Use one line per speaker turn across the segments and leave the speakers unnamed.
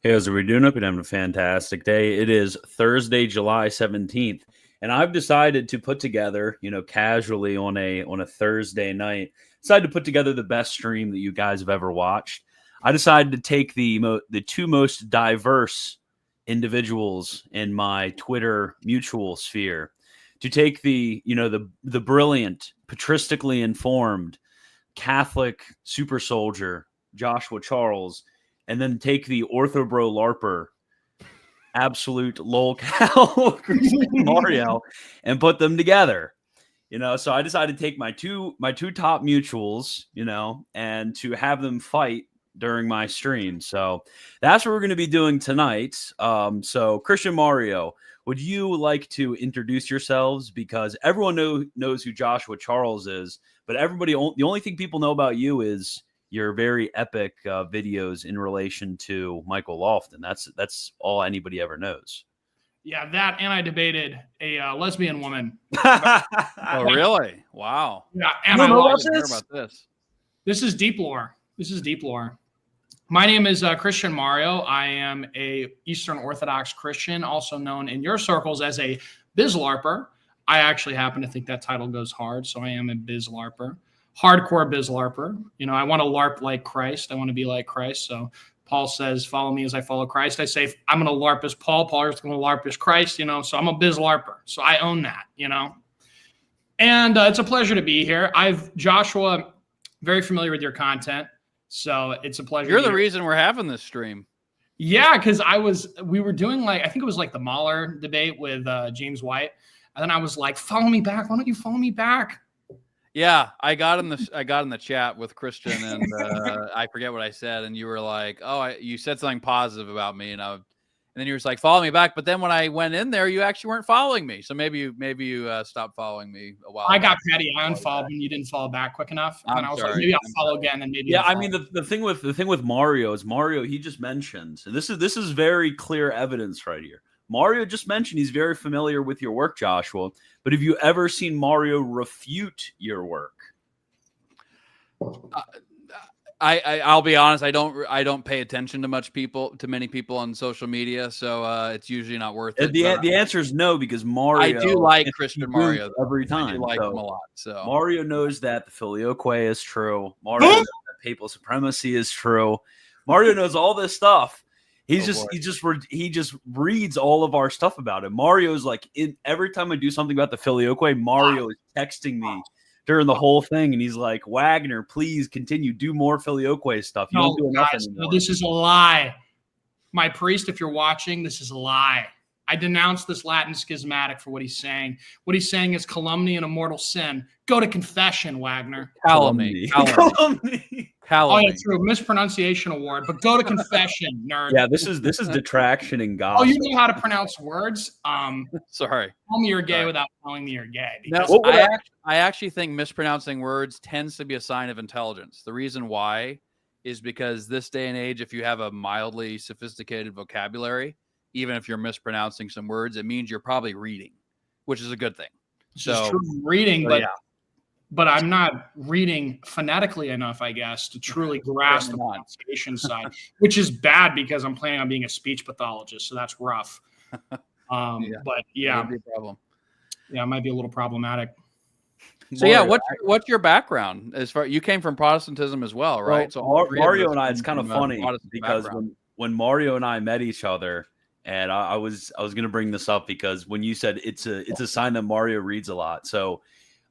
Hey, how's everybody doing? Hope you're having a fantastic day. It is Thursday, July 17th, and I've decided to put together, casually on a Thursday night, decided to put together the best stream that you guys have ever watched. I decided to take the two most diverse individuals in my Twitter mutual sphere, to take the brilliant, patristically informed Catholic super soldier Joshua Charles, and then take the orthobro LARPer, absolute lolcow Mario, and put them together. So I decided to take my two top mutuals, and to have them fight during my stream. So that's what we're going to be doing tonight. So Christian, Mario, would you like to introduce yourselves? Because everyone knows who Joshua Charles is, but the only thing people know about you is your very epic videos in relation to Michael Lofton. That's all anybody ever knows.
Yeah, that, and I debated a lesbian woman.
Oh, really? Wow.
Yeah, and
I didn't hear about this.
This is deep lore. My name is Christian Mario. I am a Eastern Orthodox Christian, also known in your circles as a biz LARPer. I actually happen to think that title goes hard, so I am a biz LARPer. Hardcore biz LARPer. I want to LARP like Christ. I want to be like Christ. So Paul says, follow me as I follow Christ. I say, I'm going to LARP as Paul. Paul's going to LARP as Christ, so I'm a biz LARPer. So I own that, And it's a pleasure to be here. Joshua, very familiar with your content. So it's a pleasure.
You're the reason we're having this stream.
Yeah, because we were doing I think it was like the Mahler debate with James White. And then I was like, follow me back. Why don't you follow me back?
Yeah, I got in the chat with Christian, and I forget what I said, and you were like, "Oh, you said something positive about me," and then you were like, "Follow me back." But then when I went in there, you actually weren't following me, so maybe you stopped following me a while.
I got petty. I unfollowed when you didn't follow back quick enough, and I was like, maybe I'll follow again, and maybe.
Yeah, I mean the thing with Mario is he just mentioned, and this is very clear evidence right here. Mario just mentioned he's very familiar with your work, Joshua. But have you ever seen Mario refute your work?
I'll be honest. I don't pay attention to many people on social media, so it's usually not worth it.
The answer is no, because Mario.
I do like Christian Mario
every time.
I do like him a lot. So
Mario knows that the filioque is true. Mario knows that papal supremacy is true. Mario knows all this stuff. He just reads all of our stuff about it. Mario's like, every time I do something about the filioque, Mario is texting me during the whole thing, and he's like, Wagner, please continue, do more filioque stuff. You don't do enough anymore.
This is a lie. My priest, if you're watching, this is a lie. I denounce this Latin schismatic for what he's saying. What he's saying is calumny and a mortal sin. Go to confession, Wagner.
Calumny.
Oh, yeah, true. Mispronunciation award, but go to confession, nerd.
Yeah, this is detraction and gossip.
Oh, you know how to pronounce words?
Sorry.
Tell me you're gay without telling me you're gay.
No, I actually think mispronouncing words tends to be a sign of intelligence. The reason why is because this day and age, if you have a mildly sophisticated vocabulary, even if you're mispronouncing some words, it means you're probably reading, which is a good thing.
It's true reading, but I'm not reading phonetically enough, I guess, to truly grasp the pronunciation side, which is bad because I'm planning on being a speech pathologist, so that's rough. But yeah,
be a problem.
Yeah, it might be a little problematic.
So yeah, what's your background? As far you came from Protestantism as well, right?
Well, so Mario and I, it's kind of funny because when Mario and I met each other, and I was going to bring this up because when you said it's a sign that Mario reads a lot. So,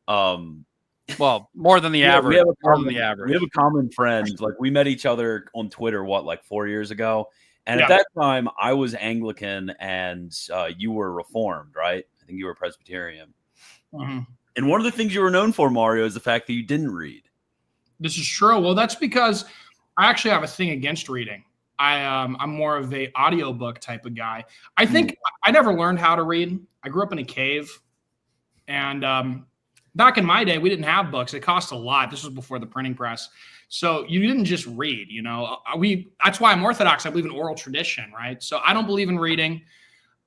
well, more than the average.
We have a common friend. Like we met each other on Twitter, like 4 years ago. And at that time, I was Anglican and you were Reformed, right? I think you were Presbyterian.
Mm-hmm.
And one of the things you were known for, Mario, is the fact that you didn't read.
This is true. Well, that's because I actually have a thing against reading. I'm more of a audiobook type of guy. I think I never learned how to read. I grew up in a cave. And back in my day, we didn't have books. It cost a lot. This was before the printing press. So you didn't just read, that's why I'm Orthodox. I believe in oral tradition, right? So I don't believe in reading.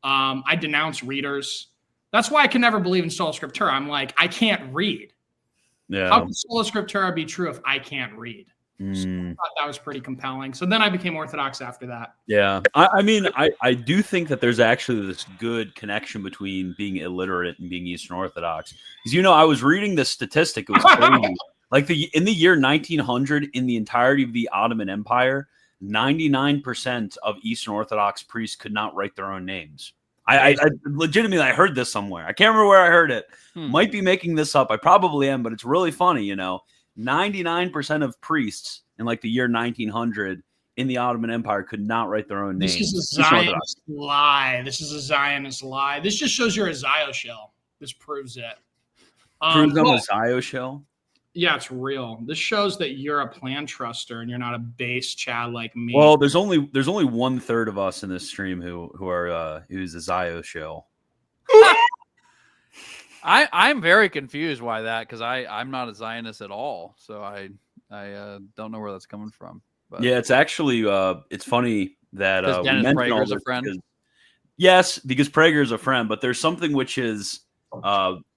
I denounce readers. That's why I can never believe in sola scriptura. I'm like, I can't read.
Yeah.
How can sola scriptura be true if I can't read? So I thought that was pretty compelling. So then I became Orthodox after that.
Yeah. I mean, I do think that there's actually this good connection between being illiterate and being Eastern Orthodox. Because, I was reading this statistic. It was crazy. Like in the year 1900, in the entirety of the Ottoman Empire, 99% of Eastern Orthodox priests could not write their own names. I legitimately, I heard this somewhere. I can't remember where I heard it. Might be making this up. I probably am, but it's really funny, 99% of priests in like the year 1900 in the Ottoman Empire could not write their own names.
This is a Zionist lie. This is a Zionist lie. This just shows you're a Zioshell. This proves it.
Proves I'm a Zioshell?
Yeah, it's real. This shows that you're a plan truster and you're not a base Chad like me.
Well, there's only 1/3 of us in this stream who's a Zioshell.
I'm very confused why that, because I'm not a Zionist at all, so I don't know where that's coming from. But
yeah, it's actually it's funny that
Dennis Prager's a friend.
Yes, because Prager is a friend, but there's something which is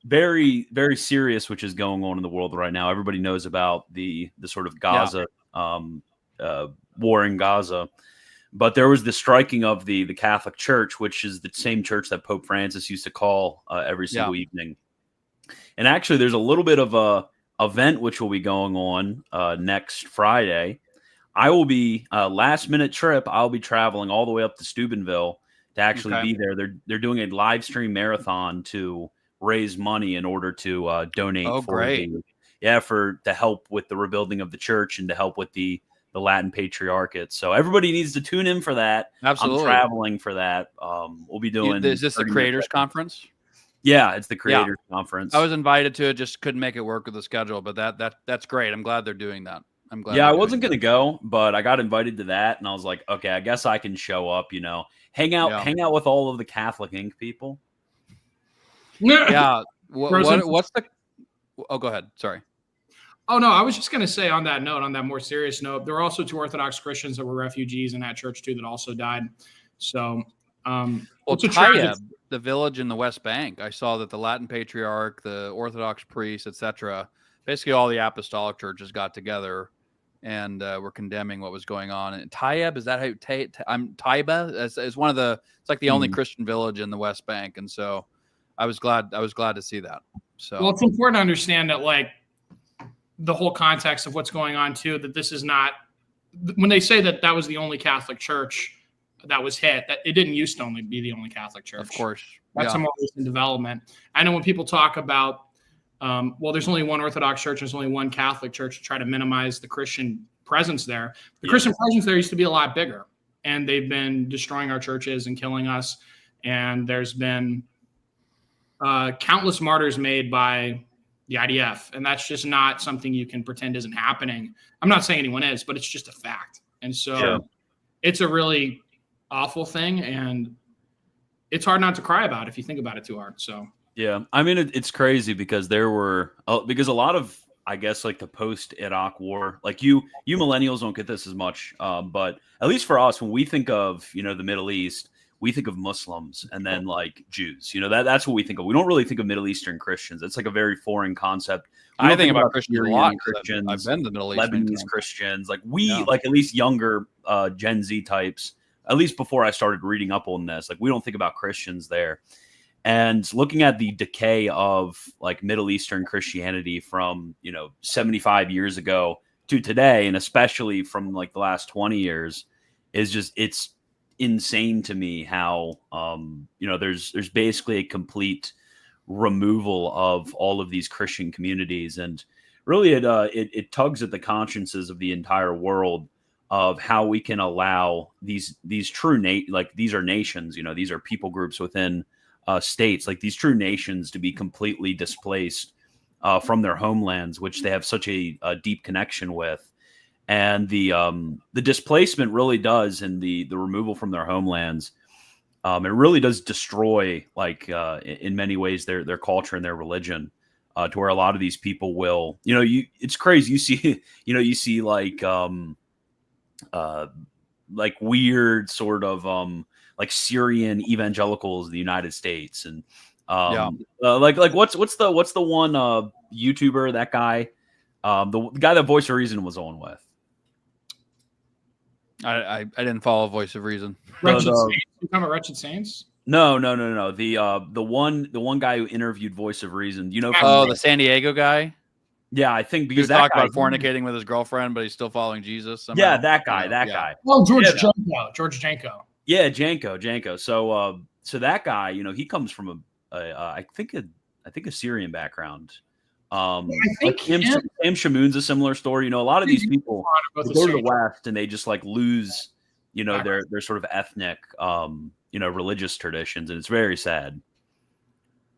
very, very serious which is going on in the world right now. Everybody knows about the sort of Gaza war in Gaza. But there was the striking of the Catholic Church, which is the same church that Pope Francis used to call every single evening. And actually, there's a little bit of a event which will be going on next Friday. I will be last minute trip. I'll be traveling all the way up to Steubenville to actually be there. They're doing a live stream marathon to raise money in order to donate.
Oh, great!
To help with the rebuilding of the church and to help with the Latin Patriarchate. So everybody needs to tune in for that.
Absolutely.
I'm traveling for that. We'll be doing.
Is this the Creators Conference?
Yeah, it's the Creators Conference.
I was invited to it, just couldn't make it work with the schedule, but that's great. I'm glad they're doing that. I'm glad.
Yeah, I wasn't going to go, but I got invited to that, and I was like, okay, I guess I can show up. Hang out with all of the Catholic Inc. people.
Yeah. What's the? Oh, go ahead. Sorry.
Oh, no, I was just going to say on that more serious note, there were also 2 Orthodox Christians that were refugees in that church too that also died. So,
Tayeb, the village in the West Bank, I saw that the Latin Patriarch, the Orthodox priests, etc., basically all the apostolic churches got together and were condemning what was going on. And Tayeb, is that how Taiba is one of the? It's like the only Christian village in the West Bank, and so I was glad to see that. So,
well, it's important to understand that, like, the whole context of what's going on too, that this is not, when they say that was the only Catholic church that was hit, that it didn't used to only be the only Catholic church.
Of course.
That's some more recent development. I know when people talk about, there's only one Orthodox church, there's only one Catholic church, to try to minimize the Christian presence there. The Christian presence there used to be a lot bigger, and they've been destroying our churches and killing us. And there's been countless martyrs made by the IDF, and that's just not something you can pretend isn't happening. I'm not saying anyone is, but it's just a fact. And so it's a really awful thing, and it's hard not to cry about if you think about it too hard. So
yeah, I mean, it's crazy because because a lot of, I guess, like the post-Iraq war, like you millennials don't get this as much, but at least for us, when we think of the Middle East, we think of Muslims and then like Jews. That's what we think of. We don't really think of Middle Eastern Christians. It's like a very foreign concept.
I think about Christians a lot.
Christians,
I've been to the Middle East.
Lebanese Christians. Like like at least younger Gen Z types, at least before I started reading up on this, like we don't think about Christians there. And looking at the decay of like Middle Eastern Christianity from, 75 years ago to today, and especially from like the last 20 years, is just, insane to me how there's basically a complete removal of all of these Christian communities, and really it tugs at the consciences of the entire world of how we can allow these true these are nations, these are people groups within states, like these true nations, to be completely displaced from their homelands, which they have such a deep connection with. And the displacement really does, and the removal from their homelands, it really does destroy, in many ways, their culture and their religion, to where a lot of these people will, it's crazy. You see weird sort of like Syrian evangelicals in the United States, and what's the one YouTuber, that guy, the guy that Voice of Reason was on with.
I didn't follow Voice of Reason.
Wretched Saints? You talking about Wretched Saints?
No. The one guy who interviewed Voice of Reason.
The San Diego guy.
Yeah, I think because
he talked about fornicating with his girlfriend, but he's still following Jesus somehow.
Yeah, that guy.
Oh, George Janko.
Yeah, Janko. So that guy, he comes from I think a Syrian background. I think Sam Shamoon's a similar story. A lot of these people go to the West and they just lose, their sort of ethnic, religious traditions, and it's very sad.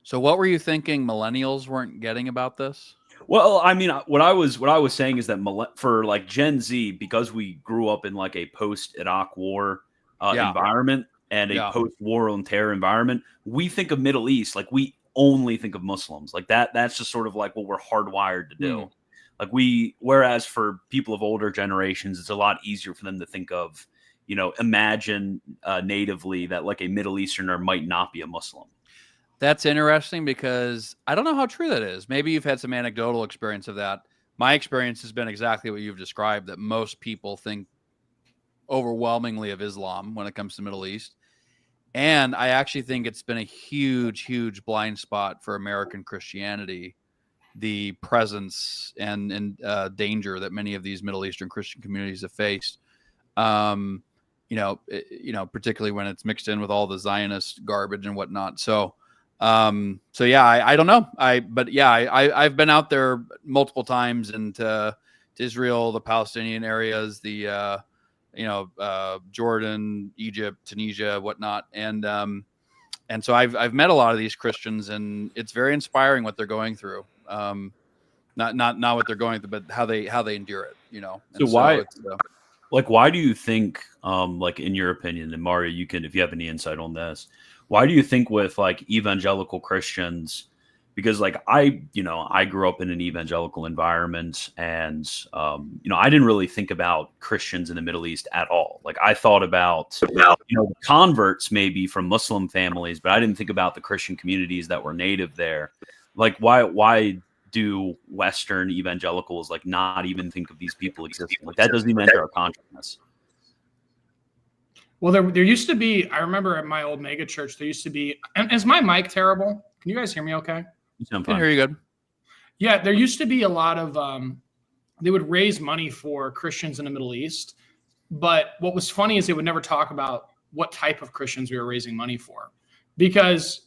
So, what were you thinking millennials weren't getting about this?
Well, I mean, what I was saying is that for Gen Z, because we grew up in a post-Iraq war environment and a post-war on terror environment, we think of Middle East we only think of Muslims. That's just sort of what we're hardwired to do. Whereas for people of older generations, it's a lot easier for them to think of, imagine natively that a Middle Easterner might not be a Muslim.
That's interesting, because I don't know how true that is. Maybe you've had some anecdotal experience of that. My experience has been exactly what you've described, that most people think overwhelmingly of Islam when it comes to Middle East. And I actually think it's been a huge, huge blind spot for American Christianity, the presence and danger that many of these Middle Eastern Christian communities have faced. Particularly when it's mixed in with all the Zionist garbage and whatnot. I don't know. I've been out there multiple times into Israel, the Palestinian areas, the Jordan, Egypt, Tunisia, whatnot, and so I've met a lot of these Christians, and it's very inspiring what they're going through. Not what they're going through, but how they endure it.
Why do you think, in your opinion, and Mario, you can, if you have any insight on this, why do you think with evangelical Christians, because I grew up in an evangelical environment, and I didn't really think about Christians in the Middle East at all. I thought about converts maybe from Muslim families, but I didn't think about the Christian communities that were native there. Why do Western evangelicals not even think of these people existing? That doesn't even enter our consciousness.
Well, there used to be, I remember at my old mega church, there used to be, and is my mic terrible? Can you guys hear me okay?
I can hear you good.
Yeah, there used to be a lot of, they would raise money for Christians in the Middle East. But what was funny is they would never talk about what type of Christians we were raising money for. Because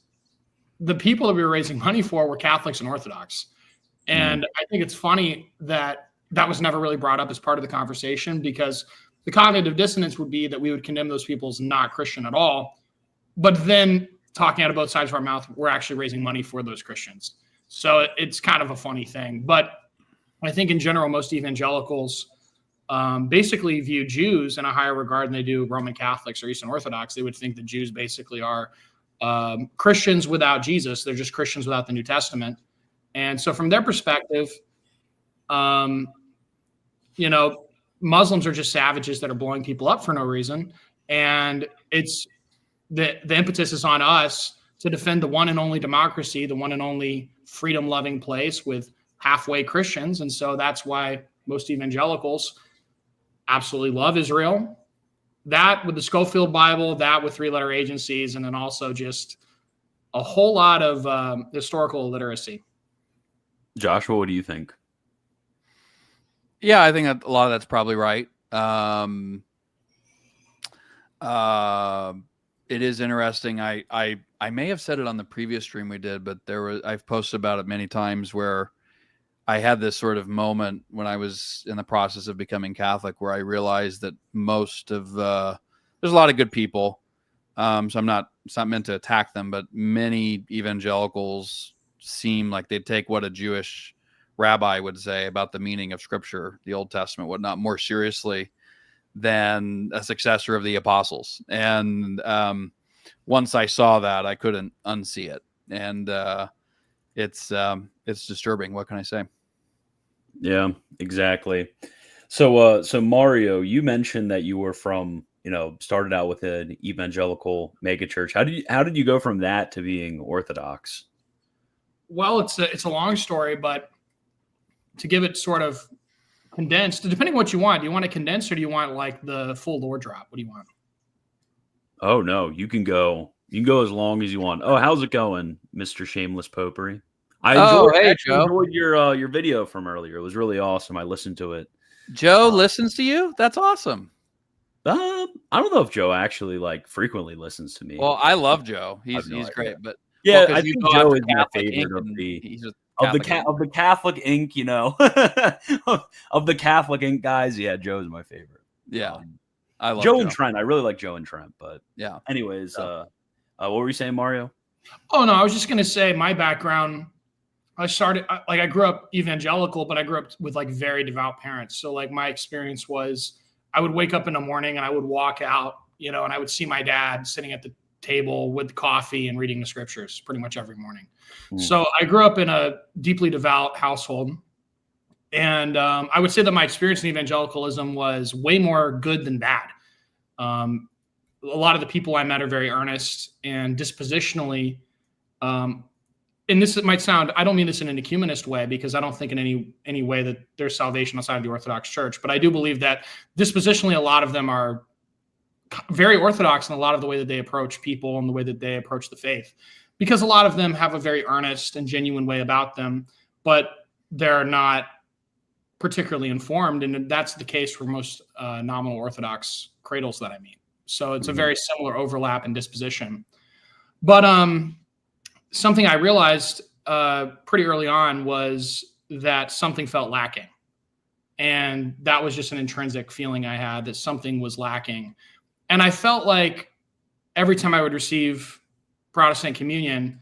the people that we were raising money for were Catholics and Orthodox. And I think it's funny that that was never really brought up as part of the conversation, because the cognitive dissonance would be that we would condemn those people as not Christian at all. But then talking out of both sides of our mouth, we're actually raising money for those Christians. So it's kind of a funny thing. But I think in general, most evangelicals basically view Jews in a higher regard than they do Roman Catholics or Eastern Orthodox. They would think that Jews basically are Christians without Jesus. They're just Christians without the New Testament. And so from their perspective, Muslims are just savages that are blowing people up for no reason. And it's the impetus is on us to defend the one and only democracy, the one and only freedom-loving place with halfway Christians. And so that's why most evangelicals absolutely love Israel. That with the Schofield Bible, that with three-letter agencies, and then also just a whole lot of historical literacy.
Joshua, what do you think?
Yeah, I think that a lot of that's probably right. It is interesting. I may have said it on the previous stream we did, but I've posted about it many times where I had this sort of moment when I was in the process of becoming Catholic where I realized that there's a lot of good people. So it's not meant to attack them, but many evangelicals seem like they take what a Jewish rabbi would say about the meaning of Scripture, the Old Testament, whatnot, more seriously than a successor of the apostles. And once I saw that, I couldn't unsee it. And it's disturbing. What can I say?
Yeah, exactly. So Mario, you mentioned that you were from, started out with an evangelical megachurch. How did you go from that to being Orthodox?
Well, it's a long story, but to give it sort of condensed, depending on what you want. Do you want it condensed or do you want like the full lore drop? What do you want?
Oh no, you can go as long as you want. Oh, how's it going, Mr. Shameless Popery? I enjoyed your video from earlier. It was really awesome. I listened to it.
Joe listens to you? That's awesome.
I don't know if Joe actually frequently listens to me.
Well, I love Joe. He's great, but
yeah, I think Joe is my favorite of the Catholic Inc. Of the Catholic Inc. guys. Yeah, Joe's my favorite.
Yeah, I love
Joe and Trent. I really like Joe and Trent. But
yeah.
Anyways, what were you saying, Mario?
Oh no, I was just gonna say my background. I grew up evangelical, but I grew up with very devout parents. So my experience was I would wake up in the morning and I would walk out, and I would see my dad sitting at the table with coffee and reading the scriptures pretty much every morning. So I grew up in a deeply devout household. And I would say that my experience in evangelicalism was way more good than bad. A lot of the people I met are very earnest and dispositionally, and this might sound, I don't mean this in an ecumenist way, because I don't think in any way that there's salvation outside of the Orthodox Church. But I do believe that dispositionally, a lot of them are very Orthodox in a lot of the way that they approach people and the way that they approach the faith, because a lot of them have a very earnest and genuine way about them, but they're not particularly informed. And that's the case for most nominal Orthodox cradles that I meet. So it's a very similar overlap in disposition. But something I realized pretty early on was that something felt lacking. And that was just an intrinsic feeling I had that something was lacking. And I felt like every time I would receive Protestant communion,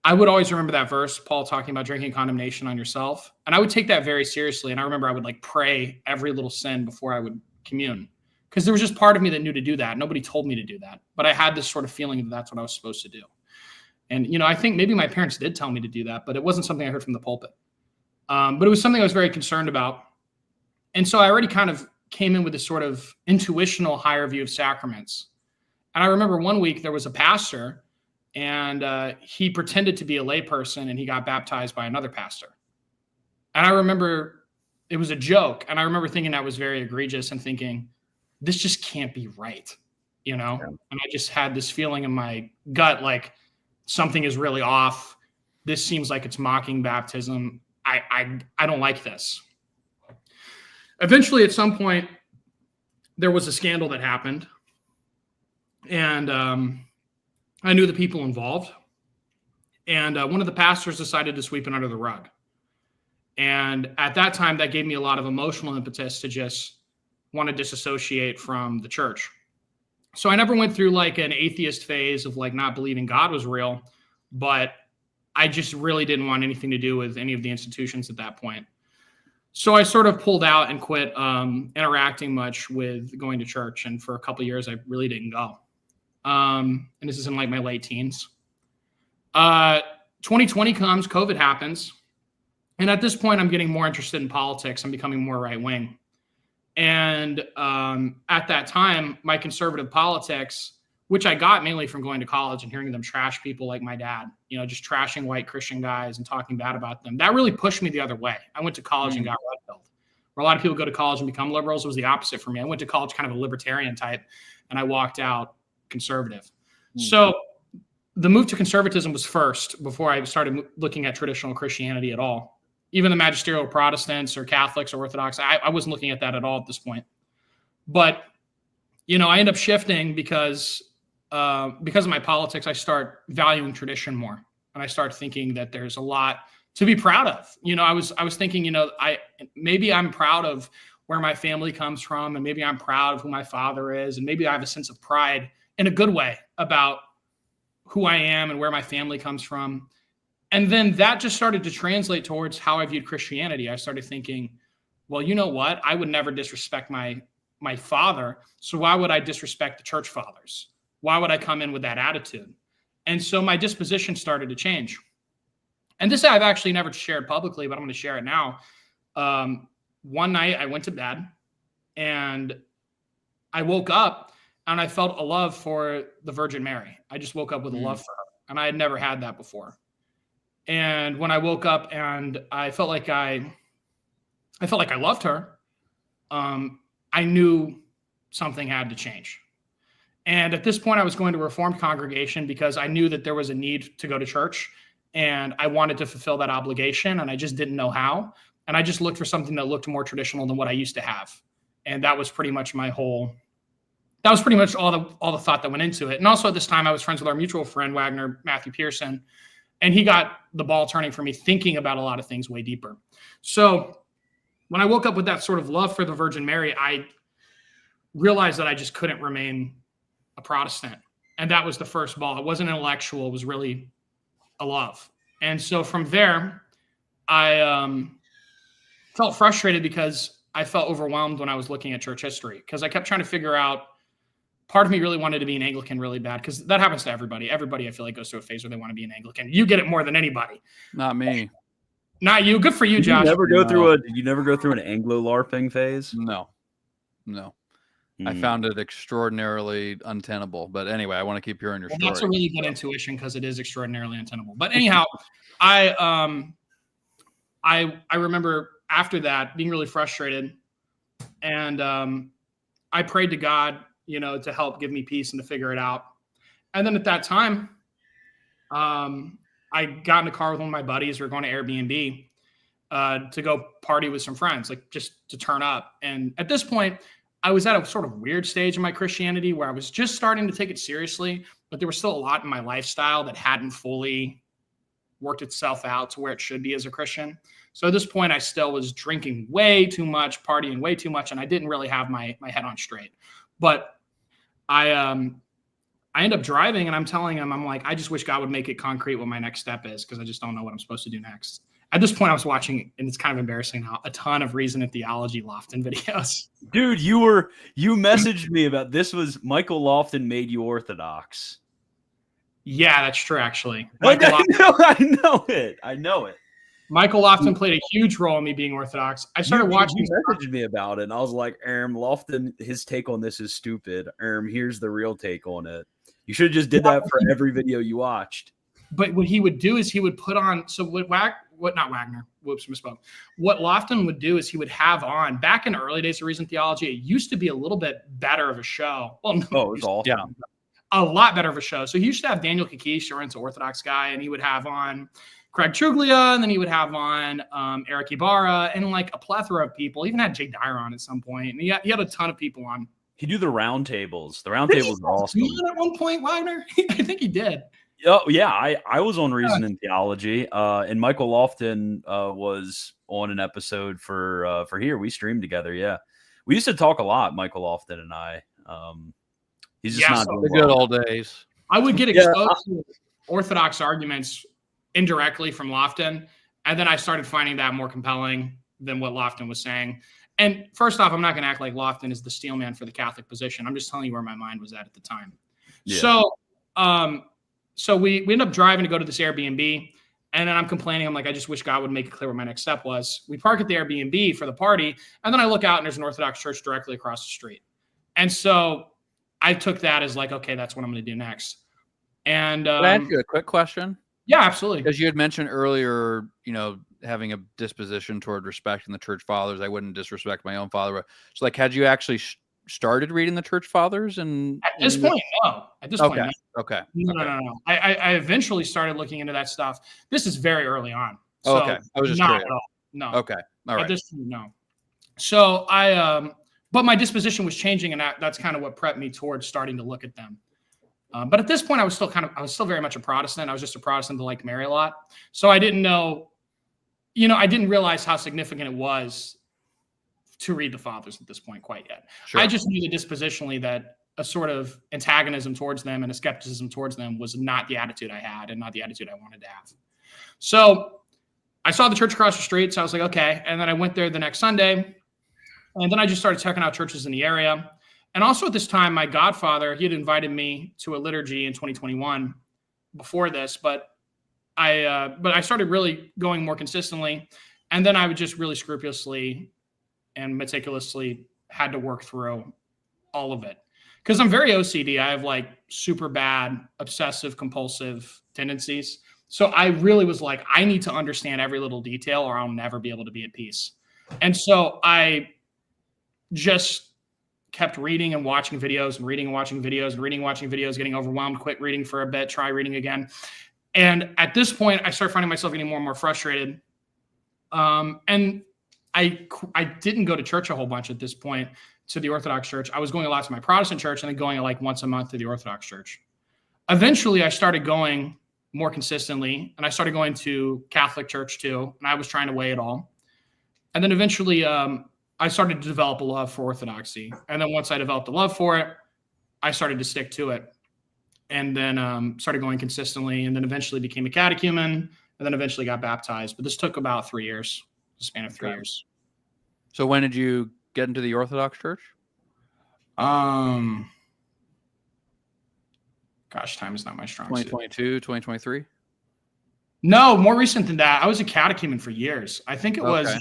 I would always remember that verse, Paul talking about drinking condemnation on yourself. And I would take that very seriously. And I remember I would pray every little sin before I would commune, because there was just part of me that knew to do that. Nobody told me to do that, but I had this sort of feeling that that's what I was supposed to do. And, I think maybe my parents did tell me to do that, but it wasn't something I heard from the pulpit. But it was something I was very concerned about. And so I already kind of came in with this sort of intuitional higher view of sacraments. And I remember one week there was a pastor, and he pretended to be a layperson, and he got baptized by another pastor. And I remember it was a joke. And I remember thinking that was very egregious and thinking, this just can't be right, And I just had this feeling in my gut, something is really off. This seems like it's mocking baptism. I don't like this. Eventually, at some point, there was a scandal that happened. And I knew the people involved. And one of the pastors decided to sweep it under the rug. And at that time, that gave me a lot of emotional impetus to just want to disassociate from the church. So I never went through an atheist phase of not believing God was real, but I just really didn't want anything to do with any of the institutions at that point. So I sort of pulled out and quit interacting much with going to church. And for a couple of years, I really didn't go. And this is in my late teens. 2020 comes, COVID happens. And at this point, I'm getting more interested in politics. I'm becoming more right-wing. And at that time, my conservative politics, which I got mainly from going to college and hearing them trash people like my dad, just trashing white Christian guys and talking bad about them, that really pushed me the other way. I went to college and got red-pilled. Where a lot of people go to college and become liberals, it was the opposite for me. I went to college kind of a libertarian type, and I walked out conservative. So the move to conservatism was first before I started looking at traditional Christianity at all. Even the magisterial Protestants or Catholics or Orthodox, I wasn't looking at that at all at this point. But I end up shifting because of my politics. I start valuing tradition more, and I start thinking that there's a lot to be proud of. I was thinking, maybe I'm proud of where my family comes from, and maybe I'm proud of who my father is, and maybe I have a sense of pride in a good way about who I am and where my family comes from. And then that just started to translate towards how I viewed Christianity. I started thinking, well, you know what? I would never disrespect my father, so why would I disrespect the church fathers? Why would I come in with that attitude? And so my disposition started to change. And this I've actually never shared publicly, but I'm going to share it now. One night I went to bed and I woke up and I felt a love for the Virgin Mary. I just woke up with a love for her, and I had never had that before. And when I woke up and I felt like I loved her, I knew something had to change. And at this point, I was going to a Reformed congregation because I knew that there was a need to go to church, and I wanted to fulfill that obligation, and I just didn't know how. And I just looked for something that looked more traditional than what I used to have. And that was pretty much all the thought that went into it. And also at this time, I was friends with our mutual friend, Wagner, Matthew Pearson, and he got the ball turning for me, thinking about a lot of things way deeper. So when I woke up with that sort of love for the Virgin Mary, I realized that I just couldn't remain a Protestant. And that was the first ball. It wasn't intellectual. It was really a love. And so from there, I felt frustrated because I felt overwhelmed when I was looking at church history, because I kept trying to figure out, part of me really wanted to be an Anglican really bad, because that happens to everybody. Everybody, I feel like, goes through a phase where they want to be an Anglican. You get it more than anybody.
Not me.
Not you. Good for you, Josh.
Did you never go through an Anglo LARPing phase?
No. I found it extraordinarily untenable. But anyway, I want to keep hearing your story.
That's a really good intuition, because it is extraordinarily untenable. But anyhow, I remember after that being really frustrated, and I prayed to God, to help give me peace and to figure it out. And then at that time, I got in a car with one of my buddies. We were going to Airbnb to go party with some friends, like just to turn up. And at this point, I was at a sort of weird stage in my Christianity where I was just starting to take it seriously, but there was still a lot in my lifestyle that hadn't fully worked itself out to where it should be as a Christian. So at this point, I still was drinking way too much, partying way too much, and I didn't really have my head on straight. But I end up driving, and I'm telling him, I'm like, I just wish God would make it concrete what my next step is, because I just don't know what I'm supposed to do next. At this point, I was watching, and it's kind of embarrassing now, a ton of Reason and Theology Lofton videos.
Dude, you messaged me about this. Was Michael Lofton made you Orthodox?
Yeah, that's true, actually.
I know it.
Michael Lofton played a huge role in me being Orthodox. I started watching.
You messaged me about it, and I was like, Lofton, his take on this is stupid. Here's the real take on it. You should have just did that for every video you watched.
But what he would do is he would put on, so not Wagner, whoops, misspoke. What Lofton would do is he would have on, back in the early days of Reason Theology, it used to be a little bit better of a show. Well, no,
it was awesome.
Yeah, a lot better of a show. So he used to have Daniel Kakish, or into Orthodox guy, and he would have on Craig Truglia, and then he would have on Eric Ibarra, and like a plethora of people. He even had Jay Dyer on at some point. And he had a ton of people on.
He do the round tables. The round tables are awesome.
At one point, Wagner? I think he did.
Oh yeah, I was on Reason and Theology, and Michael Lofton was on an episode for here. We streamed together. Yeah, we used to talk a lot, Michael Lofton and I. He's just not
the good old days.
I would get exposed to Orthodox arguments indirectly from Lofton, and then I started finding that more compelling than what Lofton was saying. And first off, I'm not going to act like Lofton is the steel man for the Catholic position. I'm just telling you where my mind was at the time. Yeah. So we end up driving to go to this Airbnb, and then I'm complaining. I'm like, I just wish God would make it clear what my next step was. We park at the Airbnb for the party, and then I look out, and there's an Orthodox church directly across the street. And so I took that as like, okay, that's what I'm going to do next. And
can I ask you a quick question?
Yeah, absolutely.
Because you had mentioned earlier, having a disposition toward respecting the church fathers. I wouldn't disrespect my own father. So, like, had you actually started reading the church fathers? And
at this point, no. At this point, no.
Okay.
No. I eventually started looking into that stuff. This is very early on.
So okay. I was just
not
curious.
at all. No.
Okay. All right.
At this point, no. So I but my disposition was changing, and that's kind of what prepped me towards starting to look at them. But at this point, I was still very much a Protestant. I was just a Protestant that liked Mary a lot. So I didn't know, I didn't realize how significant it was to read the Fathers at this point quite yet. Sure. I just knew that dispositionally that a sort of antagonism towards them and a skepticism towards them was not the attitude I had and not the attitude I wanted to have. So I saw the church across the street. So I was like, okay. And then I went there the next Sunday. And then I just started checking out churches in the area. And also at this time, my godfather, he had invited me to a liturgy in 2021 before this, but I started really going more consistently. And then I would just really scrupulously and meticulously had to work through all of it. Because I'm very OCD. I have like super bad obsessive compulsive tendencies. So I really was like, I need to understand every little detail or I'll never be able to be at peace. And so I just kept reading and watching videos and reading and watching videos and reading and watching videos, getting overwhelmed, quit reading for a bit, try reading again. And at this point, I started finding myself getting more and more frustrated. And I didn't go to church a whole bunch at this point, to the Orthodox church. I was going a lot to my Protestant church and then going like once a month to the Orthodox church. Eventually, I started going more consistently, and I started going to Catholic church too, and I was trying to weigh it all. And then eventually, I started to develop a love for Orthodoxy. And then once I developed a love for it, I started to stick to it. And then started going consistently, and then eventually became a catechumen, and then eventually got baptized. But this took about 3 years, a span of 3 years.
So when did you get into the Orthodox Church?
Gosh, time is not my strong suit.
2022, 2023?
No, more recent than that. I was a catechumen for years. I think it was,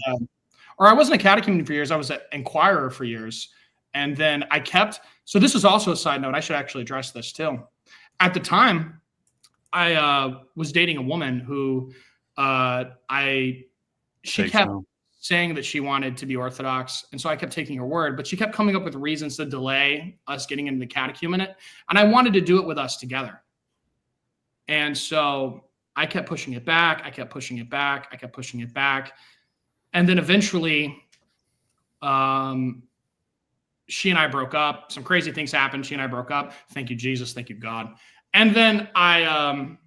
or I wasn't a catechumen for years. I was an inquirer for years. And then I kept, so this is also a side note. I should actually address this too. At the time, I was dating a woman who she kept saying that she wanted to be Orthodox. And so I kept taking her word, but she kept coming up with reasons to delay us getting into the catechumenate. And I wanted to do it with us together. And so I kept pushing it back. I kept pushing it back. I kept pushing it back. And then eventually, she and I broke up. Some crazy things happened. She and I broke up. Thank you, Jesus. Thank you, God. And then I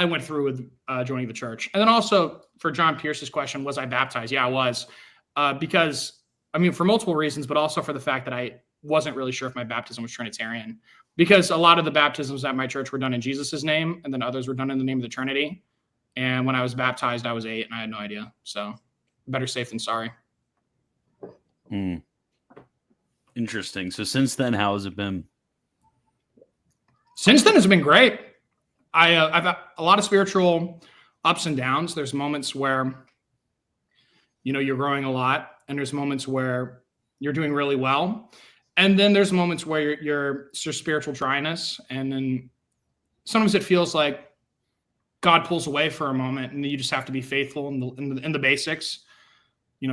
went through with joining the church. And then also for John Pierce's question, was I baptized? Yeah, I was. Because, I mean, for multiple reasons, but also for the fact that I wasn't really sure if my baptism was Trinitarian. Because a lot of the baptisms at my church were done in Jesus' name, and then others were done in the name of the Trinity. And when I was baptized, I was 8, and I had no idea. So better safe than sorry.
Interesting. So since then, how has it been?
Since then, it's been great. I've had a lot of spiritual ups and downs. There's moments where, you're growing a lot, and there's moments where you're doing really well. And then there's moments where you're spiritual dryness. And then sometimes it feels like God pulls away for a moment, and you just have to be faithful in the basics,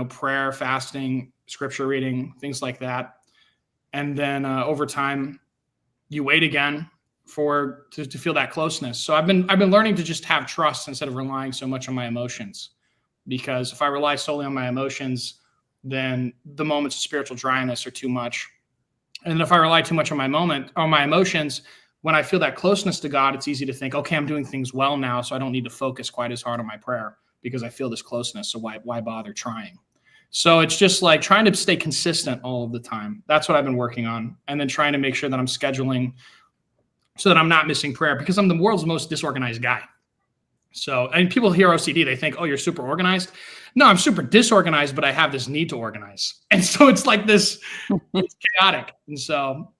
prayer, fasting, scripture reading, things like that. And then over time, you wait again to feel that closeness. So I've been learning to just have trust instead of relying so much on my emotions. Because if I rely solely on my emotions, then the moments of spiritual dryness are too much. And if I rely too much on my emotions, when I feel that closeness to God, it's easy to think, okay, I'm doing things well now, so I don't need to focus quite as hard on my prayer because I feel this closeness. So why bother trying? So it's just like trying to stay consistent all of the time. That's what I've been working on. And then trying to make sure that I'm scheduling so that I'm not missing prayer, because I'm the world's most disorganized guy. So, and people hear OCD, they think, oh, you're super organized. No, I'm super disorganized, but I have this need to organize. And so it's like this, it's chaotic. And so,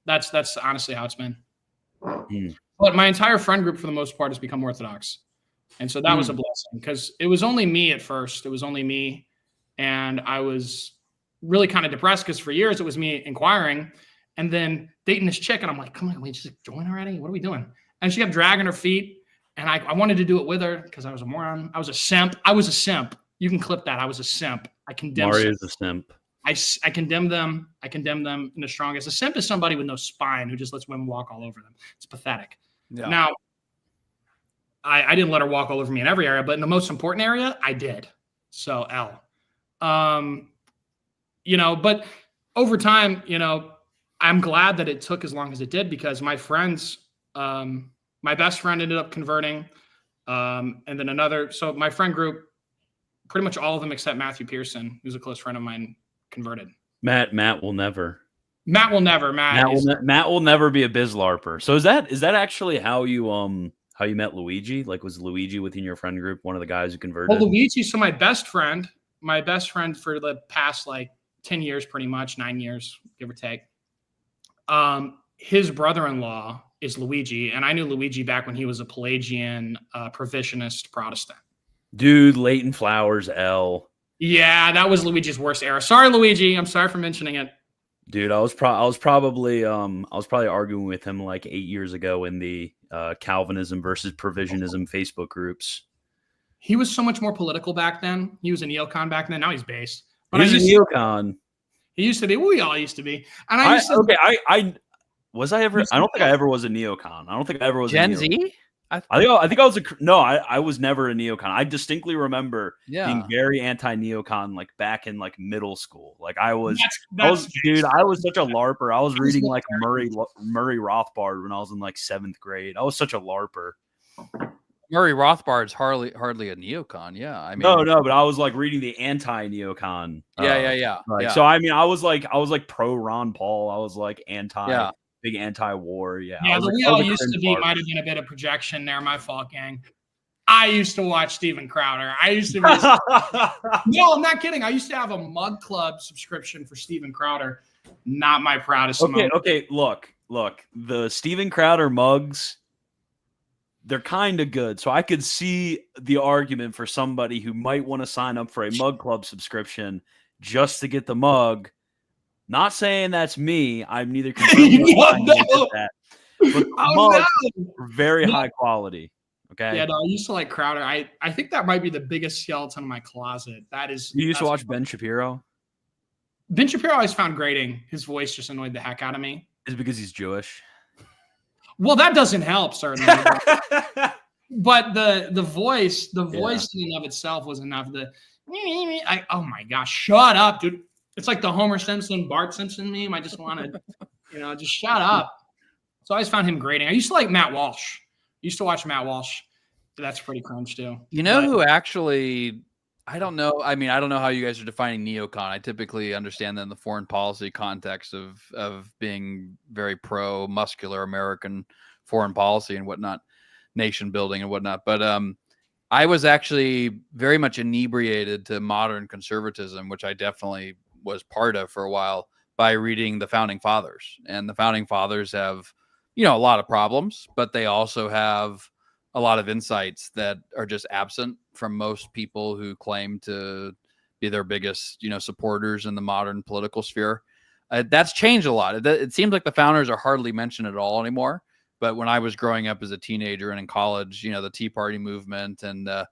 that's honestly how it's been. But my entire friend group, for the most part, has become Orthodox. And so that was a blessing, because it was only me at first. It was only me. And I was really kind of depressed because for years it was me inquiring and then dating this chick. And I'm like, come on, can we just join already? What are we doing? And she kept dragging her feet. And I wanted to do it with her because I was a moron. I was a simp. You can clip that. I was a simp. I condemn
Mario's a simp.
I condemn them. I condemn them in the strongest. A simp is somebody with no spine who just lets women walk all over them. It's pathetic. Yeah. Now, I didn't let her walk all over me in every area, but in the most important area, I did. So L. but over time, I'm glad that it took as long as it did, because my friends, my best friend ended up converting. And then so my friend group, pretty much all of them except Matthew Pearson, who's a close friend of mine, converted.
Matt will never.
Matt will never.
Matt will never be a bizlarper. So is that actually how you met Luigi? Like, was Luigi within your friend group one of the guys who converted?
Well, Luigi. So my best friend for the past like 10 years, pretty much 9 years, give or take. His brother-in-law is Luigi, and I knew Luigi back when he was a Pelagian provisionist Protestant.
Dude, Leighton Flowers, L.
Yeah, that was Luigi's worst era. Sorry, Luigi. I'm sorry for mentioning it.
Dude, I was probably arguing with him like 8 years ago in the Calvinism versus Provisionism Facebook groups.
He was so much more political back then. He was a neocon back then. Now he's based.
But he's a neocon.
He used to be. We all used to be. And
I don't think I ever was a neocon. I don't think I ever was
Gen
a neocon.
Z?
I think I was I was never a neocon. I distinctly remember being very anti-neocon, like back in like middle school. Like I was such a LARPer. I was reading like Murray Rothbard when I was in like 7th grade. I was such a LARPer.
Murray Rothbard's hardly a neocon. Yeah, I mean,
no, but I was like reading the anti-neocon.
Yeah.
So I mean, I was like pro Ron Paul. I was like big anti-war. Yeah.
We all used to be. Might have been a bit of projection there. My fault, gang. I used to watch Steven Crowder. I used to be. No, I'm not kidding. I used to have a Mug Club subscription for Steven Crowder. Not my proudest moment.
Okay. Look. The Steven Crowder mugs, they're kind of good. So I could see the argument for somebody who might want to sign up for a Mug Club subscription just to get the mug. Not saying that's me. I'm neither confirmed that. But mugs are very high quality. Okay.
Yeah, no, I used to like Crowder. I think that might be the biggest skeleton in my closet.
You used to watch Ben Shapiro?
Ben Shapiro I always found grating. His voice just annoyed the heck out of me.
Is it because he's Jewish?
Well, that doesn't help, certainly. But the voice in and of itself was enough. Oh my gosh, shut up, dude. It's like the Homer Simpson, Bart Simpson meme. I just want to, just shut up. So I always found him grating. I used to like Matt Walsh. Used to watch Matt Walsh. That's pretty cringe too.
Who actually, I don't know. I mean, I don't know how you guys are defining neocon. I typically understand that in the foreign policy context of being very pro muscular American foreign policy and whatnot, nation building and whatnot. But I was actually very much inebriated to modern conservatism, which I definitely was part of for a while, by reading the Founding Fathers. And the Founding Fathers have, a lot of problems, but they also have a lot of insights that are just absent from most people who claim to be their biggest, supporters in the modern political sphere. That's changed a lot. It seems like the founders are hardly mentioned at all anymore. But when I was growing up as a teenager and in college, the Tea Party movement and the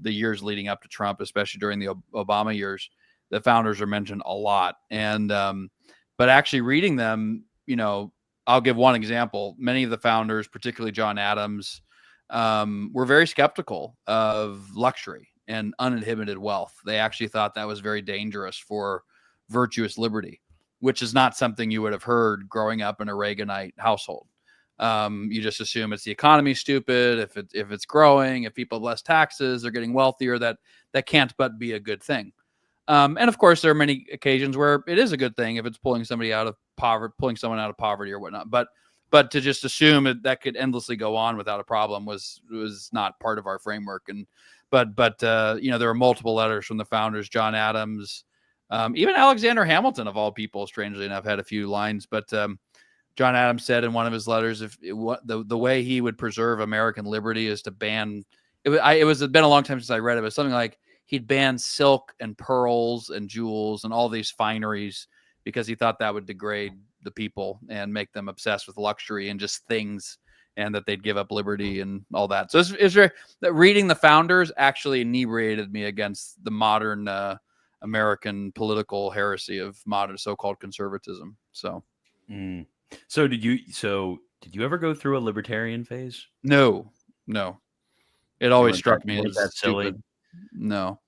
years leading up to Trump, especially during the Obama years, the founders are mentioned a lot. And but actually reading them, I'll give one example. Many of the founders, particularly John Adams, were very skeptical of luxury and uninhibited wealth. They actually thought that was very dangerous for virtuous liberty, which is not something you would have heard growing up in a Reaganite household. You just assume it's the economy stupid. If it's growing, if people have less taxes, they're getting wealthier. That can't but be a good thing. And of course, there are many occasions where it is a good thing if it's pulling someone out of poverty or whatnot. But to just assume that could endlessly go on without a problem was not part of our framework. And but there were multiple letters from the founders, John Adams, even Alexander Hamilton, of all people, strangely enough, had a few lines. But John Adams said in one of his letters, the way he would preserve American liberty is to ban. It's been a long time since I read it, but something like he'd ban silk and pearls and jewels and all these fineries because he thought that would degrade the people and make them obsessed with luxury and just things, and that they'd give up liberty and all that. So it's very, that reading the founders actually inebriated me against the modern American political heresy of modern so-called conservatism. So.
So did you ever go through a libertarian phase?
No. It always struck me as
that silly.
No.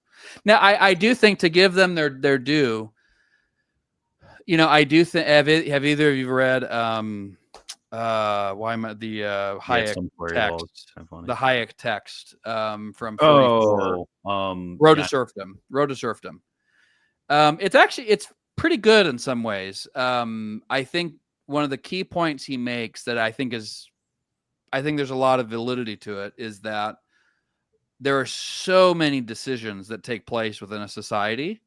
Now I do think, to give them their due, You know, I do think, have either of you read, why am I, the Hayek text, the Hayek text from 44, Road to Serfdom. It's pretty good in some ways. I think one of the key points he makes that I think there's a lot of validity to it is that there are so many decisions that take place within a society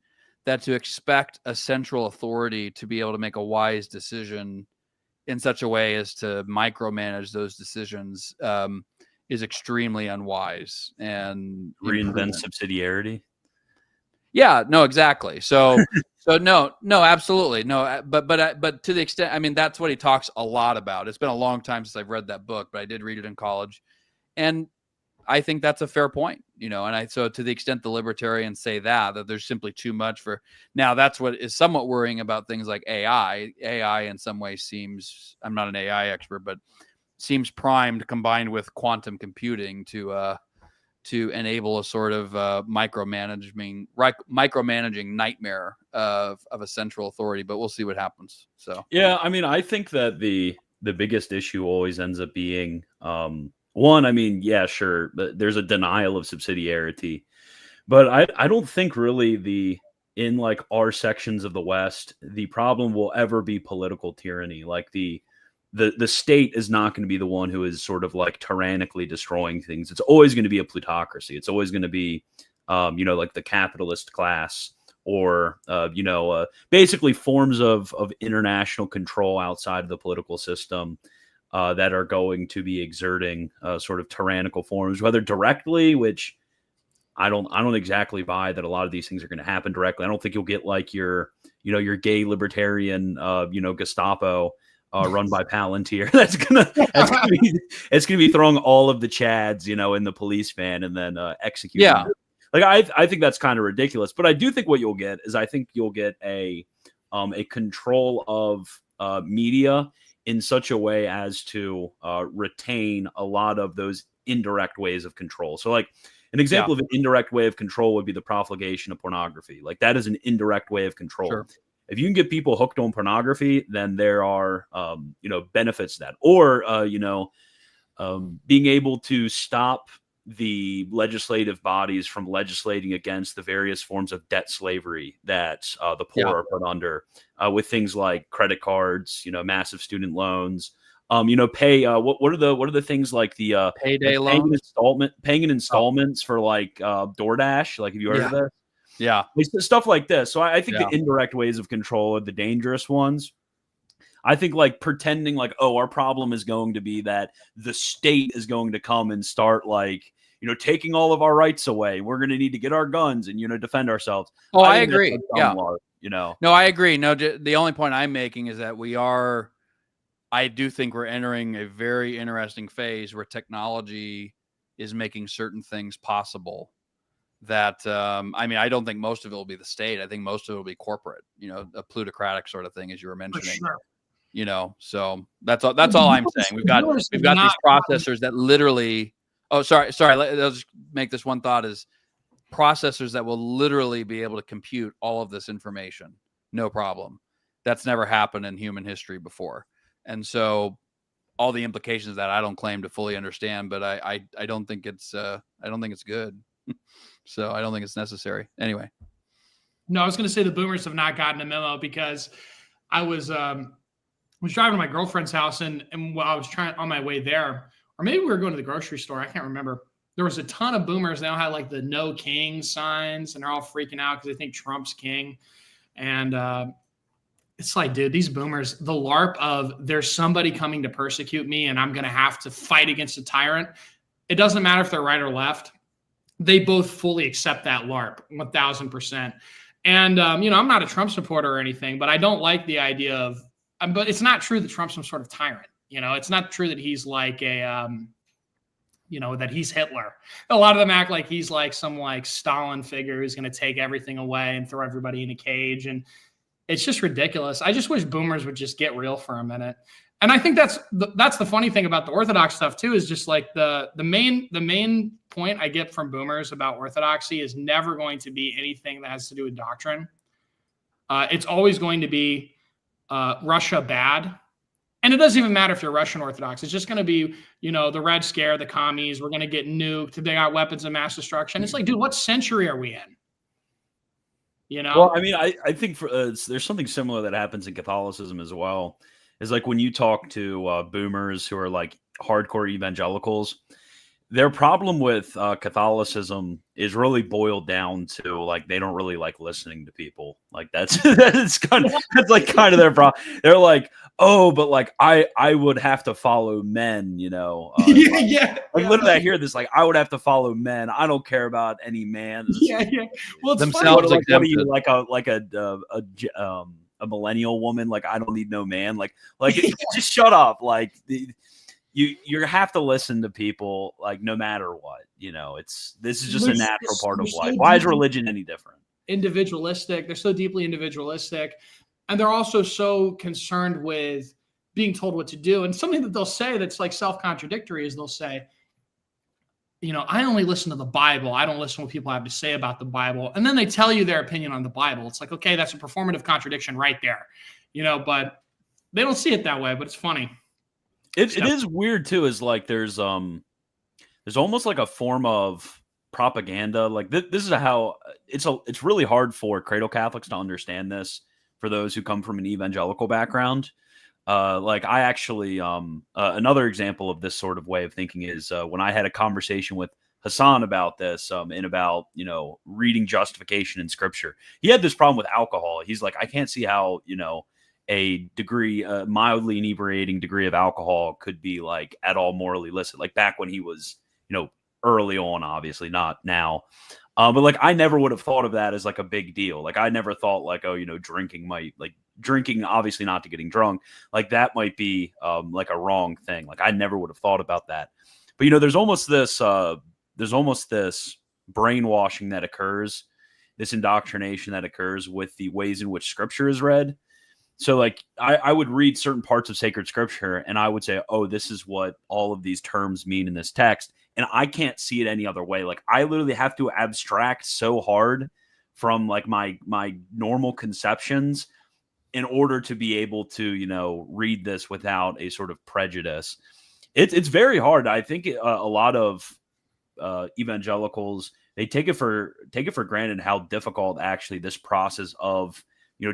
that to expect a central authority to be able to make a wise decision in such a way as to micromanage those decisions is extremely unwise and
reinvent subsidiarity.
Yeah, no, exactly. So no, absolutely. No, but to the extent, I mean, that's what he talks a lot about. It's been a long time since I've read that book, but I did read it in college. And I think that's a fair point, you know, so to the extent the libertarians say that there's simply too much for now, that's what is somewhat worrying about things like AI. AI in some ways seems, I'm not an AI expert, but seems primed combined with quantum computing to enable a sort of micromanaging nightmare of a central authority, but we'll see what happens. So,
yeah, I mean, I think that the biggest issue always ends up being, one, I mean, yeah, sure, but there's a denial of subsidiarity, but I don't think really in like our sections of the West, the problem will ever be political tyranny. Like the state is not going to be the one who is sort of like tyrannically destroying things. It's always going to be a plutocracy. It's always going to be, like the capitalist class or, basically forms of international control outside of the political system that are going to be exerting sort of tyrannical forms, whether directly, which I don't exactly buy that a lot of these things are going to happen directly. I don't think you'll get like your gay libertarian, Gestapo run by Palantir. It's gonna be throwing all of the Chads, in the police van and then executing.
Yeah.
Them. Like I think that's kind of ridiculous. But I do think what you'll get is a control of media in such a way as to retain a lot of those indirect ways of control. So like an example of an indirect way of control would be the profligation of pornography. Like that is an indirect way of control. Sure. If you can get people hooked on pornography, then there are, benefits to that. Or, being able to stop the legislative bodies from legislating against the various forms of debt slavery that the poor are put under with things like credit cards, massive student loans, pay. What are the things like the
payday
like
loans,
paying in installments for like DoorDash? Like, have you heard of that?
Yeah.
Stuff like this. So I think the indirect ways of control are the dangerous ones. I think like pretending like, oh, our problem is going to be that the state is going to come and start like, taking all of our rights away. We're going to need to get our guns and, defend ourselves.
Oh, I agree. Yeah.
No,
I agree. No, the only point I'm making is that I do think we're entering a very interesting phase where technology is making certain things possible. That I don't think most of it will be the state. I think most of it will be corporate, a plutocratic sort of thing, as you were mentioning. Sure. So that's all I'm saying. We've got these processors that literally. Oh, sorry. I'll just make this one thought: is processors that will literally be able to compute all of this information, no problem. That's never happened in human history before, and so all the implications of that I don't claim to fully understand, but I don't think it's good. So I don't think it's necessary. Anyway.
No, I was going to say the boomers have not gotten a memo because I was driving to my girlfriend's house and while I was on my way there, or maybe we were going to the grocery store. I can't remember. There was a ton of boomers. They all had like the no king signs and they're all freaking out because they think Trump's king. And it's like, dude, these boomers, the LARP of there's somebody coming to persecute me and I'm going to have to fight against a tyrant. It doesn't matter if they're right or left. They both fully accept that LARP 1000%. And, I'm not a Trump supporter or anything, but I don't like the idea of, but it's not true that Trump's some sort of tyrant. It's not true that he's like that he's Hitler. A lot of them act like he's like some like Stalin figure who's going to take everything away and throw everybody in a cage. And it's just ridiculous. I just wish boomers would just get real for a minute. And I think that's the funny thing about the Orthodox stuff too, is just like the main point I get from boomers about Orthodoxy is never going to be anything that has to do with doctrine. It's always going to be Russia bad. And it doesn't even matter if you're Russian Orthodox. It's just going to be, the Red Scare, the commies. We're going to get nuked. They got weapons of mass destruction. It's like, dude, what century are we in?
Well, I mean, I think there's something similar that happens in Catholicism as well. Is like when you talk to boomers who are like hardcore evangelicals, their problem with Catholicism is really boiled down to like they don't really like listening to people. Like that's that's kind of their problem. They're like, oh, but like I would have to follow men,
Yeah.
Like literally, I hear this like I would have to follow men. I don't care about any man.
Yeah. Well, it's
themselves.
funny.
What are you like a millennial woman? Like I don't need no man. Like just shut up. Like you have to listen to people like no matter what. This is just a natural part of life. Why is religion any different?
Individualistic. They're so deeply individualistic, and they're also so concerned with being told what to do. And something that they'll say that's like self-contradictory is they'll say, I only listen to the Bible. I don't listen to what people have to say about the Bible. And then they tell you their opinion on the Bible. It's like, okay, that's a performative contradiction right there, but they don't see it that way, but it's funny.
It is weird too, is like there's almost like a form of propaganda. Like this is how it's really hard for cradle Catholics to understand this for those who come from an evangelical background. Like I actually another example of this sort of way of thinking is when I had a conversation with Hassan about this and about reading justification in scripture. He had this problem with alcohol. He's like, I can't see how a degree, mildly inebriating degree of alcohol could be like at all morally illicit. Like back when he was, early on, obviously not now. But like, I never would have thought of that as like a big deal. Like I never thought like, oh, drinking, obviously not to getting drunk. Like that might be like a wrong thing. Like I never would have thought about that. But, there's almost this brainwashing that occurs, this indoctrination that occurs with the ways in which scripture is read. So like I would read certain parts of sacred scripture and I would say, oh, this is what all of these terms mean in this text. And I can't see it any other way. Like I literally have to abstract so hard from like my normal conceptions in order to be able to, read this without a sort of prejudice. It's very hard. I think a lot of evangelicals, they take it for granted how difficult actually this process of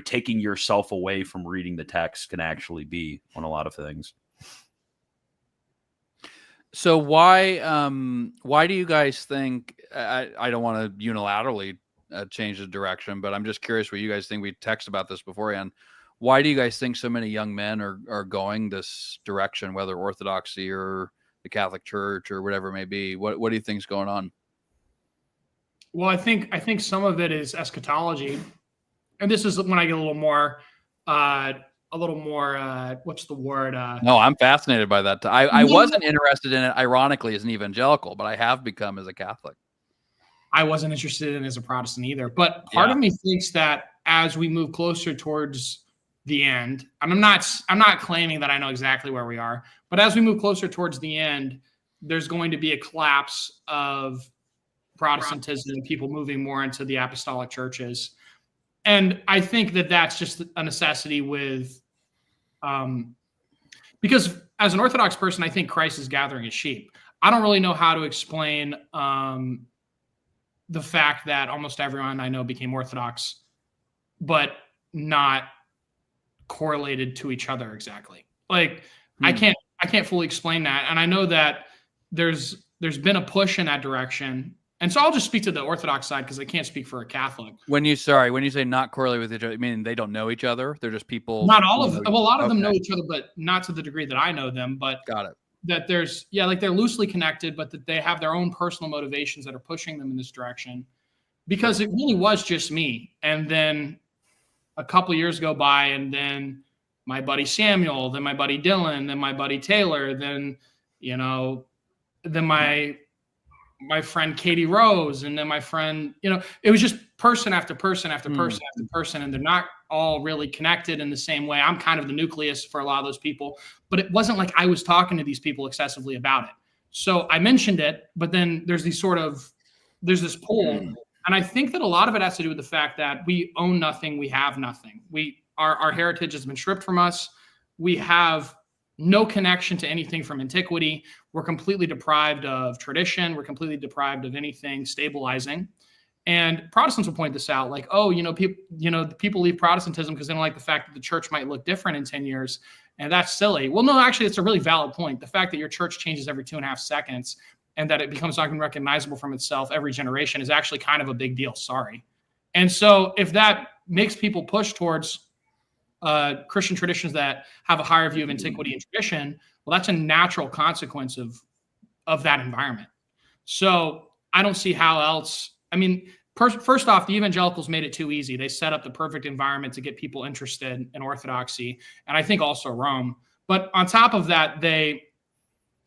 taking yourself away from reading the text can actually be on a lot of things.
So why do you guys think, I don't want to unilaterally change the direction, but I'm just curious what you guys think. We texted about this beforehand. Why do you guys think so many young men are going this direction, whether Orthodoxy or the Catholic Church or whatever it may be? What do you think is going on?
Well, I think some of it is eschatology. And this is when I get a little more, what's the word?
No, I'm fascinated by that. I wasn't interested in it, ironically, as an evangelical, but I have become as a Catholic.
I wasn't interested in it as a Protestant either. But part of me thinks that as we move closer towards the end, and I'm not claiming that I know exactly where we are, but as we move closer towards the end, there's going to be a collapse of Protestantism and people moving more into the apostolic churches. And I think that that's just a necessity with, because as an Orthodox person, I think Christ is gathering his sheep. I don't really know how to explain the fact that almost everyone I know became Orthodox, but not correlated to each other exactly. Like I can't fully explain that. And I know that there's been a push in that direction. And so I'll just speak to the Orthodox side because I can't speak for a Catholic.
When you say not correlated with each other, I mean they don't know each other. They're just people.
Not all of them. Well, a lot of them know each other, but not to the degree that I know them. But
got it.
That there's like they're loosely connected, but that they have their own personal motivations that are pushing them in this direction. Because it really was just me, and then a couple years go by, and then my buddy Samuel, then my buddy Dylan, then my buddy Taylor, then then my friend Katie Rose, and then my friend, it was just person after person after person after person, and they're not all really connected in the same way. I'm kind of the nucleus for a lot of those people, but it wasn't like I was talking to these people excessively about it. So I mentioned it, but then there's this pull. And I think that a lot of it has to do with the fact that we own nothing, we have nothing. We Our heritage has been stripped from us. We have no connection to anything from antiquity. We're completely deprived of tradition. We're completely deprived of anything stabilizing. And Protestants will point this out, like, oh, people leave Protestantism because they don't like the fact that the church might look different in 10 years. And that's silly. Well, no, actually, it's a really valid point. The fact that your church changes every 2.5 seconds and that it becomes unrecognizable from itself every generation is actually kind of a big deal. Sorry. And so if that makes people push towards Christian traditions that have a higher view of antiquity and tradition, well, that's a natural consequence of that environment. So I don't see how else. I mean, first off, the evangelicals made it too easy. They set up the perfect environment to get people interested in Orthodoxy, and I think also Rome. But on top of that,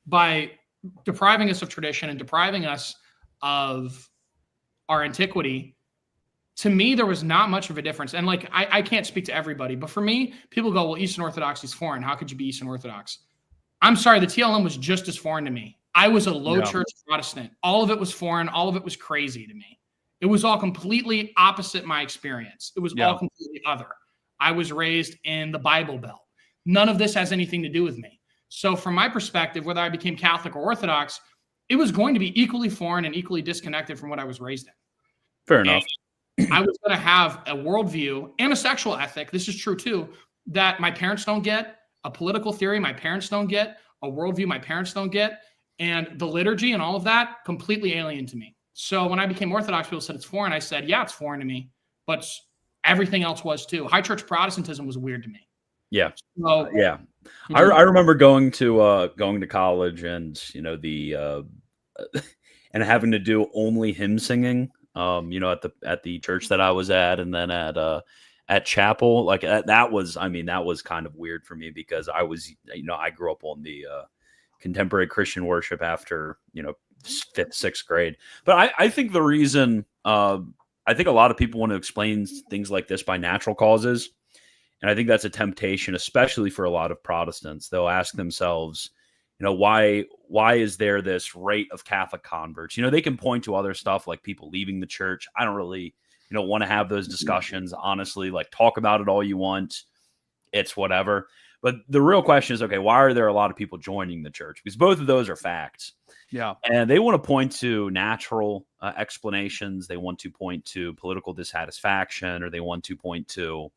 by depriving us of tradition and depriving us of our antiquity, to me, there was not much of a difference. And like, I can't speak to everybody, but for me, people go, well, Eastern Orthodoxy is foreign. How could you be Eastern Orthodox? I'm sorry, the TLM was just as foreign to me. I was a low church Protestant. All of it was foreign. All of it was crazy to me. It was all completely opposite my experience. It was all completely other. I was raised in the Bible Belt. None of this has anything to do with me. So from my perspective, whether I became Catholic or Orthodox, it was going to be equally foreign and equally disconnected from what I was raised in.
Fair enough.
I was going to have a worldview and a sexual ethic. This is true too, that my parents don't get, a political theory my parents don't get, a worldview my parents don't get, and the liturgy and all of that, completely alien to me. So when I became Orthodox, people said it's foreign. I said, yeah, it's foreign to me, but everything else was too. High church Protestantism was weird to me.
Yeah.
So,
yeah. I remember going to college and, and having to do only hymn singing, at the church that I was at, and then at chapel, like that was kind of weird for me because I was, I grew up on the contemporary Christian worship after, 5th, 6th grade. But I think the reason, I think a lot of people want to explain things like this by natural causes. And I think that's a temptation, especially for a lot of Protestants. They'll ask themselves, why is there this rate of Catholic converts? They can point to other stuff like people leaving the church. I don't really, want to have those discussions, honestly. Like, talk about it all you want. It's whatever. But the real question is, okay, why are there a lot of people joining the church? Because both of those are facts.
Yeah.
And they want to point to natural explanations. They want to point to political dissatisfaction, or they want to point to,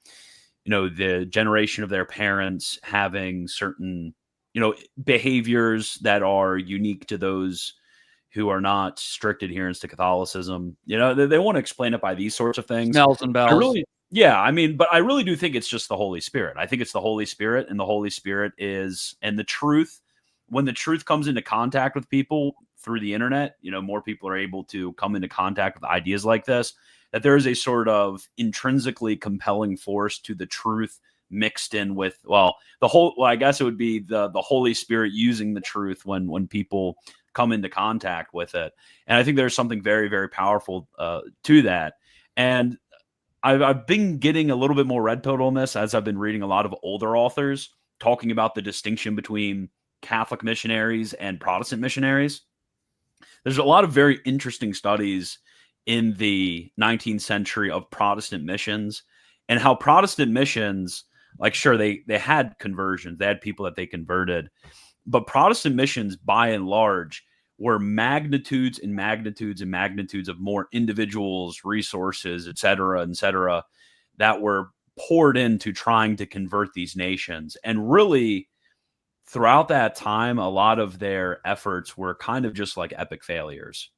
the generation of their parents having certain, behaviors that are unique to those who are not strict adherents to Catholicism. They want to explain it by these sorts of things.
Smells and bells.
But I really do think it's just the Holy Spirit. I think it's the Holy Spirit, and the Holy Spirit and the truth. When the truth comes into contact with people through the internet, more people are able to come into contact with ideas like this, that there is a sort of intrinsically compelling force to the truth mixed in with, I guess it would be the Holy Spirit using the truth when people come into contact with it. And I think there's something very, very powerful to that. And I've been getting a little bit more red pill on this as I've been reading a lot of older authors talking about the distinction between Catholic missionaries and Protestant missionaries. There's a lot of very interesting studies in the 19th century of Protestant missions and how Protestant missions, like, sure, they had conversions, they had people that they converted, but Protestant missions by and large were magnitudes and magnitudes and magnitudes of more individuals, resources, et cetera, that were poured into trying to convert these nations. And really, throughout that time, a lot of their efforts were kind of just like epic failures.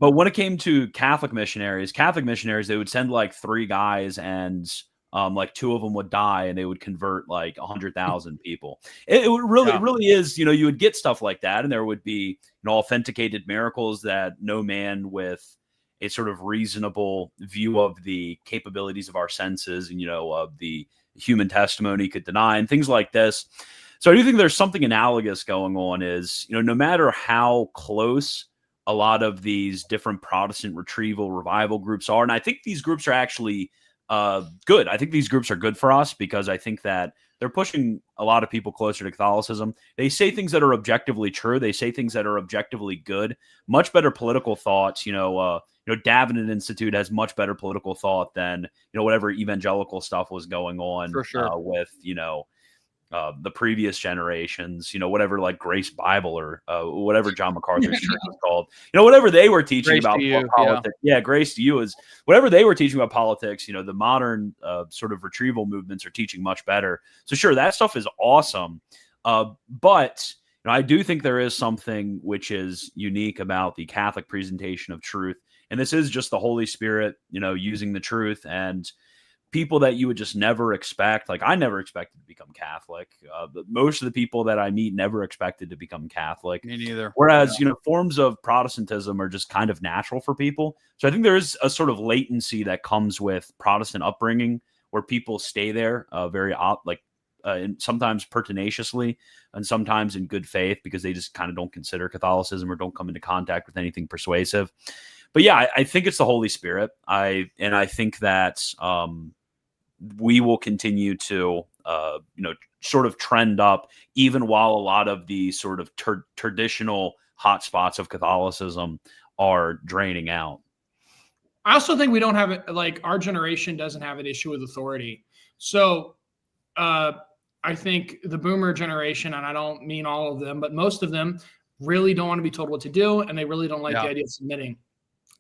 But when it came to Catholic missionaries, they would send like 3 guys and like 2 of them would die and they would convert like 100,000 people. It really is, you would get stuff like that. And there would be, authenticated miracles that no man with a sort of reasonable view of the capabilities of our senses and, of the human testimony could deny, and things like this. So I do think there's something analogous going on is, no matter how close a lot of these different Protestant revival groups are, and I think these groups are actually good. I think these groups are good for us because I think that they're pushing a lot of people closer to Catholicism. They say things that are objectively true. They say things that are objectively good. Much better political thoughts. Davenant Institute has much better political thought than whatever evangelical stuff was going on
For sure.
with the previous generations, whatever like Grace Bible or whatever John MacArthur's church was called, whatever they were teaching
Grace
about
to you,
politics. Yeah, Grace to You is whatever they were teaching about politics. The modern sort of retrieval movements are teaching much better. So sure, that stuff is awesome. But I do think there is something which is unique about the Catholic presentation of truth. And this is just the Holy Spirit, using the truth, and people that you would just never expect. Like I never expected to become Catholic. But most of the people that I meet never expected to become Catholic.
Me neither.
Whereas, forms of Protestantism are just kind of natural for people. So I think there is a sort of latency that comes with Protestant upbringing where people stay there and sometimes pertinaciously and sometimes in good faith because they just kind of don't consider Catholicism or don't come into contact with anything persuasive. But yeah, I think it's the Holy Spirit. I think that we will continue to, sort of trend up, even while a lot of the sort of traditional hotspots of Catholicism are draining out.
I also think we don't have it, like our generation doesn't have an issue with authority. So I think the boomer generation, and I don't mean all of them, but most of them really don't want to be told what to do, and they really don't like the idea of submitting.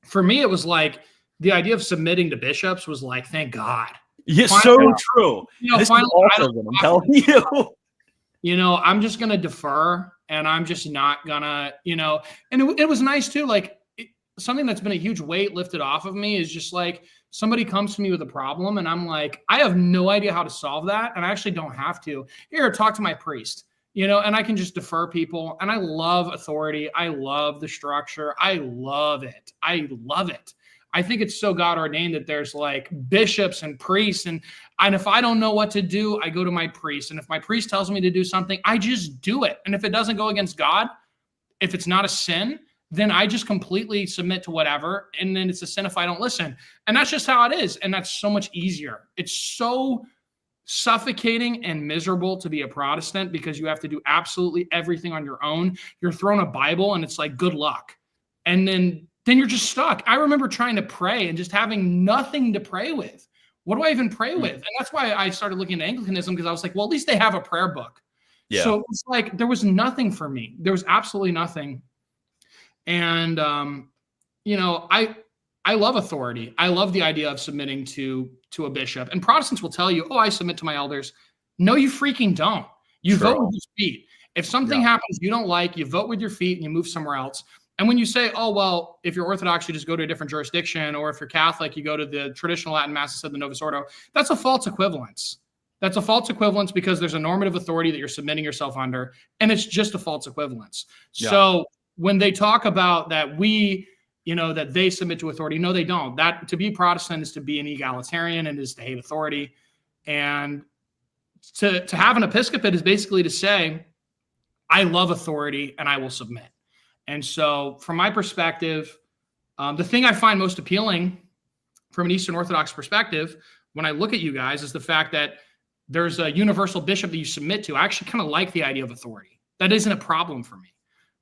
For me, it was like the idea of submitting to bishops was like, thank God.
Yeah, so true.
Finally,
I'm telling you.
I'm just gonna defer, and I'm just not gonna, And it was nice too. Like something that's been a huge weight lifted off of me is just like somebody comes to me with a problem, and I'm like, I have no idea how to solve that, and I actually don't have to. Here, talk to my priest. And I can just defer people. And I love authority. I love the structure. I love it. I think it's so God ordained that there's like bishops and priests. And if I don't know what to do, I go to my priest. And if my priest tells me to do something, I just do it. And if it doesn't go against God, if it's not a sin, then I just completely submit to whatever. And then it's a sin if I don't listen. And that's just how it is. And that's so much easier. It's so suffocating and miserable to be a Protestant because you have to do absolutely everything on your own. You're thrown a Bible and it's like, good luck. And then you're just stuck. I remember trying to pray and just having nothing to pray with. What do I even pray with? And that's why I started looking at Anglicanism, because I was like, well, at least they have a prayer book. Yeah. So it's like, there was nothing for me. There was absolutely nothing. And, I love authority. I love the idea of submitting to a bishop. And Protestants will tell you, oh, I submit to my elders. No, you freaking don't. You vote with your feet. If something happens you don't like, you vote with your feet and you move somewhere else. And when you say, oh, well, if you're Orthodox, you just go to a different jurisdiction, or if you're Catholic, you go to the traditional Latin Mass instead of the Novus Ordo, that's a false equivalence. That's a false equivalence because there's a normative authority that you're submitting yourself under, and it's just a false equivalence. Yeah. So when they talk about that that they submit to authority. No, they don't. That to be Protestant is to be an egalitarian and is to hate authority. And to have an episcopate is basically to say, I love authority and I will submit. And so from my perspective, the thing I find most appealing from an Eastern Orthodox perspective, when I look at you guys, is the fact that there's a universal bishop that you submit to. I actually kind of like the idea of authority. That isn't a problem for me.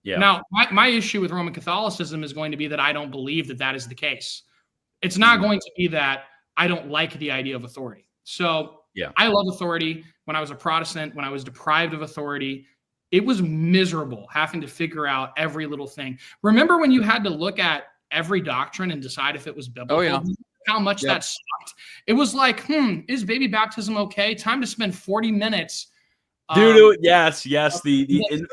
Yeah. Now, my issue with Roman Catholicism is going to be that I don't believe that is the case. It's not going to be that I don't like the idea of authority. So I love authority. When I was a Protestant, when I was deprived of authority, it was miserable having to figure out every little thing. Remember when you had to look at every doctrine and decide if it was biblical? Oh, yeah. How much that sucked. It was like, is baby baptism okay? Time to spend 40 minutes.
Yes. The infant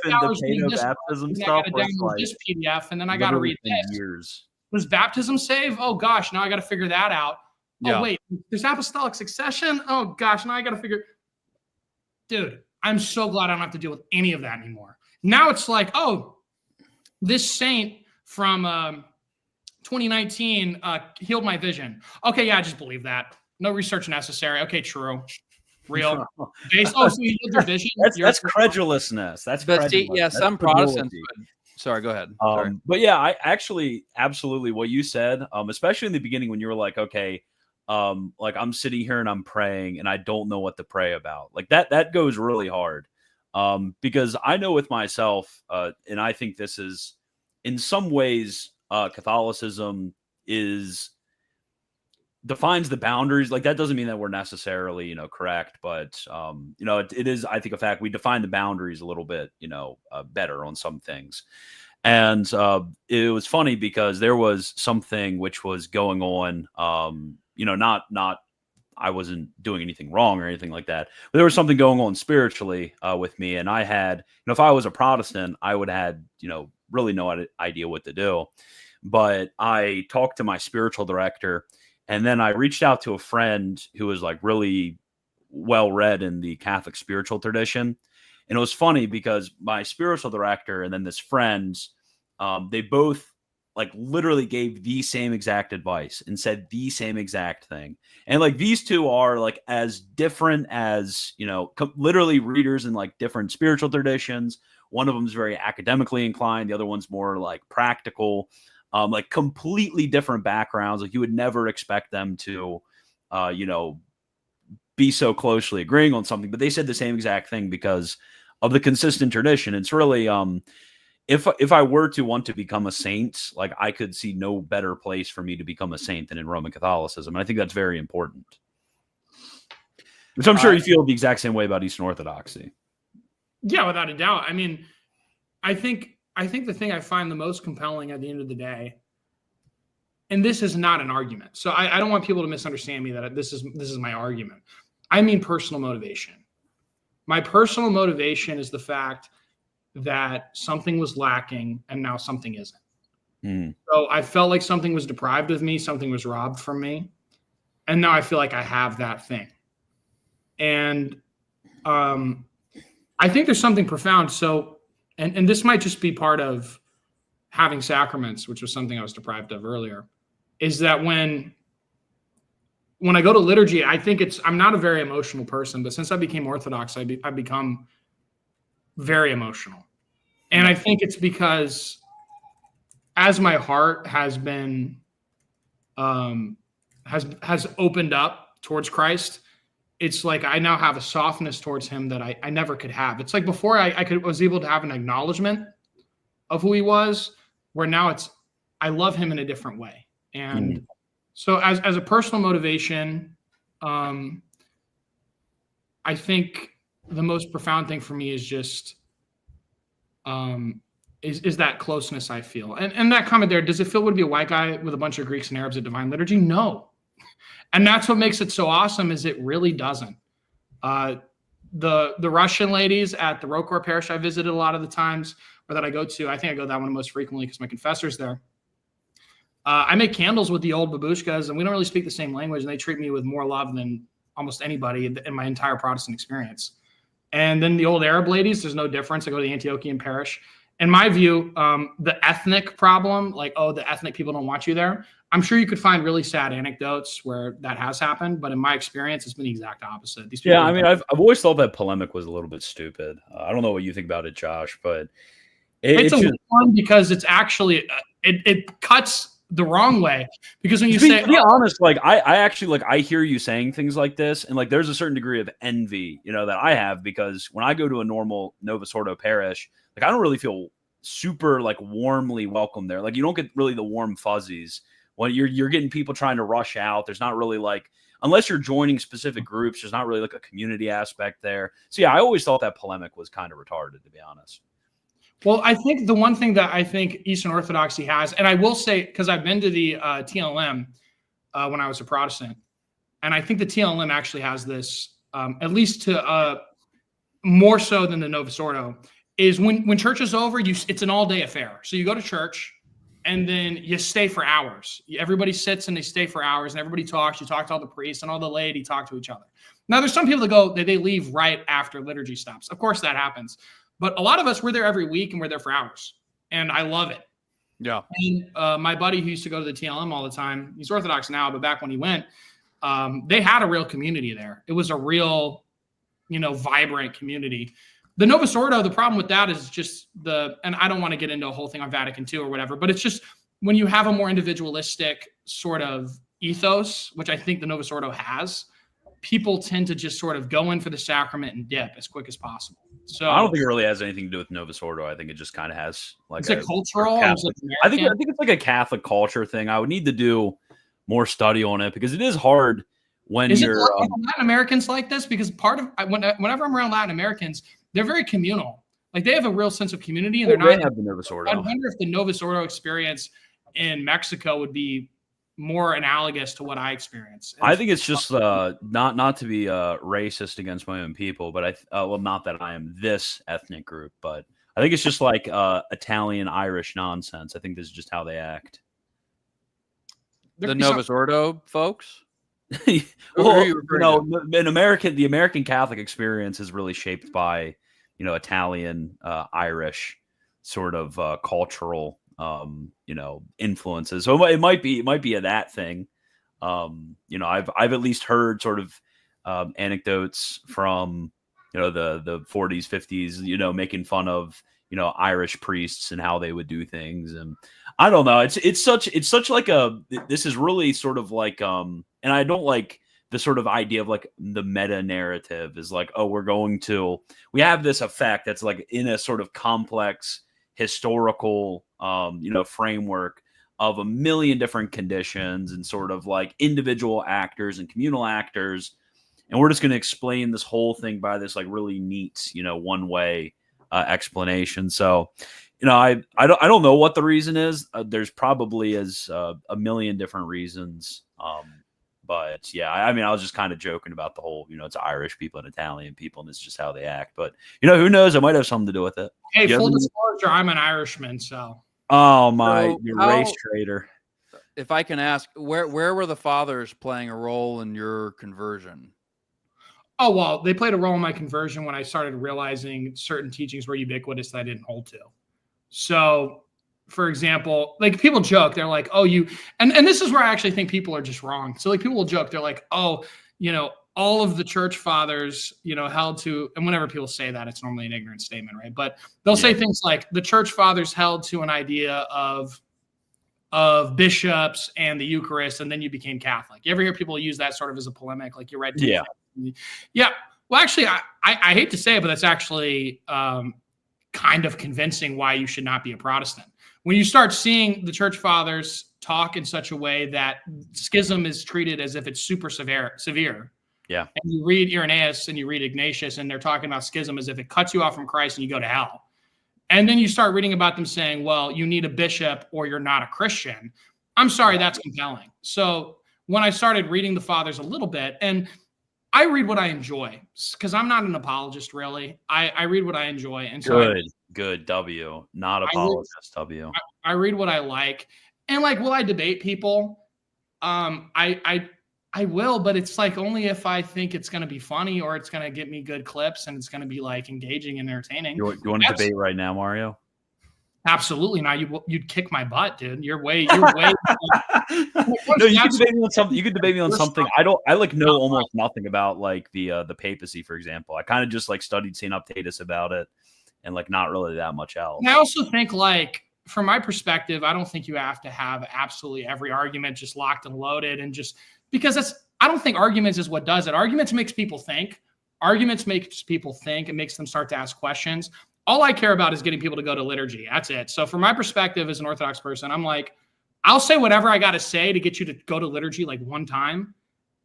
baptism stuff.
I got to download this PDF, and then I got to read this.
Years.
Was baptism saved? Oh gosh, now I got to figure that out. Oh wait, there's apostolic succession. Oh gosh, now I got to figure. Dude, I'm so glad I don't have to deal with any of that anymore. Now it's like, oh, this saint from 2019 healed my vision. Okay, yeah, I just believe that. No research necessary. Okay, true. Real. So you healed your vision.
That's credulousness.
Some Protestants. Sorry, go ahead.
But yeah, I actually absolutely what you said, especially in the beginning when you were like, okay, like I'm sitting here and I'm praying and I don't know what to pray about. Like that goes really hard. Because I know with myself, and I think this is in some ways, Catholicism defines the boundaries. Like that doesn't mean that we're necessarily, correct, but it is, I think, a fact we define the boundaries a little bit, better on some things. And it was funny because there was something which was going on, not I wasn't doing anything wrong or anything like that, but there was something going on spiritually with me. And I had, if I was a Protestant, I would have had, really no idea what to do. But I talked to my spiritual director, and then I reached out to a friend who was like really well read in the Catholic spiritual tradition. And it was funny because my spiritual director and then this friend, they both like literally gave the same exact advice and said the same exact thing. And like these two are like as different as, literally readers in like different spiritual traditions. One of them is very academically inclined. The other one's more like practical, like completely different backgrounds. Like you would never expect them to, be so closely agreeing on something, but they said the same exact thing because of the consistent tradition. It's really, if I were to want to become a saint, like I could see no better place for me to become a saint than in Roman Catholicism. And I think that's very important. Which I'm sure you feel the exact same way about Eastern Orthodoxy.
Yeah, without a doubt. I mean, I think the thing I find the most compelling at the end of the day, and this is not an argument. So I don't want people to misunderstand me that this is my argument. I mean personal motivation. My personal motivation is the fact that something was lacking and now something isn't. So I felt like something was deprived of me, something was robbed from me. And now I feel like I have that thing. And I think there's something profound. So, and this might just be part of having sacraments, which was something I was deprived of earlier, is that when I go to liturgy, I think I'm not a very emotional person, but since I became Orthodox, I've become very emotional. And I think it's because as my heart has been, has opened up towards Christ, it's like I now have a softness towards him that I never could have. It's like before I was able to have an acknowledgement of who he was, where now I love him in a different way. And so as a personal motivation, I think the most profound thing for me is just is that closeness I feel. And that comment there, does it feel would be a white guy with a bunch of Greeks and Arabs at Divine Liturgy? No. And that's what makes it so awesome is it really doesn't. The Russian ladies at the Rokor parish I visited a lot of the times, or that I go to, I think I go that one most frequently because my confessor's there. I make candles with the old babushkas, and we don't really speak the same language, and they treat me with more love than almost anybody in my entire Protestant experience. And then the old Arab ladies, there's no difference. I go to the Antiochian parish. In my view, the ethnic problem, like, oh, the ethnic people don't want you there, I'm sure you could find really sad anecdotes where that has happened, but in my experience, it's been the exact opposite. These people
I've always thought that polemic was a little bit stupid. I don't know what you think about it, Josh, but it's a
one because it's actually it cuts the wrong way, because when you
to be honest, like I actually like I hear you saying things like this, and like there's a certain degree of envy, that I have, because when I go to a normal Novus Ordo parish, like I don't really feel super like warmly welcome there. Like you don't get really the warm fuzzies when you're getting people trying to rush out. There's not really like, unless you're joining specific groups, there's not really like a community aspect there. So yeah, I always thought that polemic was kind of retarded, to be honest.
Well, I think the one thing that I think Eastern Orthodoxy has, and I will say, because I've been to the TLM when I was a Protestant, and I think the TLM actually has this, at least to more so than the Novus Ordo, is when church is over, it's an all-day affair. So you go to church, and then you stay for hours. Everybody sits and they stay for hours, and everybody talks. You talk to all the priests, and all the laity talk to each other. Now, there's some people that they leave right after liturgy stops. Of course, that happens. But a lot of us, we're there every week, and we're there for hours. And I love it.
Yeah.
And my buddy who used to go to the TLM all the time, he's Orthodox now, but back when he went, they had a real community there. It was a real, vibrant community. The Novus Ordo, the problem with that is just and I don't want to get into a whole thing on Vatican II or whatever, but it's just when you have a more individualistic sort of ethos, which I think the Novus Ordo has, people tend to just sort of go in for the sacrament and dip as quick as possible. So
I don't think it really has anything to do with Novus Ordo. I think it just kind of has like
it's a cultural.
I think it's like a Catholic culture thing. I would need to do more study on it because it is hard when you're
Latin Americans like this, because whenever I'm around Latin Americans, they're very communal. Like they have a real sense of community, and
they have the Novus Ordo.
I wonder if the Novus Ordo experience in Mexico would be more analogous to what I experience.
I think it's just not to be racist against my own people, but well, not that I am this ethnic group, but I think it's just like Italian Irish nonsense. I think this is just how they act.
The Novus Ordo folks.
Well, in the American Catholic experience is really shaped by Italian Irish sort of cultural influences. So it might be a that thing. I've at least heard sort of anecdotes from the 40s, 50s, making fun of Irish priests and how they would do things. And I don't know, it's such like this is really sort of like and I don't like the sort of idea of like the meta narrative is like, oh, we have this effect that's like in a sort of complex historical framework of a million different conditions and sort of like individual actors and communal actors, and we're just going to explain this whole thing by this like really neat one way explanation. So I don't know what the reason is. There's probably a million different reasons, but yeah, I mean, I was just kind of joking about the whole, it's Irish people and Italian people, and it's just how they act. But who knows? It might have something to do with it.
Hey, full disclosure, I'm an Irishman, so.
Oh my, you race traitor!
If I can ask, where were the fathers playing a role in your conversion?
Oh well, they played a role in my conversion when I started realizing certain teachings were ubiquitous that I didn't hold to. So, for example, like people joke, they're like, "Oh, and this is where I actually think people are just wrong." So, like people will joke, they're like, "Oh, all of the church fathers, held to," and whenever people say that, it's normally an ignorant statement, right? But they'll say things like the church fathers held to an idea of bishops and the Eucharist, and then you became Catholic. You ever hear people use that sort of as a polemic, like you read? Yeah. Well, actually, I hate to say it, but that's actually kind of convincing why you should not be a Protestant. When you start seeing the church fathers talk in such a way that schism is treated as if it's super severe.
Yeah.
And you read Irenaeus and you read Ignatius, and they're talking about schism as if it cuts you off from Christ and you go to hell. And then you start reading about them saying, well, you need a bishop or you're not a Christian. I'm sorry, that's compelling. So when I started reading the fathers a little bit, and I read what I enjoy, because I'm not an apologist, really. I read what I enjoy. And so
good W, not apologist W.
I read what I like. And like, will I debate people? I will, but it's like only if I think it's going to be funny or it's going to get me good clips and it's going to be like engaging and entertaining.
You want to debate right now, Mario?
Absolutely not. You'd kick my butt, dude. You're way. No,
you could debate me on something. You could debate me on something. I know almost nothing about like the papacy, for example. I kind of just like studied St. Uptatus about it, and like not really that much else.
And I also think like from my perspective, I don't think you have to have absolutely every argument just locked and loaded, and just because I don't think arguments is what does it. Arguments makes people think. It makes them start to ask questions. All I care about is getting people to go to liturgy. That's it. So from my perspective as an Orthodox person, I'm like, I'll say whatever I got to say to get you to go to liturgy like one time.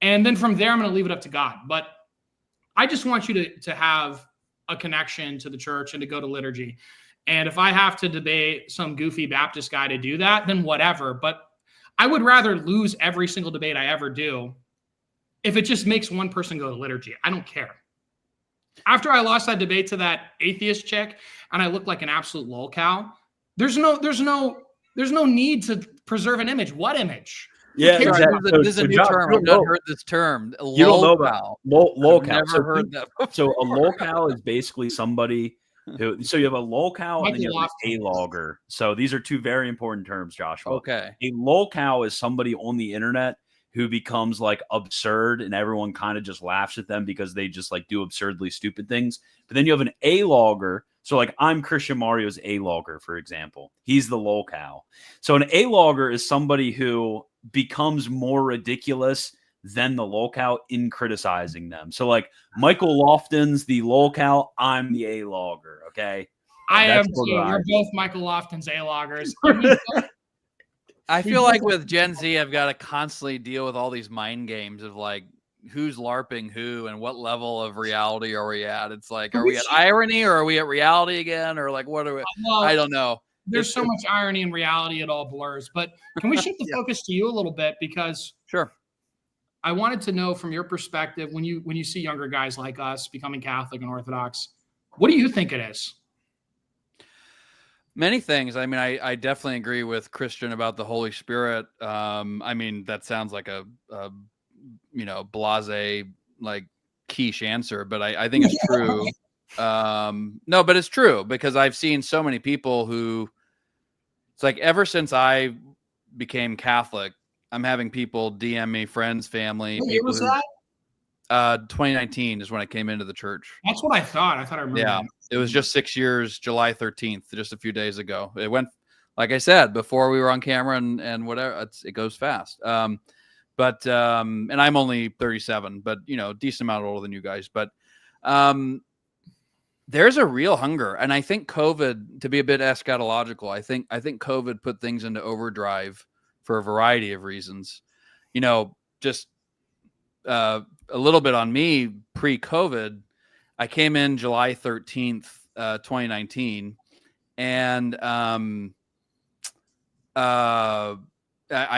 And then from there, I'm going to leave it up to God. But I just want you to have a connection to the church and to go to liturgy. And if I have to debate some goofy Baptist guy to do that, then whatever. But I would rather lose every single debate I ever do if it just makes one person go to liturgy. I don't care. After I lost that debate to that atheist chick and I looked like an absolute lolcow, there's no need to preserve an image. What image?
Yeah,
exactly. This is a new term. I've not heard this term.
You don't know about lolcow.
Never heard that before.
So a lolcow is basically somebody who. So you have a lolcow and then you have a logger. So these are two very important terms, Joshua.
Okay.
A lolcow is somebody on the internet who becomes like absurd and everyone kind of just laughs at them because they just like do absurdly stupid things. But then you have an A-logger. So like I'm Christian Mario's A-logger, for example. He's the lolcow. So an A-logger is somebody who becomes more ridiculous than the lolcow in criticizing them. So like Michael Lofton's the lolcow, I'm the A-logger, okay?
I
That's
am
what
too.
I
We're
do.
both Michael Lofton's A-loggers.
I feel like with Gen Z, I've got to constantly deal with all these mind games of like who's LARPing who and what level of reality are we at. It's like, are we at irony or are we at reality again? Or like, what are we?
Well,
I don't know.
There's so much irony and reality, it all blurs. But can we shift the focus to you a little bit? Because
Sure.
I wanted to know from your perspective, when you see younger guys like us becoming Catholic and Orthodox, what do you think it is?
Many things. I mean, I definitely agree with Christian about the Holy Spirit. I mean, that sounds like a blase, like quiche answer, but I think it's true. No, but it's true because I've seen so many people who, it's like ever since I became Catholic, I'm having people DM me, friends, family.
What year was that?
2019 is when I came into the church.
That's what I thought. I thought I remember.
Yeah,
that.
it was just 6 years, July 13th, just a few days ago. It went, like I said, before we were on camera and whatever, it goes fast. And I'm only 37, but decent amount older than you guys. But there's a real hunger, and I think COVID, to be a bit eschatological, I think COVID put things into overdrive for a variety of reasons. Just a little bit on me pre-COVID. I came in July 13th, 2019, and I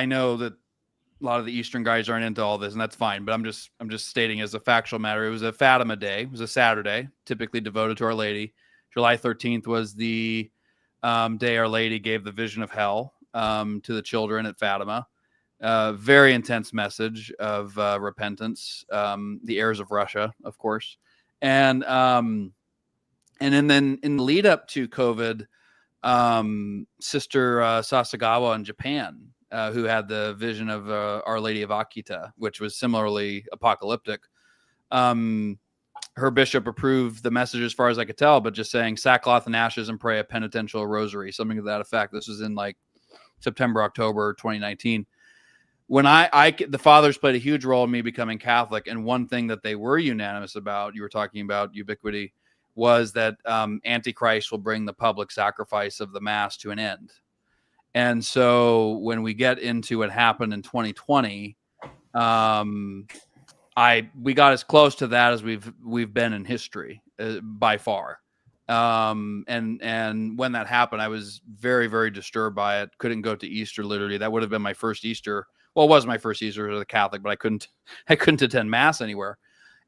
know that a lot of the Eastern guys aren't into all this, and that's fine. But I'm just stating as a factual matter. It was a Fatima day. It was a Saturday, typically devoted to Our Lady. July 13th was the day Our Lady gave the vision of hell to the children at Fatima. Very intense message of repentance. The heirs of Russia, of course, and then in the lead up to COVID, Sister Sasagawa in Japan, who had the vision of Our Lady of Akita, which was similarly apocalyptic. Her bishop approved the message as far as I could tell, but just saying sackcloth and ashes and pray a penitential rosary, something to that effect. This was in like September, October 2019. When the fathers played a huge role in me becoming Catholic. And one thing that they were unanimous about, you were talking about ubiquity, was that Antichrist will bring the public sacrifice of the Mass to an end. And so when we get into what happened in 2020, we got as close to that as we've been in history by far. And when that happened, I was very, very disturbed by it. Couldn't go to Easter, literally. That would have been my first Easter. Well, it was my first Easter as a Catholic, but I couldn't attend Mass anywhere.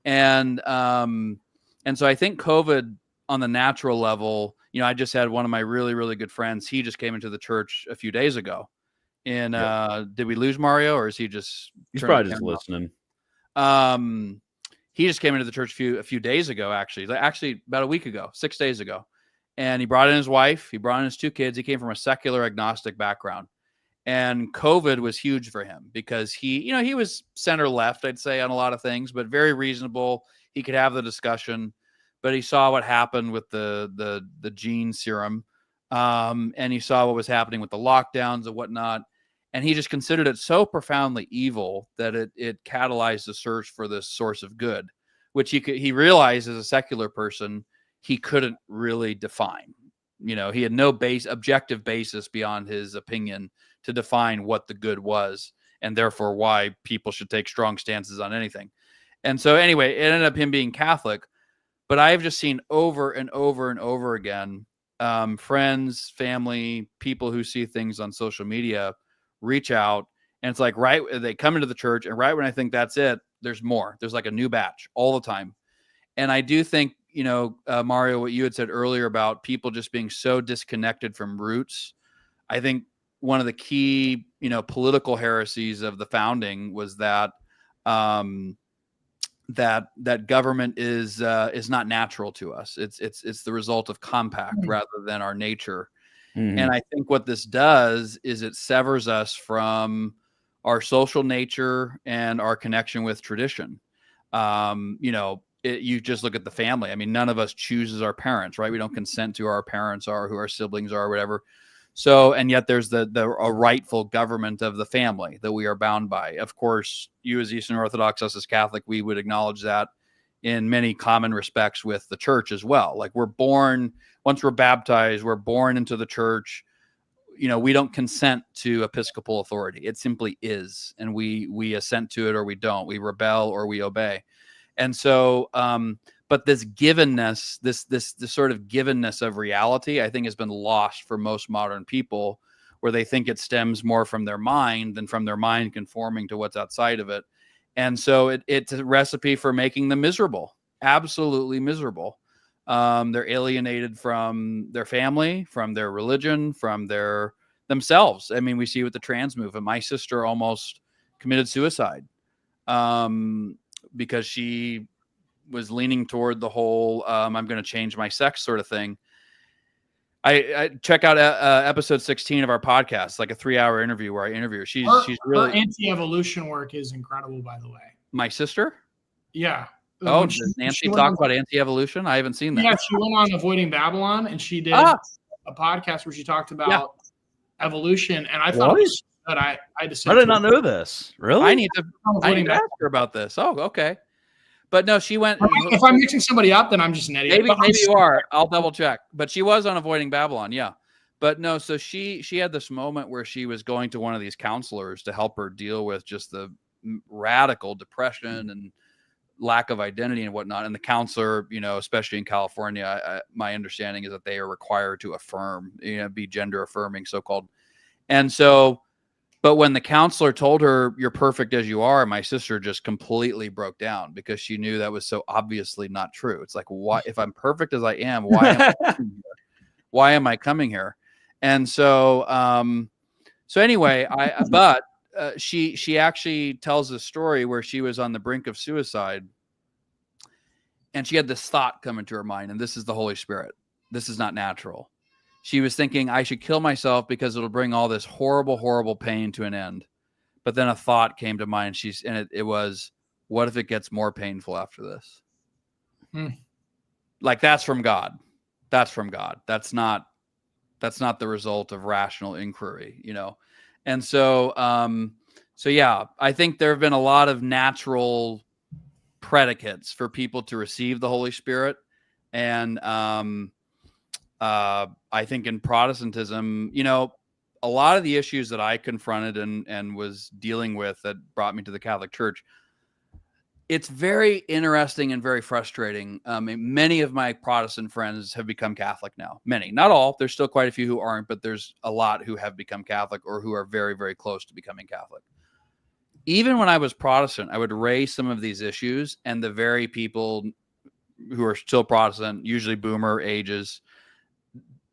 And so I think COVID on the natural level, I just had one of my really, really good friends. He just came into the church a few days ago. And did we lose Mario, or is he just?
He's probably just listening.
He just came into the church a few days ago, actually about a week ago, 6 days ago. And he brought in his wife. He brought in his two kids. He came from a secular agnostic background. And COVID was huge for him because he was center left, I'd say, on a lot of things, but very reasonable. He could have the discussion, but he saw what happened with the gene serum. And he saw what was happening with the lockdowns and whatnot. And he just considered it so profoundly evil that it catalyzed the search for this source of good, which he realized as a secular person, he couldn't really define. He had no objective basis beyond his opinion to define what the good was, and therefore why people should take strong stances on anything. And so anyway, it ended up him being Catholic, but I've just seen over and over and over again, friends, family, people who see things on social media reach out, and it's like, right, they come into the church, and right when I think that's it, there's more. There's like a new batch all the time. And I do think, Mario, what you had said earlier about people just being so disconnected from roots, I think one of the key, political heresies of the founding was that that government is not natural to us. It's the result of compact rather than our nature. Mm-hmm. And I think what this does is it severs us from our social nature and our connection with tradition. You just look at the family. I mean, none of us chooses our parents, right? We don't consent to our parents or who our siblings are or whatever. So, and yet there's a rightful government of the family that we are bound by. Of course, you as Eastern Orthodox, us as Catholic, we would acknowledge that in many common respects with the church as well. Like we're born, once we're baptized, we're born into the church. You know, we don't consent to episcopal authority. It simply is. And we assent to it or we don't. We rebel or we obey. And so, but this givenness, this sort of givenness of reality, I think has been lost for most modern people, where they think it stems more from their mind than from their mind conforming to what's outside of it. And so it's a recipe for making them miserable, absolutely miserable. They're alienated from their family, from their religion, from themselves. I mean, we see with the trans movement. My sister almost committed suicide because she was leaning toward the whole I'm going to change my sex sort of thing. I check out episode 16 of our podcast, like a 3-hour interview where I interview her. She's really,
her anti-evolution work is incredible, by the way.
My sister?
Yeah.
Oh, does Nancy talk about anti-evolution? I haven't seen that.
Yeah, she went on Avoiding Babylon, and she did a podcast where she talked about evolution, and I thought it was good. I
did not know this. Really?
I need to ask her about this. Oh, okay. But no, she went.
If I'm mixing somebody up, then I'm just an idiot.
Maybe you are. I'll double check. But she was on Avoiding Babylon, yeah. But no, so she had this moment where she was going to one of these counselors to help her deal with just the radical depression and lack of identity and whatnot. And the counselor, you know, especially in California, my understanding is that they are required to affirm, you know, be gender affirming, so-called. And so, but when the counselor told her, "You're perfect as you are," my sister just completely broke down because she knew that was so obviously not true. It's like, why, if I'm perfect as I am, why am I coming here? And so, so anyway, she actually tells a story where she was on the brink of suicide, and she had this thought come into her mind, and this is the Holy Spirit. This is not natural. She was thinking, I should kill myself because it'll bring all this horrible, horrible pain to an end. But then a thought came to mind. It was, what if it gets more painful after this? Like, that's from God. That's from God. That's not the result of rational inquiry, you know? And so, so yeah, I think there have been a lot of natural predicates for people to receive the Holy Spirit. And, I think in Protestantism, you know, a lot of the issues that I confronted and was dealing with that brought me to the Catholic Church, it's very interesting and very frustrating. Many of my Protestant friends have become Catholic now. Many, not all. There's still quite a few who aren't, but there's a lot who have become Catholic or who are very, very close to becoming Catholic. Even when I was Protestant, I would raise some of these issues, and the very people who are still Protestant, usually boomer ages,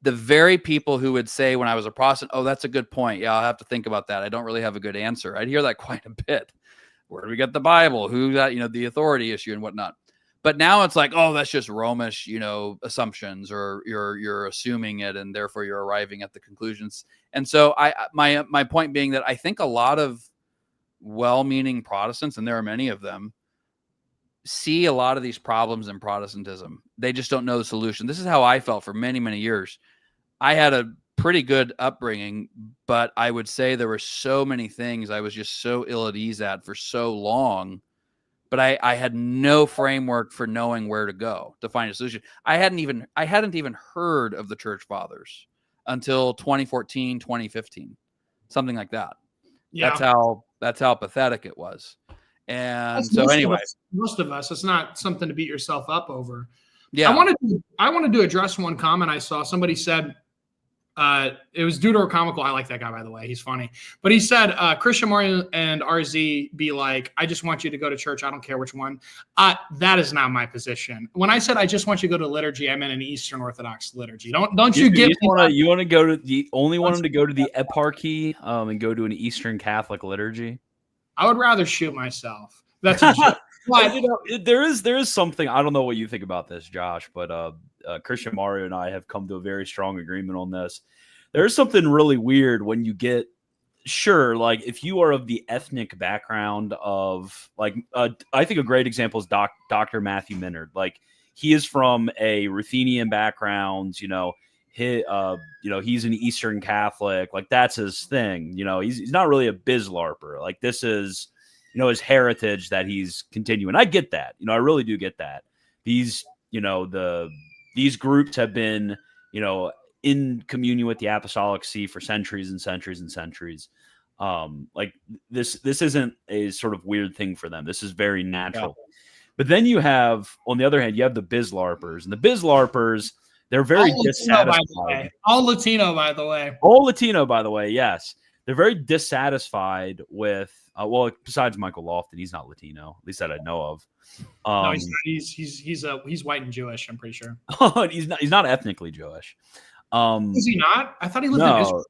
the very people who would say when I was a Protestant, "Oh, that's a good point. Yeah, I'll have to think about that. I don't really have a good answer." I'd hear that quite a bit. Where do we get the Bible? Who got, you know, the authority issue and whatnot. But now it's like, oh, that's just Romish, you know, assumptions, or you're assuming it, and therefore you're arriving at the conclusions. And so my point being that I think a lot of well-meaning Protestants, and there are many of them, see a lot of these problems in Protestantism. They just don't know the solution. This is how I felt for many, many years. I had a pretty good upbringing, but I would say there were so many things I was just so ill at ease at for so long, but I had no framework for knowing where to go to find a solution. I hadn't even heard of the Church Fathers until 2014, 2015, something like that. Yeah. That's how pathetic it was. And so anyway,
most of us, it's not something to beat yourself up over.
Yeah.
I wanted to address one comment I saw. Somebody said, it was Deuterocomical. I like that guy, by the way. He's funny. But he said, Christian Mario and RZ be like, "I just want you to go to church. I don't care which one." That is not my position. When I said I just want you to go to liturgy, I meant an Eastern Orthodox liturgy. Don't you get
you want to go to the only want him to go to the eparchy and go to an Eastern Catholic liturgy?
I would rather shoot myself. That's a joke.
Well, you know, there is something, I don't know what you think about this, Josh, but Christian Mario and I have come to a very strong agreement on this. There's something really weird when you get, sure, like if you are of the ethnic background of, like, I think a great example is Dr. Matthew Minard. Like, he is from a Ruthenian background, you know, he's an Eastern Catholic, like that's his thing. He's not really a bizlarper. Like this is, his heritage that he's continuing. I get that. I really do get that. These groups have been, in communion with the Apostolic See for centuries and centuries and centuries. Like this isn't a sort of weird thing for them. This is very natural. Yeah. But then you have, on the other hand, you have the bizlarpers, and the bizlarpers, they're very dissatisfied.
All Latino, by the way.
All Latino, by the way. Yes, they're very dissatisfied with. Well, besides Michael Lofton, he's not Latino, at least that I know of.
No, he's not. He's white and Jewish. I'm pretty sure.
He's not. He's not ethnically Jewish.
Is he not? I thought he lived in Israel.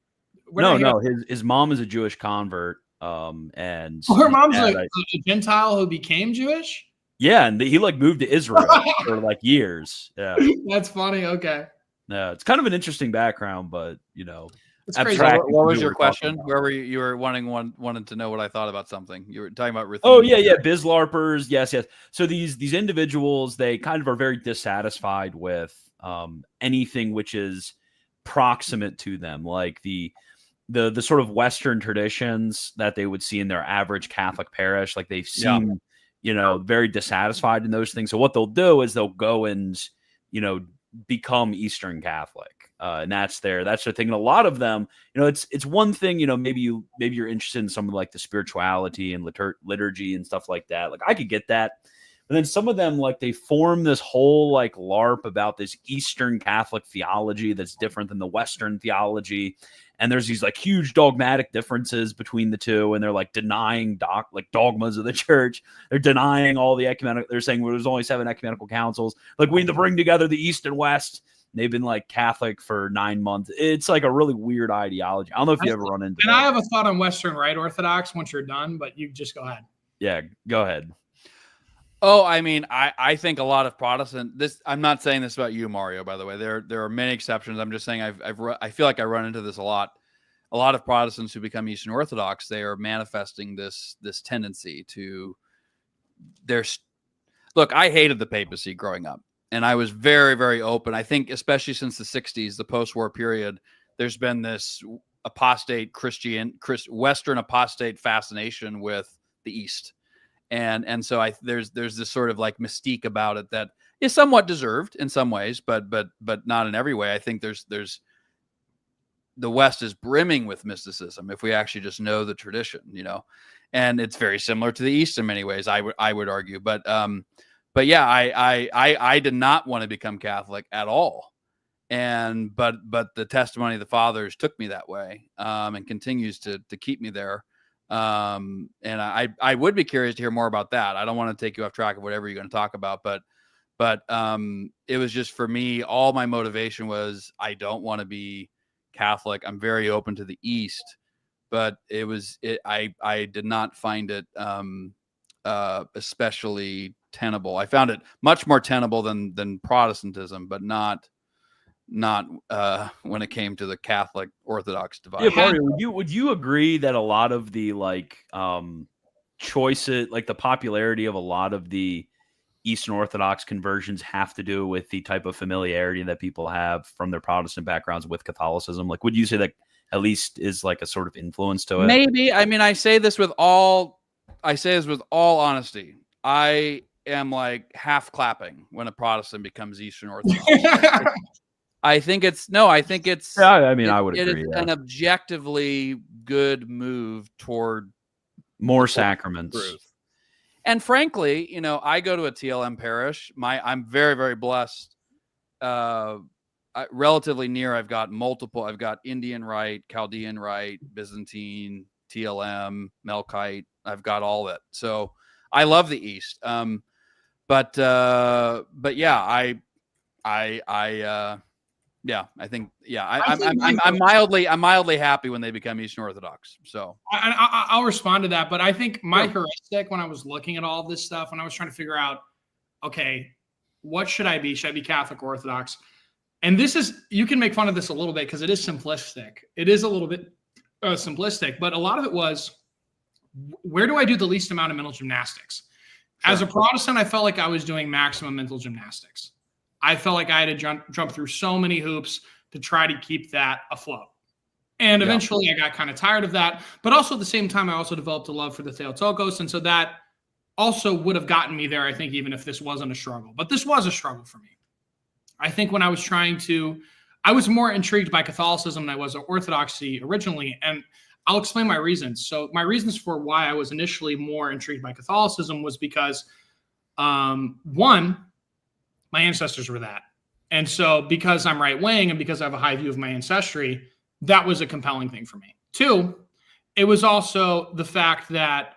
No. His mom is a Jewish convert. And
her mom's a Gentile who became Jewish.
Yeah, and he moved to Israel for years. Yeah,
that's funny. Okay.
Yeah, it's kind of an interesting background, but
it's crazy.
What was your question? Where were you were wanting to know what I thought about something? You were talking about Ruthine.
Oh yeah, bizlarpers. Yes. So these individuals, they kind of are very dissatisfied with anything which is proximate to them, like the sort of Western traditions that they would see in their average Catholic parish. Like they seem, very dissatisfied in those things. So what they'll do is they'll go and, become Eastern Catholic. And that's their thing. And a lot of them, it's one thing, maybe you're interested in some of the spirituality and liturgy and stuff like that. Like I could get that. But then some of them, they form this whole LARP about this Eastern Catholic theology that's different than the Western theology. And there's these huge dogmatic differences between the two. And they're denying dogmas of the church. They're denying all the ecumenical. They're saying there's only 7 ecumenical councils. We need to bring together the East and West. They've been Catholic for 9 months. It's a really weird ideology. I don't know if you ever run into
that.
And
I have a thought on Western Rite Orthodox once you're done, but you just go ahead.
Yeah, go ahead.
Oh, I mean, I think a lot of Protestant. I'm not saying this about you, Mario. By the way, there are many exceptions. I'm just saying I feel like I run into this a lot. A lot of Protestants who become Eastern Orthodox, they are manifesting this tendency to. Look, I hated the papacy growing up, and I was very, very open. I think, especially since the '60s, the post-war period, there's been this apostate Western apostate fascination with the East. And so there's this sort of mystique about it that is somewhat deserved in some ways, but not in every way. I think there's the West is brimming with mysticism if we actually just know the tradition, and it's very similar to the East in many ways. I would argue, but yeah, I did not want to become Catholic at all, but the testimony of the fathers took me that way, and continues to keep me there. And I would be curious to hear more about that. I don't want to take you off track of whatever you're going to talk about, but it was just, for me, all my motivation was, I don't want to be Catholic. I'm very open to the East, but I did not find it, especially tenable. I found it much more tenable than Protestantism, but not when it came to the Catholic Orthodox divide.
Yeah, Mario, would you agree that a lot of the choices, the popularity of a lot of the Eastern Orthodox conversions have to do with the type of familiarity that people have from their Protestant backgrounds with Catholicism? Would you say that at least is a sort of influence to it?
Maybe. I mean, I say this with all honesty. I am half clapping when a Protestant becomes Eastern Orthodox. I think it's. Yeah,
I mean, I would agree.
It is an objectively good move toward
more sacraments.
Truth. And frankly, I go to a TLM parish. I'm very, very blessed. Relatively near, I've got multiple. I've got Indian Rite, Chaldean Rite, Byzantine, TLM, Melkite. I've got all that. So I love the East. But yeah, I think, I'm mildly happy when they become Eastern Orthodox. So
I'll respond to that. But I think my heuristic when I was looking at all this stuff, when I was trying to figure out, okay, what should I be? Should I be Catholic or Orthodox? And you can make fun of this a little bit because it is simplistic. It is a little bit simplistic, but a lot of it was, where do I do the least amount of mental gymnastics? Sure. As a Protestant, I felt like I was doing maximum mental gymnastics. I felt like I had to jump through so many hoops to try to keep that afloat. And eventually I got kind of tired of that. But also at the same time, I also developed a love for the Theotokos. And so that also would have gotten me there, I think, even if this wasn't a struggle. But this was a struggle for me. I think when I was I was more intrigued by Catholicism than I was Orthodoxy originally. And I'll explain my reasons. So my reasons for why I was initially more intrigued by Catholicism was because, one, my ancestors were that. And so because I'm right wing and because I have a high view of my ancestry, that was a compelling thing for me. Two, it was also the fact that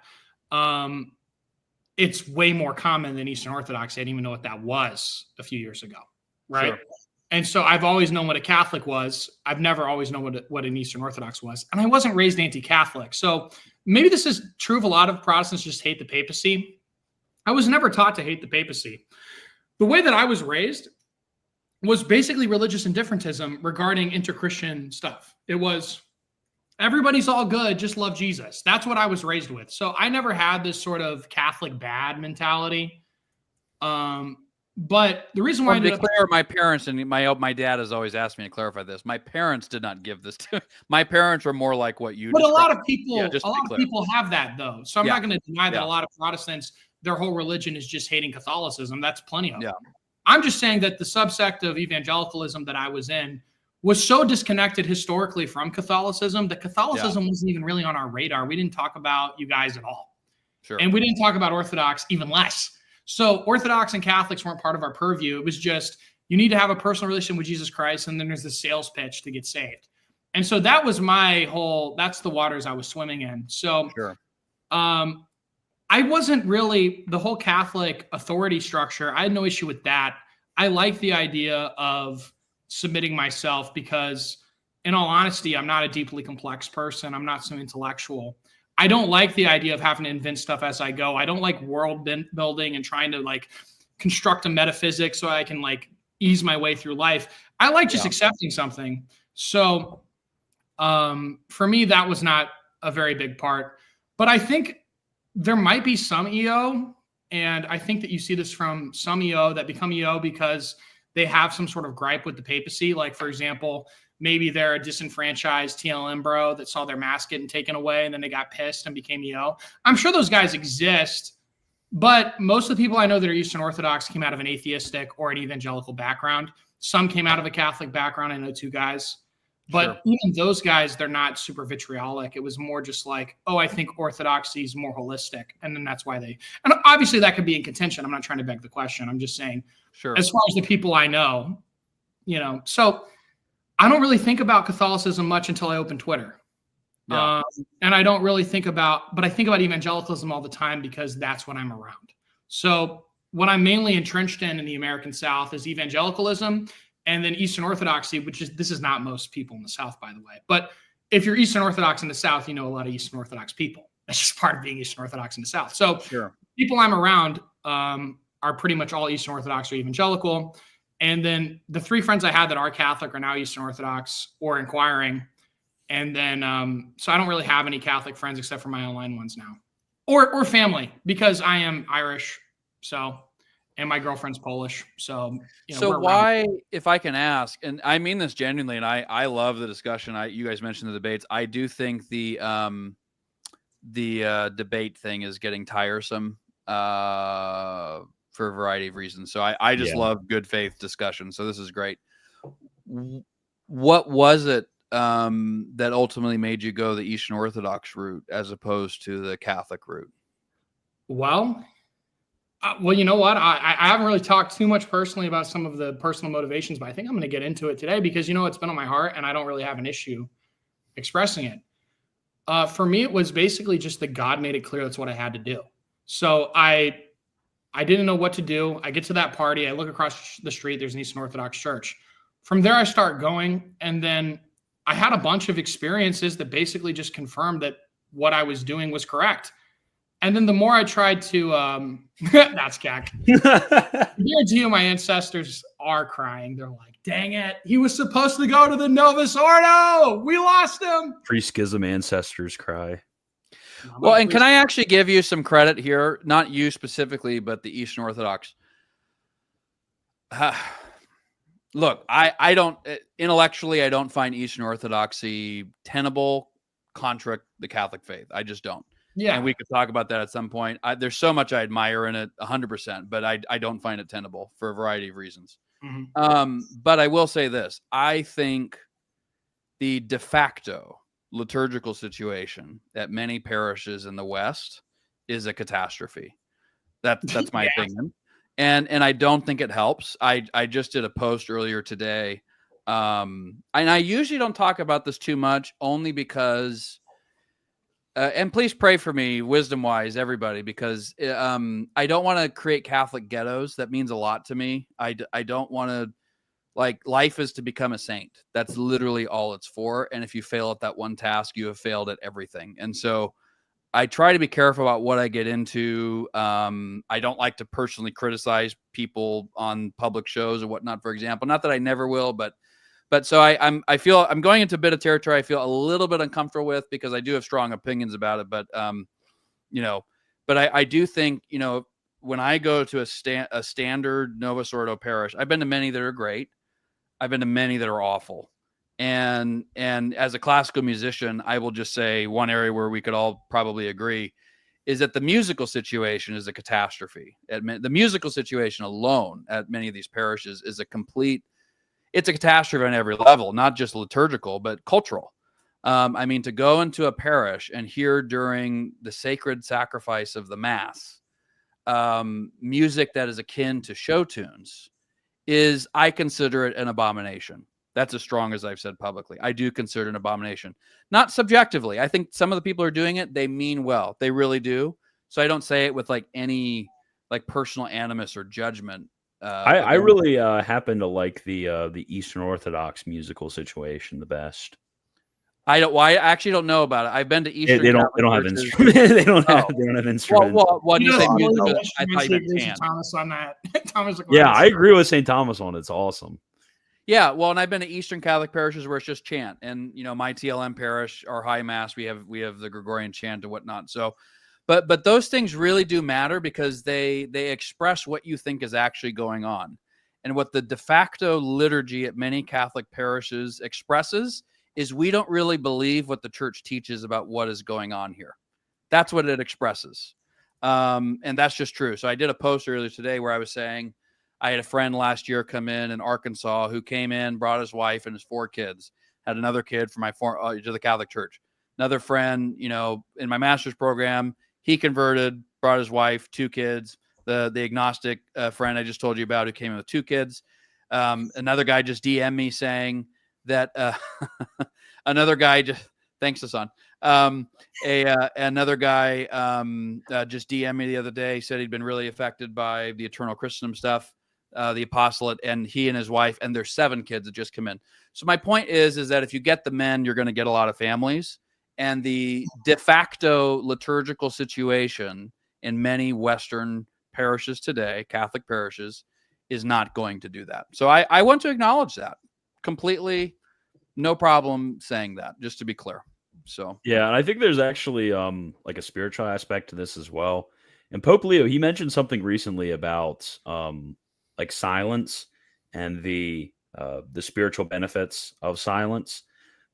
it's way more common than Eastern Orthodoxy. I didn't even know what that was a few years ago, right? Sure. And so I've always known what a Catholic was. I've never always known what an Eastern Orthodox was. And I wasn't raised anti-Catholic. So maybe this is true of a lot of Protestants just hate the papacy. I was never taught to hate the papacy. The way that I was raised was basically religious indifferentism regarding inter-Christian stuff. It was, everybody's all good, just love Jesus. That's what I was raised with. So I never had this sort of Catholic bad mentality. But the reason why
my parents and my dad has always asked me to clarify this. My parents did not give this to my parents were more like what you.
But described. A lot of people have that though. So I'm not going to deny that a lot of Protestants, their whole religion is just hating Catholicism. That's plenty of. Yeah. I'm just saying that the subsect of evangelicalism that I was in was so disconnected historically from Catholicism that Catholicism wasn't even really on our radar. We didn't talk about you guys at all. Sure. And we didn't talk about Orthodox even less. So Orthodox and Catholics weren't part of our purview. It was just, you need to have a personal relationship with Jesus Christ, and then there's the sales pitch to get saved. And so that was that's the waters I was swimming in. So sure. I wasn't really, the whole Catholic authority structure, I had no issue with that. I like the idea of submitting myself because, in all honesty, I'm not a deeply complex person. I'm not so intellectual. I don't like the idea of having to invent stuff as I go. I don't like world building and trying to like construct a metaphysics so I can like ease my way through life. I like just accepting something. So for me, that was not a very big part. But I think there might be some EO, and I think that you see this from some EO that become EO because they have some sort of gripe with the papacy. Like, for example, maybe they're a disenfranchised TLM bro that saw their mask getting taken away and then they got pissed and became EO. I'm sure those guys exist, but most of the people I know that are Eastern Orthodox came out of an atheistic or an evangelical background. Some came out of a Catholic background. I know 2 guys, but even those guys, they're not super vitriolic. It was more just like, oh, I think Orthodoxy is more holistic. And then that's why and obviously that could be in contention. I'm not trying to beg the question. I'm just saying, as far as the people I know, so I don't really think about Catholicism much until I open Twitter. Yeah. And I don't really but I think about evangelicalism all the time because that's what I'm around. So what I'm mainly entrenched in the American South is evangelicalism and then Eastern Orthodoxy, this is not most people in the South, by the way. But if you're Eastern Orthodox in the South, you know a lot of Eastern Orthodox people. That's just part of being Eastern Orthodox in the South. So people I'm around are pretty much all Eastern Orthodox or evangelical. And then the 3 friends I had that are Catholic are now Eastern Orthodox or inquiring. And then, so I don't really have any Catholic friends except for my online ones now, or family, because I am Irish. So, and my girlfriend's Polish. So,
so why, if I can ask, and I mean this genuinely, and I love the discussion. You guys mentioned the debates. I do think the debate thing is getting tiresome. For a variety of reasons. So I just love good faith discussion. So this is great. What was it that ultimately made you go the Eastern Orthodox route as opposed to the Catholic route?
Well, you know what? I haven't really talked too much personally about some of the personal motivations, but I think I'm going to get into it today because, it's been on my heart and I don't really have an issue expressing it. For me, it was basically just that God made it clear that's what I had to do. So I didn't know what to do. I get to that party. I look across the street. There's an Eastern Orthodox church. From there, I start going. And then I had a bunch of experiences that basically just confirmed that what I was doing was correct. And then the more I tried to, that's cack. I guarantee you my ancestors are crying. They're like, dang it. He was supposed to go to the Novus Ordo. We lost him.
Pre-schism ancestors cry.
Well, and can I actually give you some credit here? Not you specifically, but the Eastern Orthodox. Look, I don't intellectually, I don't find Eastern Orthodoxy tenable contra the Catholic faith. I just don't.
Yeah.
And we could talk about that at some point. There's so much I admire in it, 100%, but I don't find it tenable for a variety of reasons. But I will say this: I think the de facto liturgical situation at many parishes in the West is a catastrophe. That's my opinion. And I don't think it helps. I just did a post earlier today. And I usually don't talk about this too much, only because, and please pray for me, wisdom wise, everybody, because I don't want to create Catholic ghettos. That means a lot to me. I don't want to, like, life is to become a saint. That's literally all it's for. And if you fail at that one task, you have failed at everything. And so I try to be careful about what I get into. I don't like to personally criticize people on public shows or whatnot, for example. Not that I never will, but so I feel I'm going into a bit of territory I feel a little bit uncomfortable with, because I do have strong opinions about it. But but I do think, when I go to a standard Novus Ordo parish, I've been to many that are great. I've been to many that are awful. And as a classical musician, I will just say one area where we could all probably agree is that the musical situation is a catastrophe. The musical situation alone at many of these parishes is it's a catastrophe on every level, not just liturgical, but cultural. To go into a parish and hear during the sacred sacrifice of the Mass, music that is akin to show tunes I consider it an abomination. That's as strong as I've said publicly. I do consider it an abomination. Not subjectively. I think some of the people who are doing it, they mean well. They really do. So I don't say it with any personal animus or judgment.
I really happen to like the Eastern Orthodox musical situation the best.
I actually don't know about it. I've been to Eastern.
They don't have instruments. they don't have instruments.
Well, you say musical, I thought you meant
Thomas on that. Thomas,
yeah, I agree with St. Thomas on it. It's awesome.
Yeah, well, and I've been to Eastern Catholic parishes where it's just chant, and my TLM parish, our high mass, we have the Gregorian chant and whatnot. So, but those things really do matter, because they express what you think is actually going on, and what the de facto liturgy at many Catholic parishes expresses is we don't really believe what the church teaches about what is going on here. That's what it expresses. And that's just true. So I did a post earlier today where I was saying I had a friend last year come in Arkansas who came in, brought his wife and his 4 kids, had another kid from to the Catholic Church. Another friend, in my master's program, he converted, brought his wife, 2 kids. The agnostic friend I just told you about who came in with 2 kids. Another guy just DM'd me saying that another guy just thanks to son. Another guy just DM'd me the other day, said he'd been really affected by the Eternal Christendom stuff, the apostolate, and he and his wife and their 7 kids that just come in. So my point is that if you get the men, you're going to get a lot of families, and the de facto liturgical situation in many Western parishes today, Catholic parishes, is not going to do that. So I want to acknowledge that completely. No problem saying that, just to be clear. So
yeah, and I think there's actually a spiritual aspect to this as well. And Pope Leo, he mentioned something recently about silence and the spiritual benefits of silence,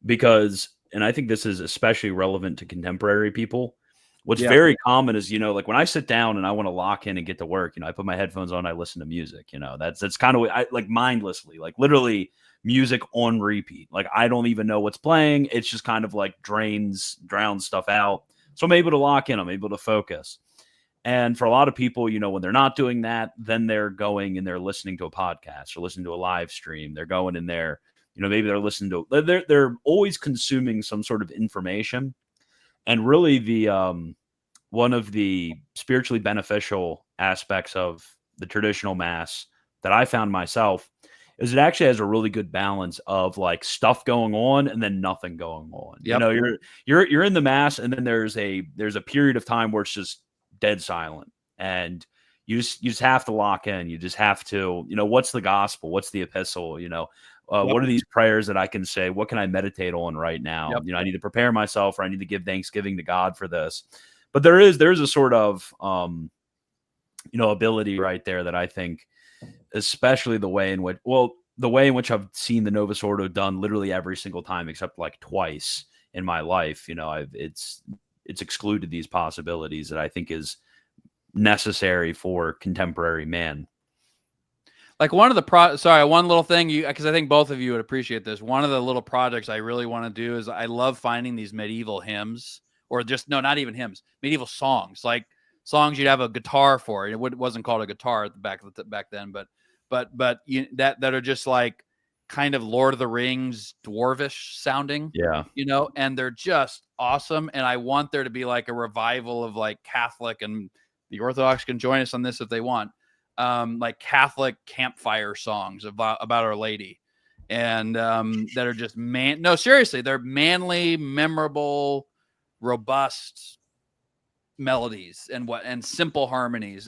because, and I think this is especially relevant to contemporary people. What's very common is, when I sit down and I want to lock in and get to work, I put my headphones on, I listen to music, that's kind of what I mindlessly, literally music on repeat. I don't even know what's playing. It's just kind of drowns stuff out. So I'm able to lock in, I'm able to focus. And for a lot of people, when they're not doing that, then they're going and they're listening to a podcast or listening to a live stream. They're going in there, maybe they're listening to, they're always consuming some sort of information. And really the one of the spiritually beneficial aspects of the traditional Mass that I found myself is it actually has a really good balance of stuff going on and then nothing going on.
Yep.
You're in the Mass, and then there's a period of time where it's just dead silent, and you just have to lock in. You just have to, what's the gospel? What's the epistle? What are these prayers that I can say? What can I meditate on right now?
Yep.
I need to prepare myself, or I need to give thanksgiving to God for this. But there's a sort of, ability right there that I think, especially the way in which, the way in which I've seen the Novus Ordo done literally every single time, except like twice in my life, it's excluded these possibilities that I think is necessary for contemporary man.
Like one little thing because I think both of you would appreciate this. One of the little projects I really want to do is I love finding these medieval hymns, or not even hymns, medieval songs, like songs you'd have a guitar for. It wasn't called a guitar back then, but that are just like kind of Lord of the Rings dwarvish sounding, and they're just awesome. And I want there to be like a revival of like Catholic, and the Orthodox can join us on this if they want. Like Catholic campfire songs about Our Lady, and that are just seriously, they're manly, memorable, robust melodies and simple harmonies.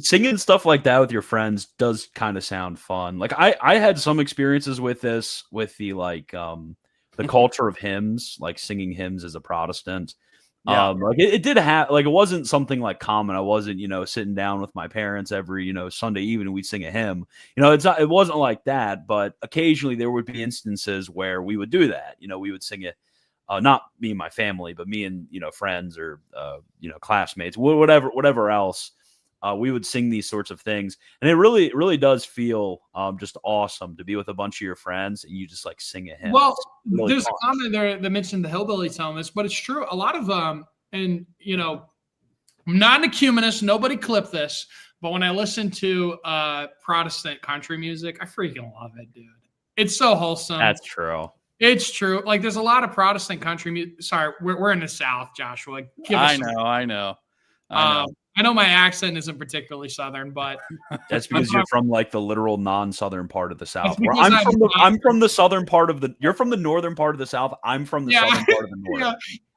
Singing stuff like that with your friends does kind of sound fun. Like I had some experiences with this, with the the culture of hymns, like singing hymns as a Protestant. Like it did have, like, it wasn't something like common. I wasn't, sitting down with my parents every, Sunday evening, we'd sing a hymn. It wasn't like that, but occasionally there would be instances where we would do that. We would sing it, not me and my family, but me and, friends or, classmates, whatever else. We would sing these sorts of things, and it really does feel just awesome to be with a bunch of your friends and you just like sing a hymn.
Well, there's a comment there that mentioned the hillbilly telling this, but it's true. A lot of and I'm not an ecumenist. Nobody clip this, but when I listen to Protestant country music, I freaking love it, dude. It's so wholesome.
That's true.
It's true. Like there's a lot of Protestant country music. Sorry, we're in the South, Joshua.
I know.
I know my accent isn't particularly Southern, but
that's because you're from like the literal non-Southern part of the South.
I'm
from the southern part of you're from the northern part of the South. I'm from the southern part of the north.
Yeah.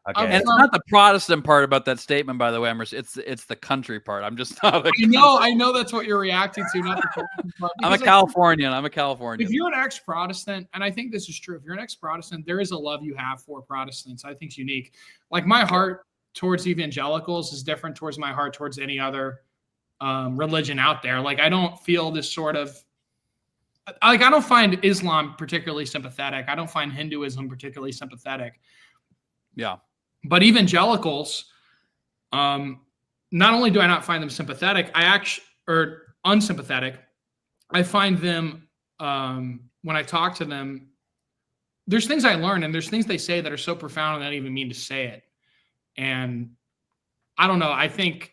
Okay.
And it's not the Protestant part about that statement, by the way, Emerson. It's the country part. I'm just not.
I know that's what you're reacting to, not the Protestant part.
I'm a Californian.
If you're an ex-Protestant, and I think this is true, if you're an ex-Protestant, there is a love you have for Protestants. I think it's unique. Like my heart towards evangelicals is different towards my heart towards any other religion out there. Like I don't feel this sort of I don't find Islam particularly sympathetic. I don't find Hinduism particularly sympathetic.
Yeah.
But evangelicals, not only do I not find them sympathetic, or unsympathetic, I find them when I talk to them, there's things I learn and there's things they say that are so profound and I don't even mean to say it. And I don't know. I think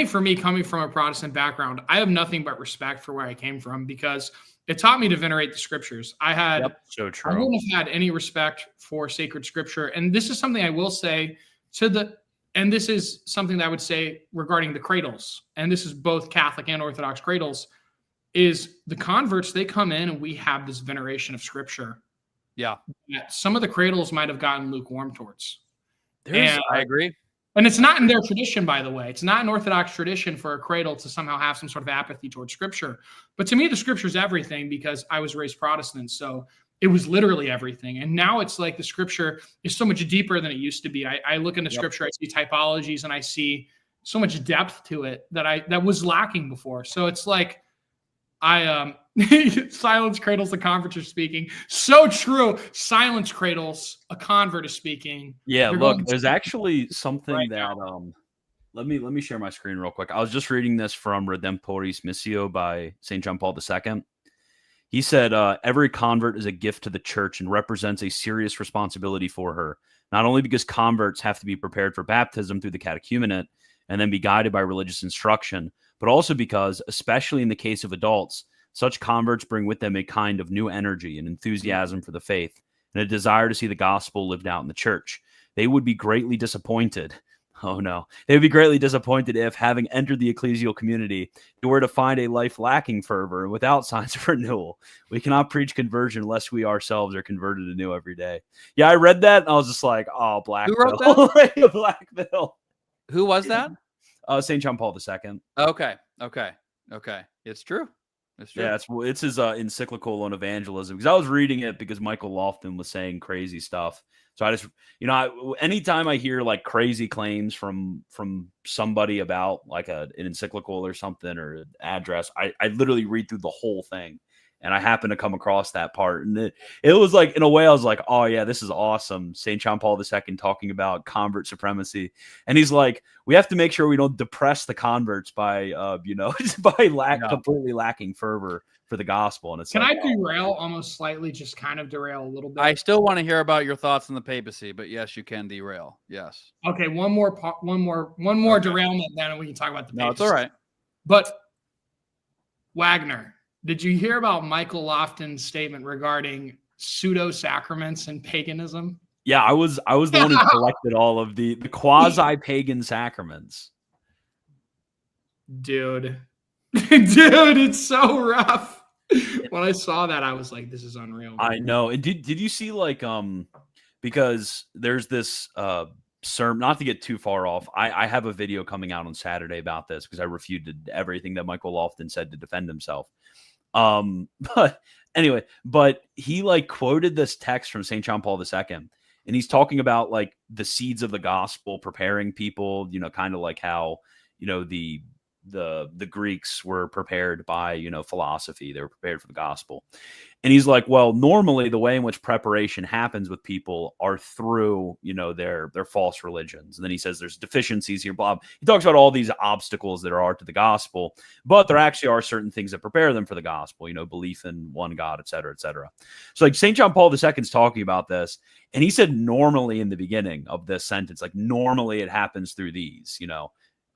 for me, coming from a Protestant background, I have nothing but respect for where I came from because it taught me to venerate the scriptures.
So true.
I wouldn't have had any respect for sacred scripture. And this is something I will say and this is something that I would say regarding the cradles. And this is both Catholic and Orthodox cradles, is the converts, they come in and we have this veneration of scripture.
Yeah.
That some of the cradles might have gotten lukewarm towards.
I agree.
And it's not in their tradition, by the way. It's not an Orthodox tradition for a cradle to somehow have some sort of apathy towards scripture. But to me, the scripture is everything because I was raised Protestant. So it was literally everything. And now it's like the scripture is so much deeper than it used to be. I look into scripture, I see typologies, and I see so much depth to it that was lacking before. So it's like silence cradles, a convert is speaking. So true. Silence cradles, a convert is speaking.
Yeah, look, there's actually something right that let me share my screen real quick. I was just reading this from Redemptoris Missio by St. John Paul II. He said, every convert is a gift to the church and represents a serious responsibility for her, not only because converts have to be prepared for baptism through the catechumenate and then be guided by religious instruction, but also because, especially in the case of adults, such converts bring with them a kind of new energy and enthusiasm for the faith and a desire to see the gospel lived out in the church. They would be greatly disappointed. Oh no. They would be greatly disappointed if, having entered the ecclesial community, they were to find a life lacking fervor and without signs of renewal. We cannot preach conversion unless we ourselves are converted anew every day. Yeah, I read that and I was just like, oh, Blackville.
Who wrote that?
Blackville.
Who was that?
St. John Paul II.
Okay. It's true.
Yeah, it's his encyclical on evangelism, because I was reading it because Michael Lofton was saying crazy stuff. So I just, anytime I hear like crazy claims from somebody about like an encyclical or something or an address, I literally read through the whole thing And I happened to come across that part. And it was like, in a way, I was like, oh, yeah, this is awesome. St. John Paul II talking about convert supremacy. And he's like, we have to make sure we don't depress the converts by, completely lacking fervor for the gospel. And it's
Can
like,
I derail almost slightly, just kind of derail a little bit?
I still want to hear about your thoughts on the papacy, but yes, you can derail. Yes.
Okay, one more
Okay.
derailment, then we can talk about the papacy.
No, it's all right.
But Wagner, did you hear about Michael Lofton's statement regarding pseudo sacraments and paganism?
yeah, I was the one who collected all of the quasi-pagan sacraments.
Dude, it's so rough. When I saw that, I was like, this is unreal.
I know. And did you see like because there's this sermon, not to get too far off, I have a video coming out on Saturday about this because I refuted everything that Michael Lofton said to defend himself. But anyway, he like quoted this text from St. John Paul II, and he's talking about like the seeds of the gospel, preparing people, kind of like how, the Greeks were prepared by, philosophy. They were prepared for the gospel. And he's like, well, normally the way in which preparation happens with people are through, their false religions. And then he says there's deficiencies here, blah. He talks about all these obstacles that are to the gospel, but there actually are certain things that prepare them for the gospel, belief in one God, et cetera, et cetera. So like St. John Paul II is talking about this. And he said normally in the beginning of this sentence, like normally it happens through these,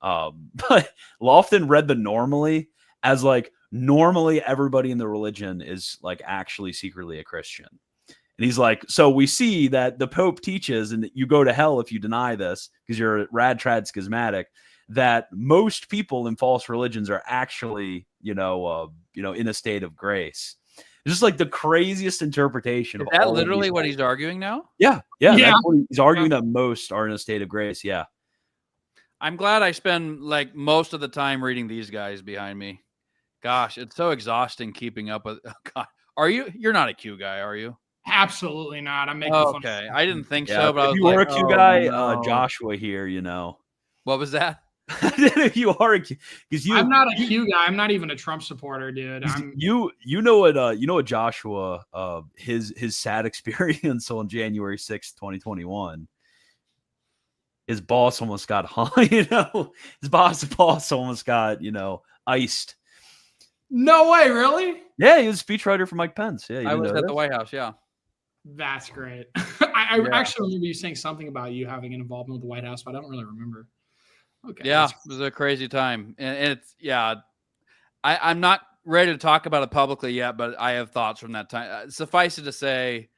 but Lofton read the normally as like normally everybody in the religion is like actually secretly a Christian. And he's like, so we see that the Pope teaches, and you go to hell if you deny this because you're a rad trad schismatic, that most people in false religions are actually, in a state of grace. It's just like the craziest interpretation.
Is that literally what he's arguing now?
Yeah. That's what he's arguing, that most are in a state of grace. Yeah.
I'm glad I spend like most of the time reading these guys behind me. Gosh, it's so exhausting keeping up with. Oh God, you're not a Q guy, are you?
Absolutely not. I'm making fun.
Okay, I didn't think so, but
if you were a Q guy, Joshua here,
What was that?
If you are a Q, because
I'm not a Q guy. I'm not even a Trump supporter, dude.
You know what Joshua his sad experience on January 6th, 2021. His boss almost got hung, his boss almost got, iced.
No way, really?
Yeah, he was a speechwriter for Mike Pence. Yeah,
I was at the White House, yeah.
That's great. I actually remember you saying something about you having an involvement with the White House, but I don't really remember. Okay.
Yeah, it was a crazy time. And it's, I'm not ready to talk about it publicly yet, but I have thoughts from that time. Suffice it to say,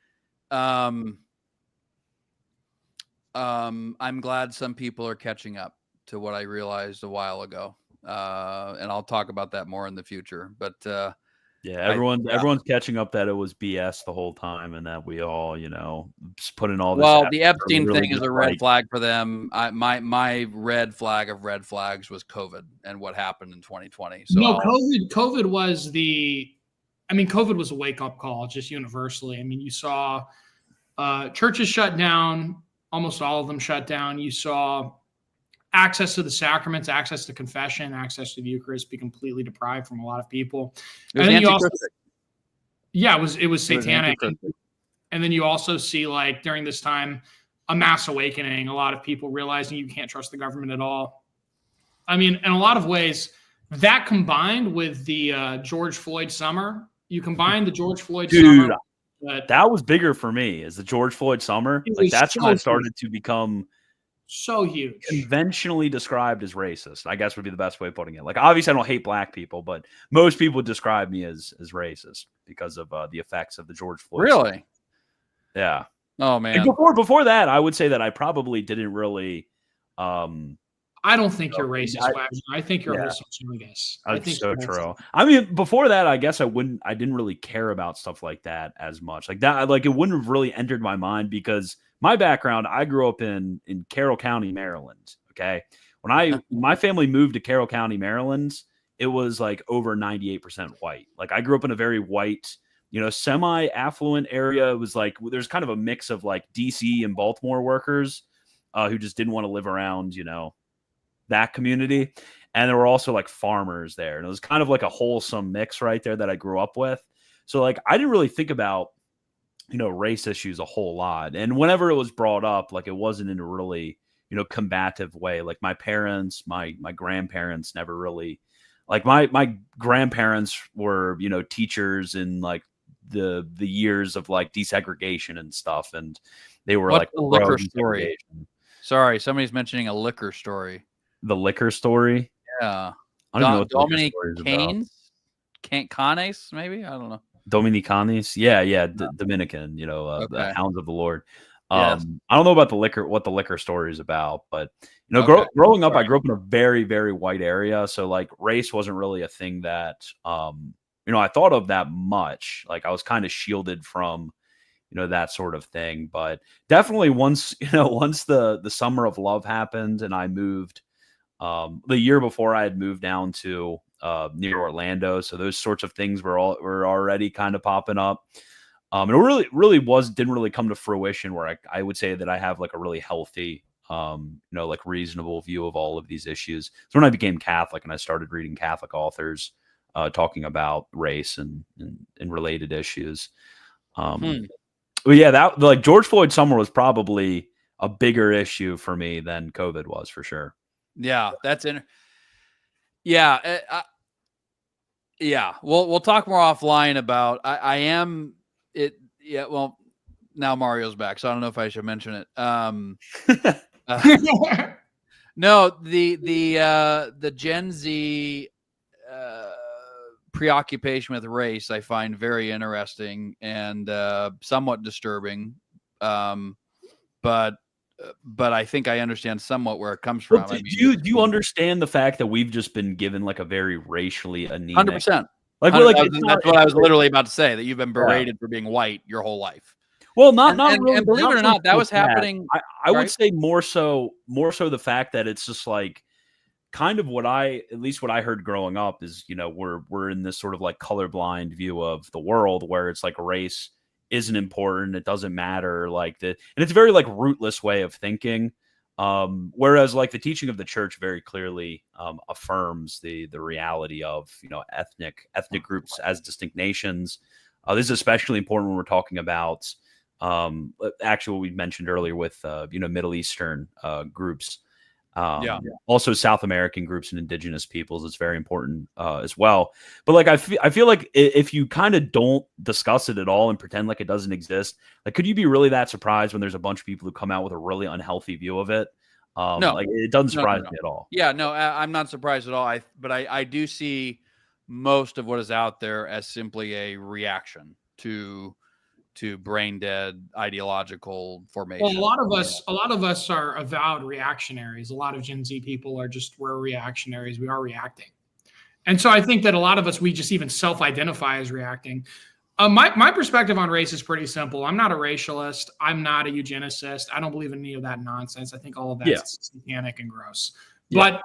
I'm glad some people are catching up to what I realized a while ago. And I'll talk about that more in the future. But
everyone's catching up that it was BS the whole time, and that we all, just put in all this.
Well, the Epstein thing is a red flag for them. My red flag of red flags was COVID and what happened in 2020. So
no, COVID was COVID was a wake up call just universally. I mean, you saw churches shut down. Almost all of them shut down. You saw access to the sacraments, access to confession, access to the Eucharist be completely deprived from a lot of people. And then it was satanic. And then you also see, like, during this time, a mass awakening, a lot of people realizing you can't trust the government at all. I mean, in a lot of ways, that combined with the George Floyd summer, you combine the George Floyd summer.
That was bigger for me as the George Floyd summer. Like, that's when it started to become
so huge,
conventionally described as racist, I guess would be the best way of putting it. Like, obviously I don't hate black people, but most people would describe me as racist because of the effects of the George Floyd.
Really?
Summer. Yeah.
Oh man.
And before that, I would say that I probably didn't really
I don't think you're racist, Wagner. I think you're wholesome, I guess.
That's so true. I mean, before that, I guess I didn't really care about stuff like that as much. Like that, like it wouldn't have really entered my mind because my background, I grew up in Carroll County, Maryland. Okay. When my family moved to Carroll County, Maryland, it was like over 98% white. Like I grew up in a very white, semi-affluent area. It was like, there's kind of a mix of like DC and Baltimore workers who just didn't want to live around, that community. And there were also like farmers there. And it was kind of like a wholesome mix right there that I grew up with. So like I didn't really think about, race issues a whole lot. And whenever it was brought up, like it wasn't in a really, combative way. Like my parents, my grandparents never really, like my grandparents were, teachers in like the years of like desegregation and stuff. And they were
What's
like
the liquor story? Sorry, somebody's mentioning a liquor story.
The liquor story?
Yeah.
I don't even know what
Dominic
the liquor story is about.
Canes, maybe? I don't know.
Dominicanis, yeah, Dominican, the
Okay.
hounds of the Lord.
Yes.
I don't know about what the liquor story is about, but
Okay.
growing up, I
Right.
grew up in a very, very white area, so like race wasn't really a thing that I thought of that much. Like I was kind of shielded from that sort of thing, but definitely once once the summer of love happened and I moved the year before I had moved down to near Orlando, so those sorts of things were already kind of popping up. And it really didn't really come to fruition where I would say that I have like a really healthy, like reasonable view of all of these issues. So when I became Catholic and I started reading Catholic authors talking about race and related issues. But yeah, that like George Floyd summer was probably a bigger issue for me than COVID was for sure.
Yeah, yeah. Yeah, we'll talk more offline about. I am it. Yeah, well, now Mario's back, so I don't know if I should mention it. No, the Gen Z preoccupation with race I find very interesting and somewhat disturbing. But I think I understand somewhat where it comes from.
Well, do you understand the fact that we've just been given like a very racially anemic
100%.
Like,
that's what I was literally about to say, that you've been berated for being white your whole life.
Well, not really.
And believe it or not, that was happening.
I would say more so the fact that it's just like kind of at least what I heard growing up is, we're in this sort of like colorblind view of the world where it's like race isn't important. It doesn't matter. And it's a very like rootless way of thinking. Whereas like the teaching of the church very clearly affirms the reality of ethnic groups as distinct nations. This is especially important when we're talking about actually what we mentioned earlier with Middle Eastern groups. Also South American groups and indigenous peoples is very important as well. But like I feel like if you kind of don't discuss it at all and pretend like it doesn't exist, like could you be really that surprised when there's a bunch of people who come out with a really unhealthy view of it?
No,
like it doesn't surprise me at all.
Yeah, no, I'm not surprised at all. But I do see most of what is out there as simply a reaction to brain dead ideological formation.
Well, a lot of us are avowed reactionaries. A lot of Gen Z people we're reactionaries. We are reacting. And so I think that a lot of us, we just even self-identify as reacting. My perspective on race is pretty simple. I'm not a racialist. I'm not a eugenicist. I don't believe in any of that nonsense. I think all of that's satanic and gross. Yeah. But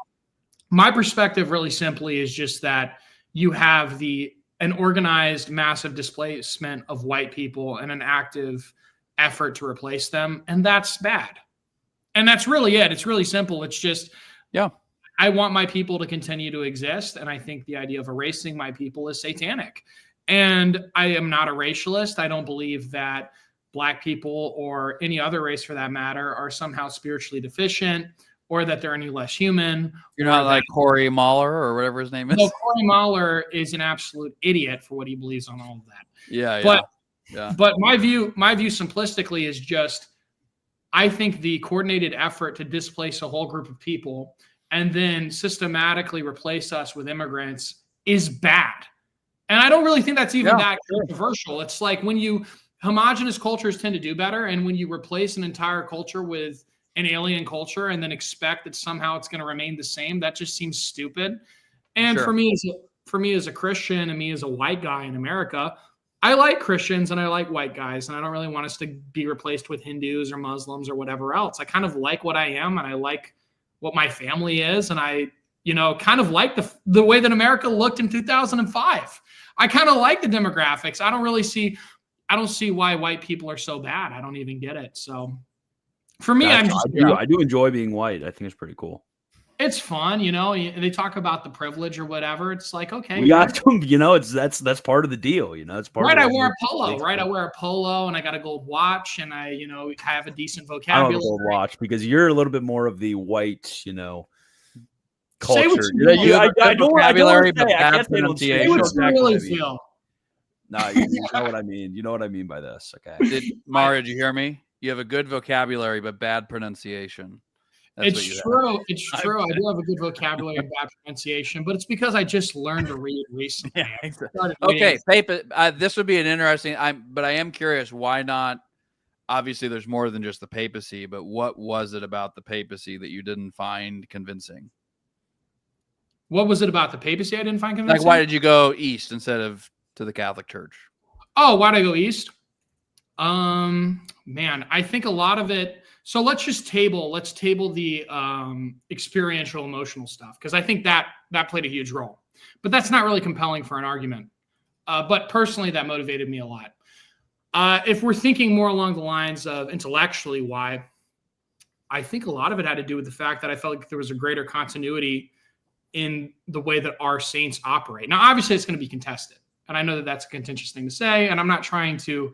my perspective really simply is just that you have an organized massive displacement of white people and an active effort to replace them. And that's bad. And that's really it. It's really simple. It's just, I want my people to continue to exist. And I think the idea of erasing my people is satanic. And I am not a racialist. I don't believe that Black people or any other race for that matter are somehow spiritually deficient or that they're any less human.
You're not like Corey Mahler or whatever his name is?
No, Corey Mahler is an absolute idiot for what he believes on all of that.
Yeah.
But my view simplistically is just, I think the coordinated effort to displace a whole group of people and then systematically replace us with immigrants is bad. And I don't really think that's even that controversial. It's like when homogenous cultures tend to do better. And when you replace an entire culture with an alien culture and then expect that somehow it's going to remain the same, that just seems stupid. And for me as a Christian and me as a white guy in America, I like Christians and I like white guys, and I don't really want us to be replaced with Hindus or Muslims or whatever else. I kind of like what I am, and I like what my family is, and I kind of like the way that America looked in 2005. I kind of like the demographics. I don't see why white people are so bad. I don't even get it. So for me,
I do enjoy being white. I think it's pretty cool.
It's fun, they talk about the privilege or whatever. It's like, okay,
We got some, that's part of the deal, it's part
right.
of
I
the
wear a polo, right? I wear a polo and I got a gold watch and I, have a decent
I don't
vocabulary.
have a gold watch because you're a little bit more of the white,
Say what
culture.
you will.
You have a good vocabulary, but
I
bad
can't say don't say
pronunciation.
Say what you
exactly
really
what I mean.
feel.
No, you know what I mean. You know what I mean by this, okay?
Mario, did you hear me? You have a good vocabulary, but bad pronunciation. That's what you
It's
have.
true. It's true. I do have a good vocabulary and bad pronunciation, but it's because I just learned to read recently.
Yeah, exactly.
Started
Okay,
reading.
this would be an interesting. But I am curious. Why not? Obviously, there's more than just the papacy. But what was it about the papacy that you didn't find convincing?
What was it about the papacy I didn't find convincing?
Like, why did you go east instead of to the Catholic Church?
Oh, why'd I go east? Man, I think a lot of it. So let's table the experiential emotional stuff, because I think that played a huge role. But that's not really compelling for an argument. But personally, that motivated me a lot. If we're thinking more along the lines of intellectually why, I think a lot of it had to do with the fact that I felt like there was a greater continuity in the way that our saints operate. Now, obviously, it's going to be contested. And I know that that's a contentious thing to say. And I'm not trying to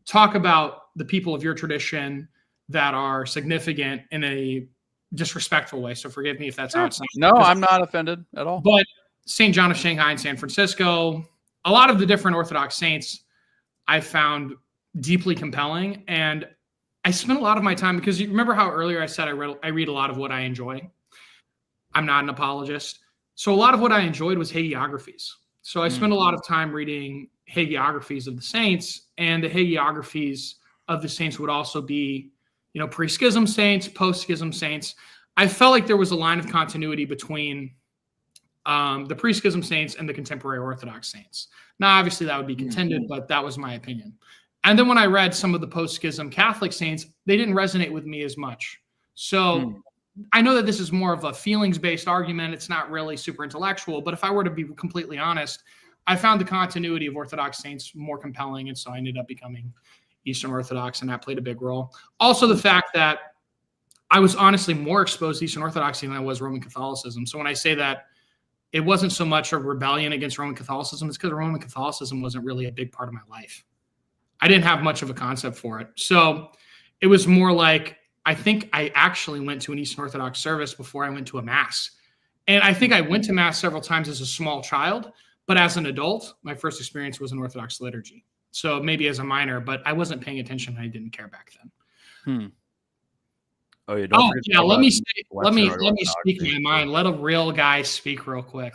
talk about the people of your tradition that are significant in a disrespectful way. So forgive me if that's how it sounds.
No, I'm not offended at all.
But St. John of Shanghai and San Francisco, a lot of the different Orthodox saints I found deeply compelling. And I spent a lot of my time, because you remember how earlier I said I read a lot of what I enjoy. I'm not an apologist. So a lot of what I enjoyed was hagiographies. So I spent a lot of time reading hagiographies of the saints, and the hagiographies of the saints would also be, pre-schism saints, post-schism saints. I felt like there was a line of continuity between the pre-schism saints and the contemporary Orthodox saints. Now, obviously, that would be contended, but that was my opinion. And then when I read some of the post-schism Catholic saints, they didn't resonate with me as much. So I know that this is more of a feelings-based argument. It's not really super intellectual, but if I were to be completely honest, I found the continuity of Orthodox saints more compelling, and so I ended up becoming Eastern Orthodox, and that played a big role. Also, the fact that I was honestly more exposed to Eastern Orthodoxy than I was Roman Catholicism. So when I say that it wasn't so much a rebellion against Roman Catholicism, it's because Roman Catholicism wasn't really a big part of my life. I didn't have much of a concept for it. So it was more like, I think I actually went to an Eastern Orthodox service before I went to a Mass. And I think I went to Mass several times as a small child, but as an adult, my first experience was an Orthodox liturgy. So maybe as a minor, but I wasn't paying attention and I didn't care back then.
Oh, yeah. Don't forget
yeah. Let me speak
Orthodoxy.
my mind. Let a real guy speak real quick.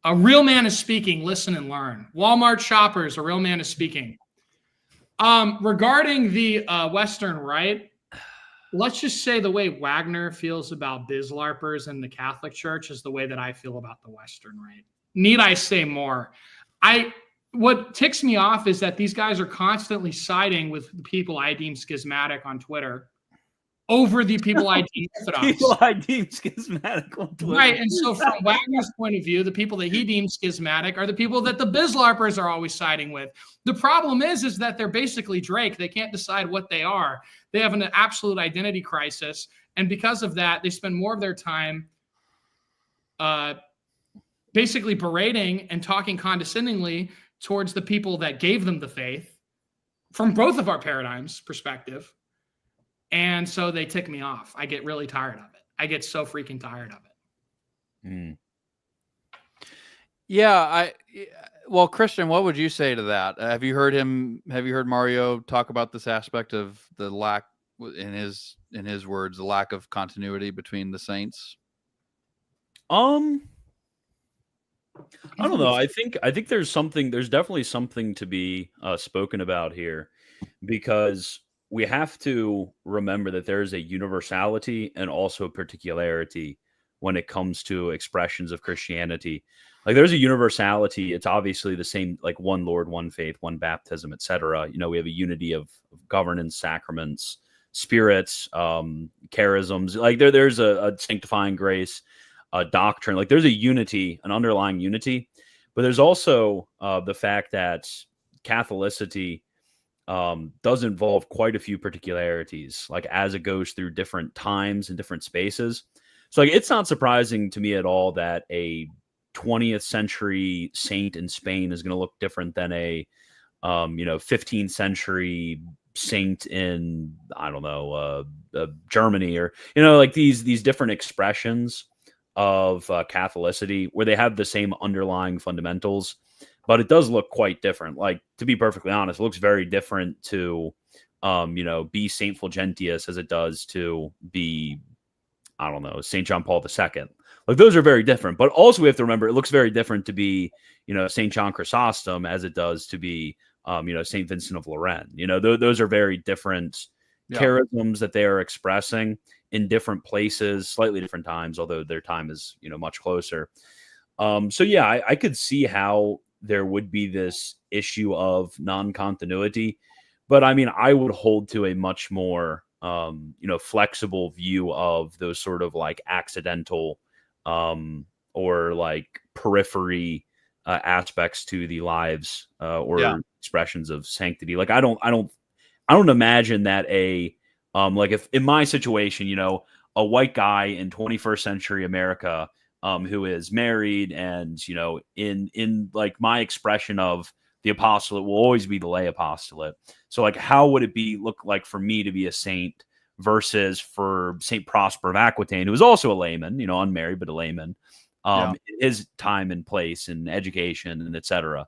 A real man is speaking. Listen and learn. Walmart shoppers, a real man is speaking. Regarding the Western Rite, let's just say the way Wagner feels about Bislarpers in the Catholic Church is the way that I feel about the Western Rite. Need I say more? What ticks me off is that these guys are constantly siding with the people I deem schismatic on Twitter over the people I deem Orthodox.
People I deem schismatic on Twitter.
Right, and so from Wagner's point of view, the people that he deems schismatic are the people that the Bislarpers are always siding with. The problem is that they're basically Drake. They can't decide what they are. They have an absolute identity crisis, and because of that, they spend more of their time basically berating and talking condescendingly towards the people that gave them the faith from both of our paradigms perspective. And so they tick me off. I get really tired of it. I get so freaking tired of it.
Yeah. Well, Christian, what would you say to that? Have you heard Mario talk about this aspect of the lack, in his words, the lack of continuity between the saints?
I don't know. I think there's definitely something to be spoken about here, because we have to remember that there is a universality and also particularity when it comes to expressions of Christianity. Like, there's a universality. It's obviously the same, like one Lord, one faith, one baptism, etc. We have a unity of governance, sacraments, spirits, charisms. Like there's a sanctifying grace, a doctrine. Like there's a unity, an underlying unity. But there's also the fact that Catholicity does involve quite a few particularities, like as it goes through different times and different spaces. So like, it's not surprising to me at all that a 20th century saint in Spain is going to look different than a 15th century saint in, I don't know, Germany, or like these different expressions of Catholicity where they have the same underlying fundamentals, but it does look quite different. Like, to be perfectly honest, it looks very different to be Saint Fulgentius as it does to be, I don't know, St. John Paul II. Like, those are very different. But also we have to remember it looks very different to be, St. John Chrysostom as it does to be, St. Vincent of Lorraine. Those are very different charisms that they are expressing in different places, slightly different times, although their time is, much closer. So yeah, I could see how there would be this issue of non-continuity. But I mean, I would hold to a much more flexible view of those sort of like accidental or like periphery aspects to the lives or expressions of sanctity. Like, I don't imagine that like, if in my situation, a white guy in 21st century America who is married and, in like my expression of the apostolate will always be the lay apostolate. So like, how would it look like for me to be a saint versus for St. Prosper of Aquitaine, who was also a layman, unmarried, but a layman, in his time and place and education and etc.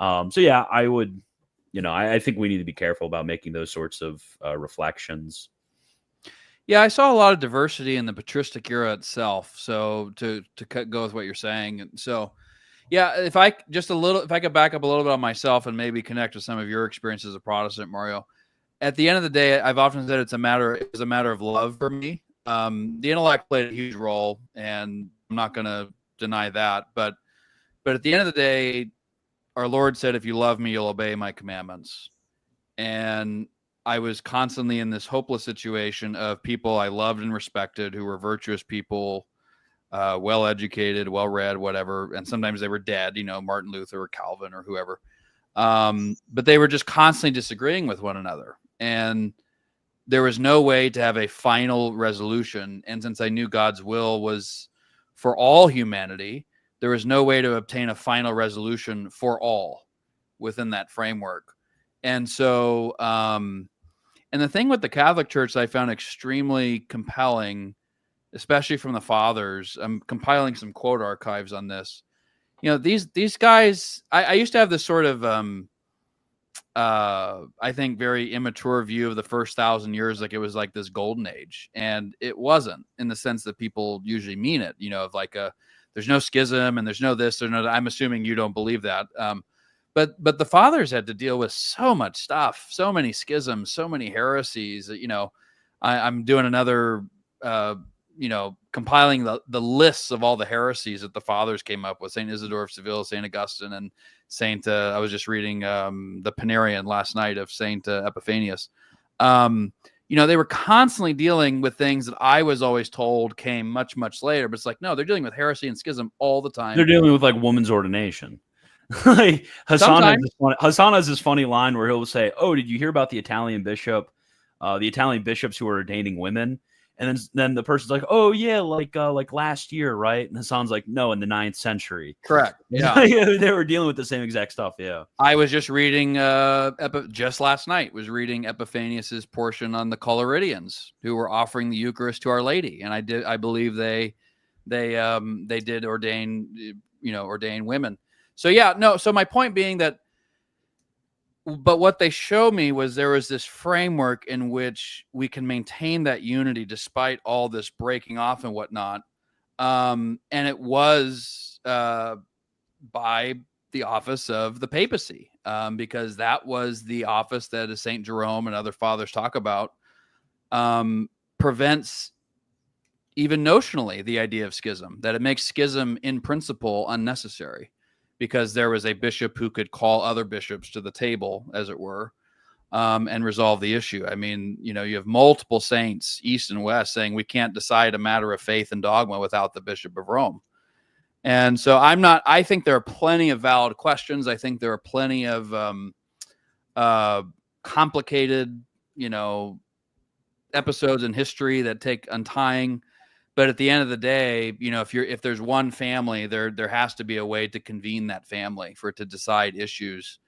So yeah, I would, I think we need to be careful about making those sorts of reflections.
Yeah, I saw a lot of diversity in the patristic era itself. So to go with what you're saying, so yeah, if I could back up a little bit on myself and maybe connect with some of your experiences as a Protestant, Mario. At the end of the day, I've often said it was a matter of love for me. The intellect played a huge role, and I'm not going to deny that. But at the end of the day, our Lord said, "If you love me, you'll obey my commandments." And I was constantly in this hopeless situation of people I loved and respected who were virtuous people, well-educated, well-read, whatever. And sometimes they were dead, Martin Luther or Calvin or whoever. But they were just constantly disagreeing with one another. And there was no way to have a final resolution. And since I knew God's will was for all humanity, there was no way to obtain a final resolution for all within that framework. And so, and the thing with the Catholic Church that I found extremely compelling, especially from the fathers, I'm compiling some quote archives on this. These guys, I used to have this sort of, I think, very immature view of the first 1,000 years, like it was like this golden age, and it wasn't, in the sense that people usually mean it. Of like there's no schism and there's no this or no that. I'm assuming you don't believe that. But the fathers had to deal with so much stuff, so many schisms, so many heresies. I'm doing another, compiling the lists of all the heresies that the fathers came up with: Saint Isidore of Seville, Saint Augustine, and Saint. I was just reading the Panarion last night of Saint Epiphanius. They were constantly dealing with things that I was always told came much, much later. But it's like, no, they're dealing with heresy and schism all the time.
They're dealing with like woman's ordination. Like Hassan has this funny line where he'll say, "Oh, did you hear about the Italian bishops who are ordaining women?" And then the person's like, "Oh yeah, like last year, right?" And Hassan's like, "No, in the 9th century."
Correct. Yeah,
they were dealing with the same exact stuff. Yeah,
I was just reading just last night. Was reading Epiphanius's portion on the Coloridians who were offering the Eucharist to Our Lady, and I believe they did ordain women. So yeah, no. So my point being that, but what they showed me was there was this framework in which we can maintain that unity despite all this breaking off and whatnot. And it was by the office of the papacy, because that was the office that, as St. Jerome and other fathers talk about, prevents even notionally the idea of schism, that it makes schism in principle unnecessary. Because there was a bishop who could call other bishops to the table, as it were, and resolve the issue. I mean, you have multiple saints, East and West, saying we can't decide a matter of faith and dogma without the Bishop of Rome. And so I think there are plenty of valid questions. I think there are plenty of complicated, episodes in history that take untying. But at the end of the day, if there's one family, there has to be a way to convene that family for it to decide issues.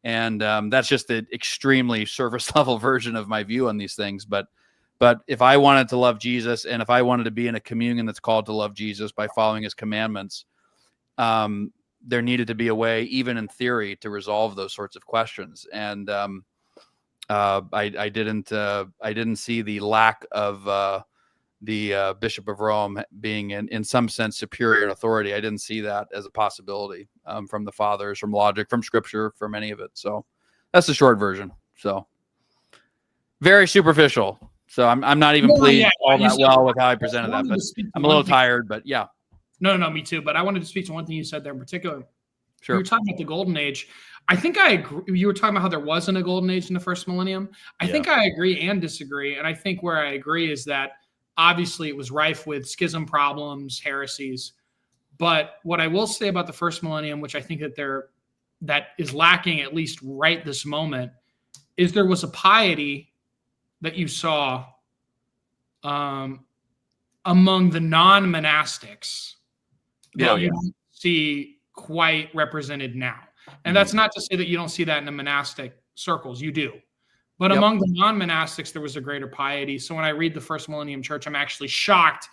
And that's just the extremely surface level version of my view on these things. But if I wanted to love Jesus, and if I wanted to be in a communion that's called to love Jesus by following his commandments, there needed to be a way, even in theory, to resolve those sorts of questions. And I didn't see the lack of the Bishop of Rome being in some sense superior in authority. I didn't see that as a possibility from the fathers, from logic, from scripture, from any of it. So that's the short version. So very superficial. So I'm not even pleased all that well with how I presented that, but I'm a little tired, but yeah.
No, me too. But I wanted to speak to one thing you said there in particular.
Sure.
You were talking about the golden age. I think I agree. You were talking about how there wasn't a golden age in the first millennium. I think I agree and disagree. And I think where I agree is that obviously it was rife with schism problems, heresies. But what I will say about the first millennium, which I think that is lacking at least right this moment, is there was a piety that you saw among the non-monastics that you don't see quite represented now. And that's not to say that you don't see that in the monastic circles. You do. But among the non-monastics, there was a greater piety. So when I read the First Millennium Church, I'm actually shocked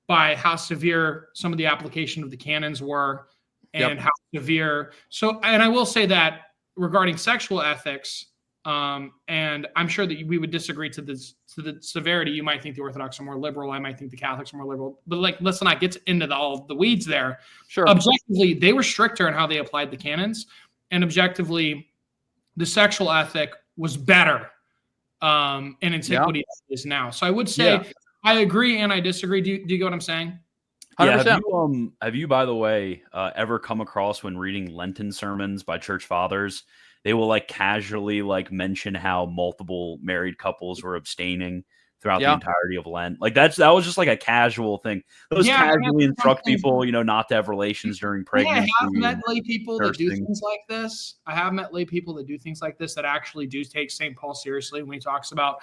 by how severe some of the application of the canons were and how severe. So, and I will say that regarding sexual ethics, and I'm sure that we would disagree to the severity. You might think the Orthodox are more liberal. I might think the Catholics are more liberal. But let's not get into all the weeds there.
Sure.
Objectively, they were stricter in how they applied the canons, and objectively, the sexual ethic was better in antiquity than it is now. So I would say I agree and I disagree. Do you get what I'm saying?
100%.
Yeah, have you, by the way, ever come across when reading Lenten sermons by church fathers, they will casually mention how multiple married couples were abstaining throughout the entirety of Lent. That was just a casual thing. Those casually instruct people, not to have relations during pregnancy.
I have met lay people that do things like this. I have met lay people that do things like this that actually do take St. Paul seriously when he talks about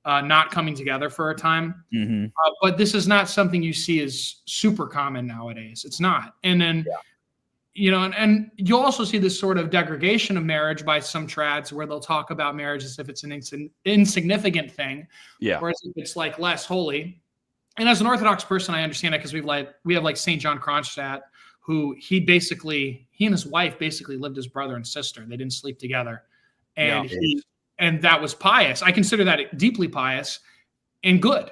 not coming together for a time.
Mm-hmm.
But this is not something you see as super common nowadays. It's not. And then, and you'll also see this sort of degradation of marriage by some trads where they'll talk about marriage as if it's an insignificant thing.
Yeah.
Or as if it's less holy. And as an Orthodox person, I understand it because we have St. John Kronstadt, who he and his wife basically lived as brother and sister. They didn't sleep together. And and that was pious. I consider that deeply pious and good.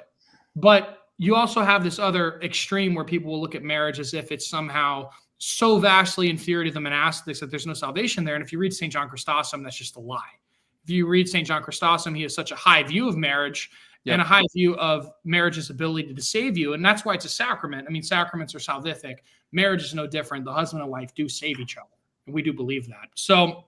But you also have this other extreme where people will look at marriage as if it's somehow so vastly inferior to the monastics that there's no salvation there. And if you read St. John Chrysostom, that's just a lie. If you read St. John Chrysostom, he has such a high view of marriage and a high view of marriage's ability to save you. And that's why it's a sacrament. I mean, sacraments are salvific. Marriage is no different. The husband and wife do save each other. And we do believe that. So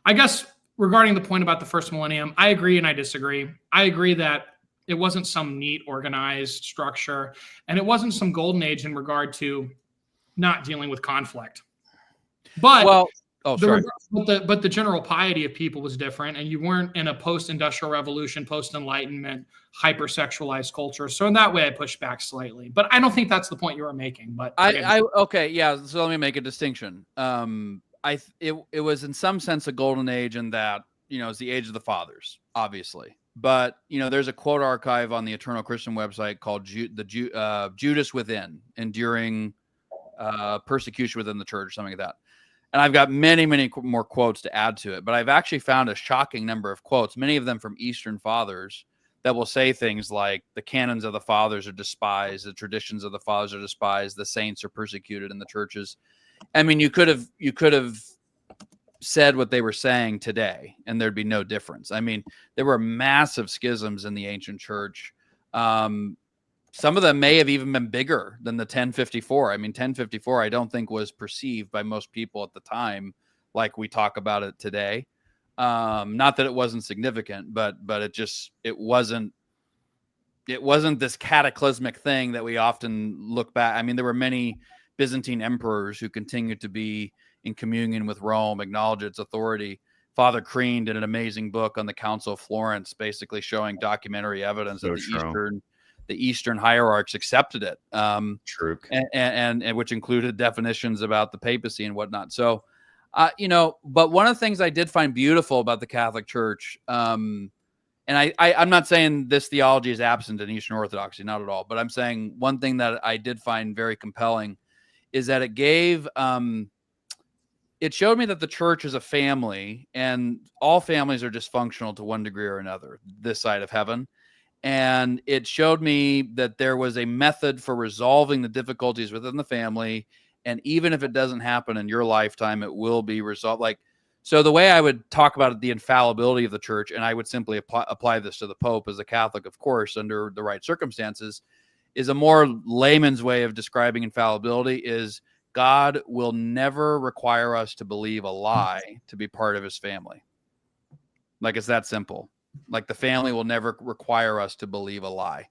I guess regarding the point about the first millennium, I agree and I disagree. I agree that it wasn't some neat, organized structure, and it wasn't some golden age in regard to not dealing with conflict. But but the general piety of people was different, and you weren't in a post-industrial revolution, post-enlightenment, hyper-sexualized culture. So in that way, I pushed back slightly. But I don't think that's the point you were making. But
So let me make a distinction. It was in some sense a golden age in that it's the age of the fathers, obviously. But there's a quote archive on the Eternal Christian website called Judas Within, enduring persecution within the church, or something like that. And I've got many, many more quotes to add to it, but I've actually found a shocking number of quotes, many of them from Eastern fathers, that will say things like the canons of the fathers are despised, the traditions of the fathers are despised, the saints are persecuted in the churches. I mean, you could have said what they were saying today, and there'd be no difference. I mean, there were massive schisms in the ancient church. Some of them may have even been bigger than the 1054. I mean, 1054, I don't think was perceived by most people at the time like we talk about it today. Not that it wasn't significant, but it wasn't this cataclysmic thing that we often look back. I mean, there were many Byzantine emperors who continued to be in communion with Rome, acknowledge its authority. Father Crean did an amazing book on the Council of Florence, basically showing documentary evidence that the Eastern hierarchs accepted it.
True.
And which included definitions about the papacy and whatnot. So, but one of the things I did find beautiful about the Catholic Church, and I'm not saying this theology is absent in Eastern Orthodoxy, not at all, but I'm saying one thing that I did find very compelling is that it gave, it showed me that the church is a family, and all families are dysfunctional to one degree or another this side of heaven. And it showed me that there was a method for resolving the difficulties within the family. And even if it doesn't happen in your lifetime, it will be resolved. So the way I would talk about the infallibility of the church, and I would simply apply this to the Pope as a Catholic, of course, under the right circumstances, is a more layman's way of describing infallibility is God will never require us to believe a lie to be part of his family. Like, it's that simple. Like, the family will never require us to believe a lie.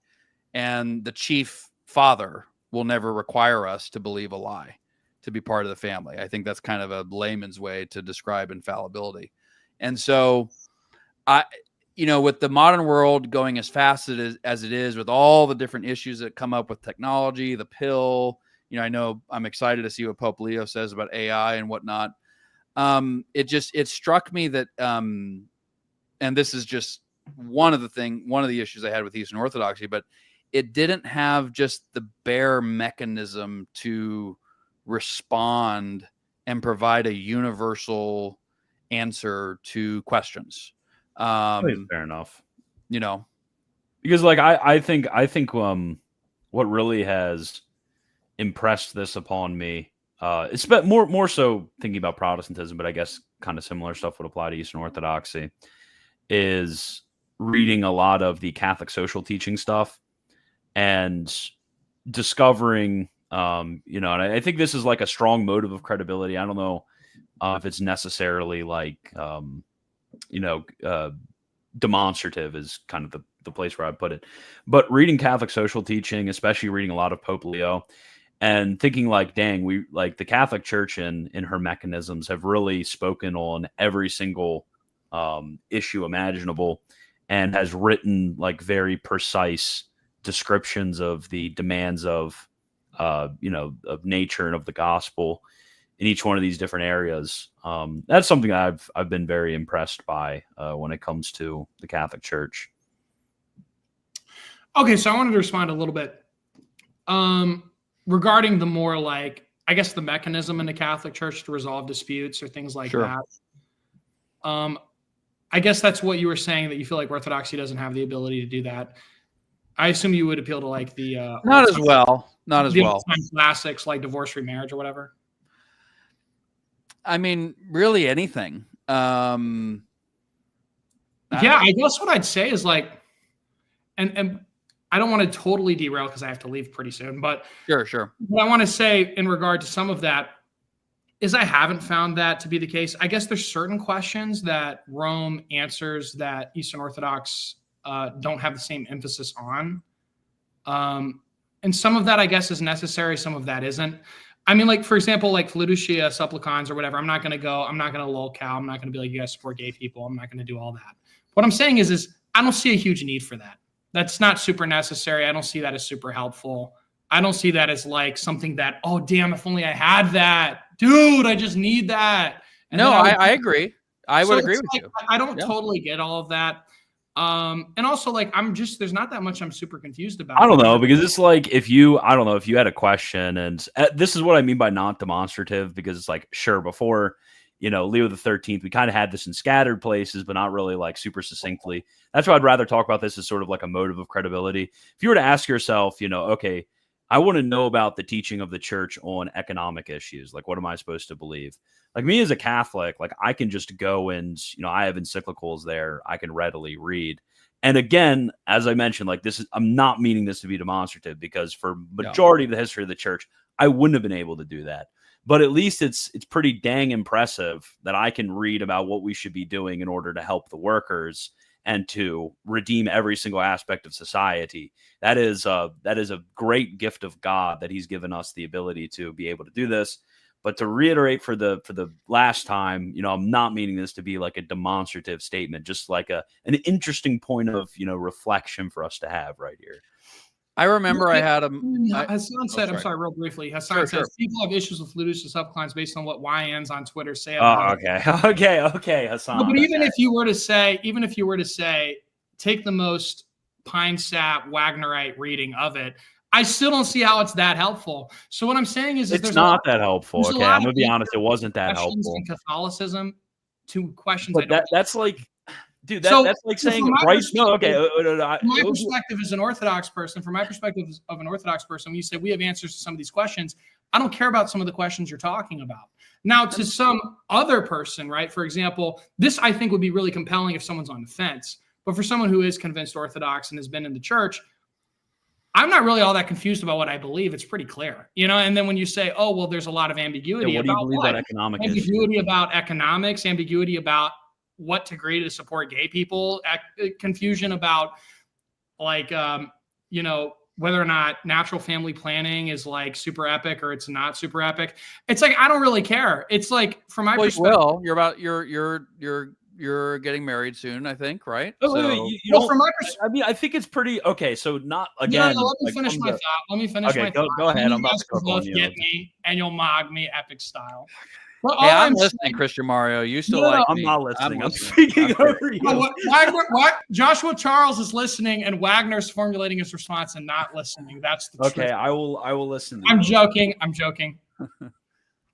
And the chief father will never require us to believe a lie to be part of the family. I think that's kind of a layman's way to describe infallibility. And so with the modern world going as fast as it is, with all the different issues that come up with technology, the pill, I know I'm excited to see what Pope Leo says about AI and whatnot. It struck me that, and this is just one of the issues I had with Eastern Orthodoxy, but it didn't have just the bare mechanism to respond and provide a universal answer to questions.
Fair enough.
Because
I think what really has impressed this upon me, it's more so thinking about Protestantism, but I guess kind of similar stuff would apply to Eastern Orthodoxy, is reading a lot of the Catholic social teaching stuff and discovering, and I think this is like a strong motive of credibility. I don't know if it's necessarily demonstrative is kind of the place where I put it, but reading Catholic social teaching, especially reading a lot of Pope Leo, and thinking dang, we the Catholic Church in her mechanisms have really spoken on every single issue imaginable, and has written very precise descriptions of the demands of nature and of the gospel in each one of these different areas. That's something I've been very impressed by when it comes to the Catholic Church.
Okay, so I wanted to respond a little bit regarding the more I guess the mechanism in the Catholic Church to resolve disputes or things like
Sure.
that. I guess that's what you were saying, that you feel like Orthodoxy doesn't have the ability to do that. I assume you would appeal to the
not as well
classics like divorce, remarriage, or whatever.
I mean, really anything.
I guess what I'd say is and I don't want to totally derail because I have to leave pretty soon, but
sure.
What I want to say in regard to some of that is I haven't found that to be the case. I guess there's certain questions that Rome answers that Eastern Orthodox don't have the same emphasis on. And some of that, I guess, is necessary. Some of that isn't. I mean, for example, Fiducia Supplicans or whatever, I'm not going to lolcow. I'm not going to be like, you guys support gay people. I'm not going to do all that. What I'm saying is I don't see a huge need for that. That's not super necessary. I don't see that as super helpful. I don't see that as something that, oh, damn, if only I had that. Dude, I just need that. And
no, I agree. I would agree with you.
I don't totally get all of that. And also there's not that much I'm super confused about.
I don't know, because it's if you had a question, and this is what I mean by not demonstrative, because it's sure, before, Leo the 13th, we kind of had this in scattered places, but not really super succinctly. That's why I'd rather talk about this as sort of a motive of credibility. If you were to ask yourself, okay, I want to know about the teaching of the church on economic issues. What am I supposed to believe? Me as a Catholic, I can just go and, I have encyclicals there I can readily read. And again, as I mentioned, I'm not meaning this to be demonstrative, because for majority of the history of the church, I wouldn't have been able to do that. But at least it's pretty dang impressive that I can read about what we should be doing in order to help the workers and to redeem every single aspect of society. That is a great gift of God, that he's given us the ability to be able to do this. But to reiterate for the last time, I'm not meaning this to be a demonstrative statement, just an interesting point of, reflection for us to have right here.
I remember I had a.
Hassan said, I'm sorry, real briefly. Hassan says people have issues with Luducious subclines based on what YNs on Twitter say about
it. Okay, Hassan.
No, but even if you were to say, take the most Pine Sap Wagnerite reading of it, I still don't see how it's that helpful. So what I'm saying is
it's not that helpful. Okay, I'm gonna be honest, it wasn't that helpful.
In Catholicism, two questions.
But that's like. Dude, that's like saying Christ. No, okay.
From my perspective as an Orthodox person, when you say we have answers to some of these questions, I don't care about some of the questions you're talking about. Now, to some other person, right? For example, this I think would be really compelling if someone's on the fence. But for someone who is convinced Orthodox and has been in the church, I'm not really all that confused about what I believe. It's pretty clear, And then when you say, "Oh, well, there's a lot of ambiguity
what do you believe about economic
ambiguity about economics, ambiguity about what degree to support gay people, confusion about whether or not natural family planning is like super epic or it's not super epic. It's like, I don't really care. It's like, from my perspective.
Well, you're getting married soon, I think, right?
From my perspective.
I mean, I think it's pretty, okay. So not again.
Let me finish my thought.
Go ahead. I'm about to cook on
you. Get me and you'll mog me epic style.
Well, hey, I'm listening, Christian Mario. You still like me.
I'm not listening. I'm speaking over you.
What? Joshua Charles is listening, and Wagner's formulating his response and not listening. That's the truth.
Okay, I will listen.
I'm joking.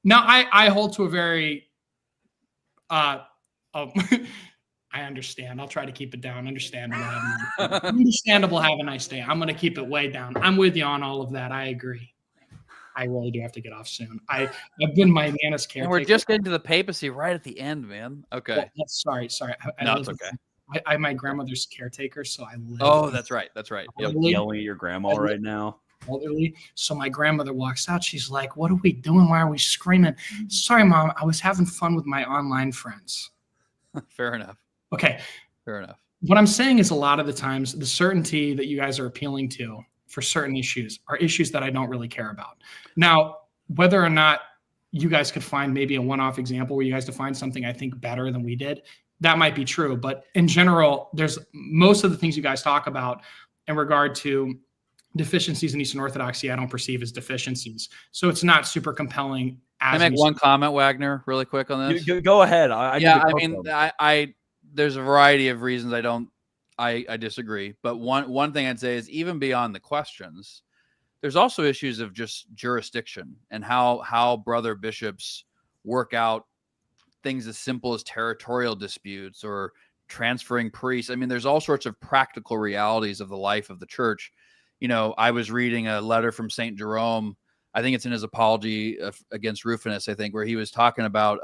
Now, I hold to a very, I understand. I'll try to keep it down. Understandable. Have a nice day. I'm going to keep it way down. I'm with you on all of that. I agree. I really do have to get off soon. I've been my Nana's caretaker.
And we're just getting to the papacy right at the end, man. Okay.
Well, sorry.
No, it's okay.
I'm my grandmother's caretaker, so I live.
Oh, that's right.
Yep. Yelling at your grandma right now.
Elderly. So my grandmother walks out. She's like, "What are we doing? Why are we screaming?" "Sorry, Mom. I was having fun with my online friends."
Fair enough.
Okay.
Fair enough.
What I'm saying is, a lot of the times, the certainty that you guys are appealing to for certain issues are issues that I don't really care about. Now, whether or not you guys could find maybe a one-off example where you guys define something I think better than we did, that might be true. But in general, there's most of the things you guys talk about in regard to deficiencies in Eastern Orthodoxy, I don't perceive as deficiencies. So it's not super compelling.
Can I make one comment, Wagner, really quick on this?
Go ahead.
I there's a variety of reasons I disagree, but one thing I'd say is, even beyond the questions, there's also issues of just jurisdiction and how brother bishops work out things as simple as territorial disputes or transferring priests. I mean, there's all sorts of practical realities of the life of the church. I was reading a letter from St. Jerome. I think it's in his apology against Rufinus, I think, where he was talking about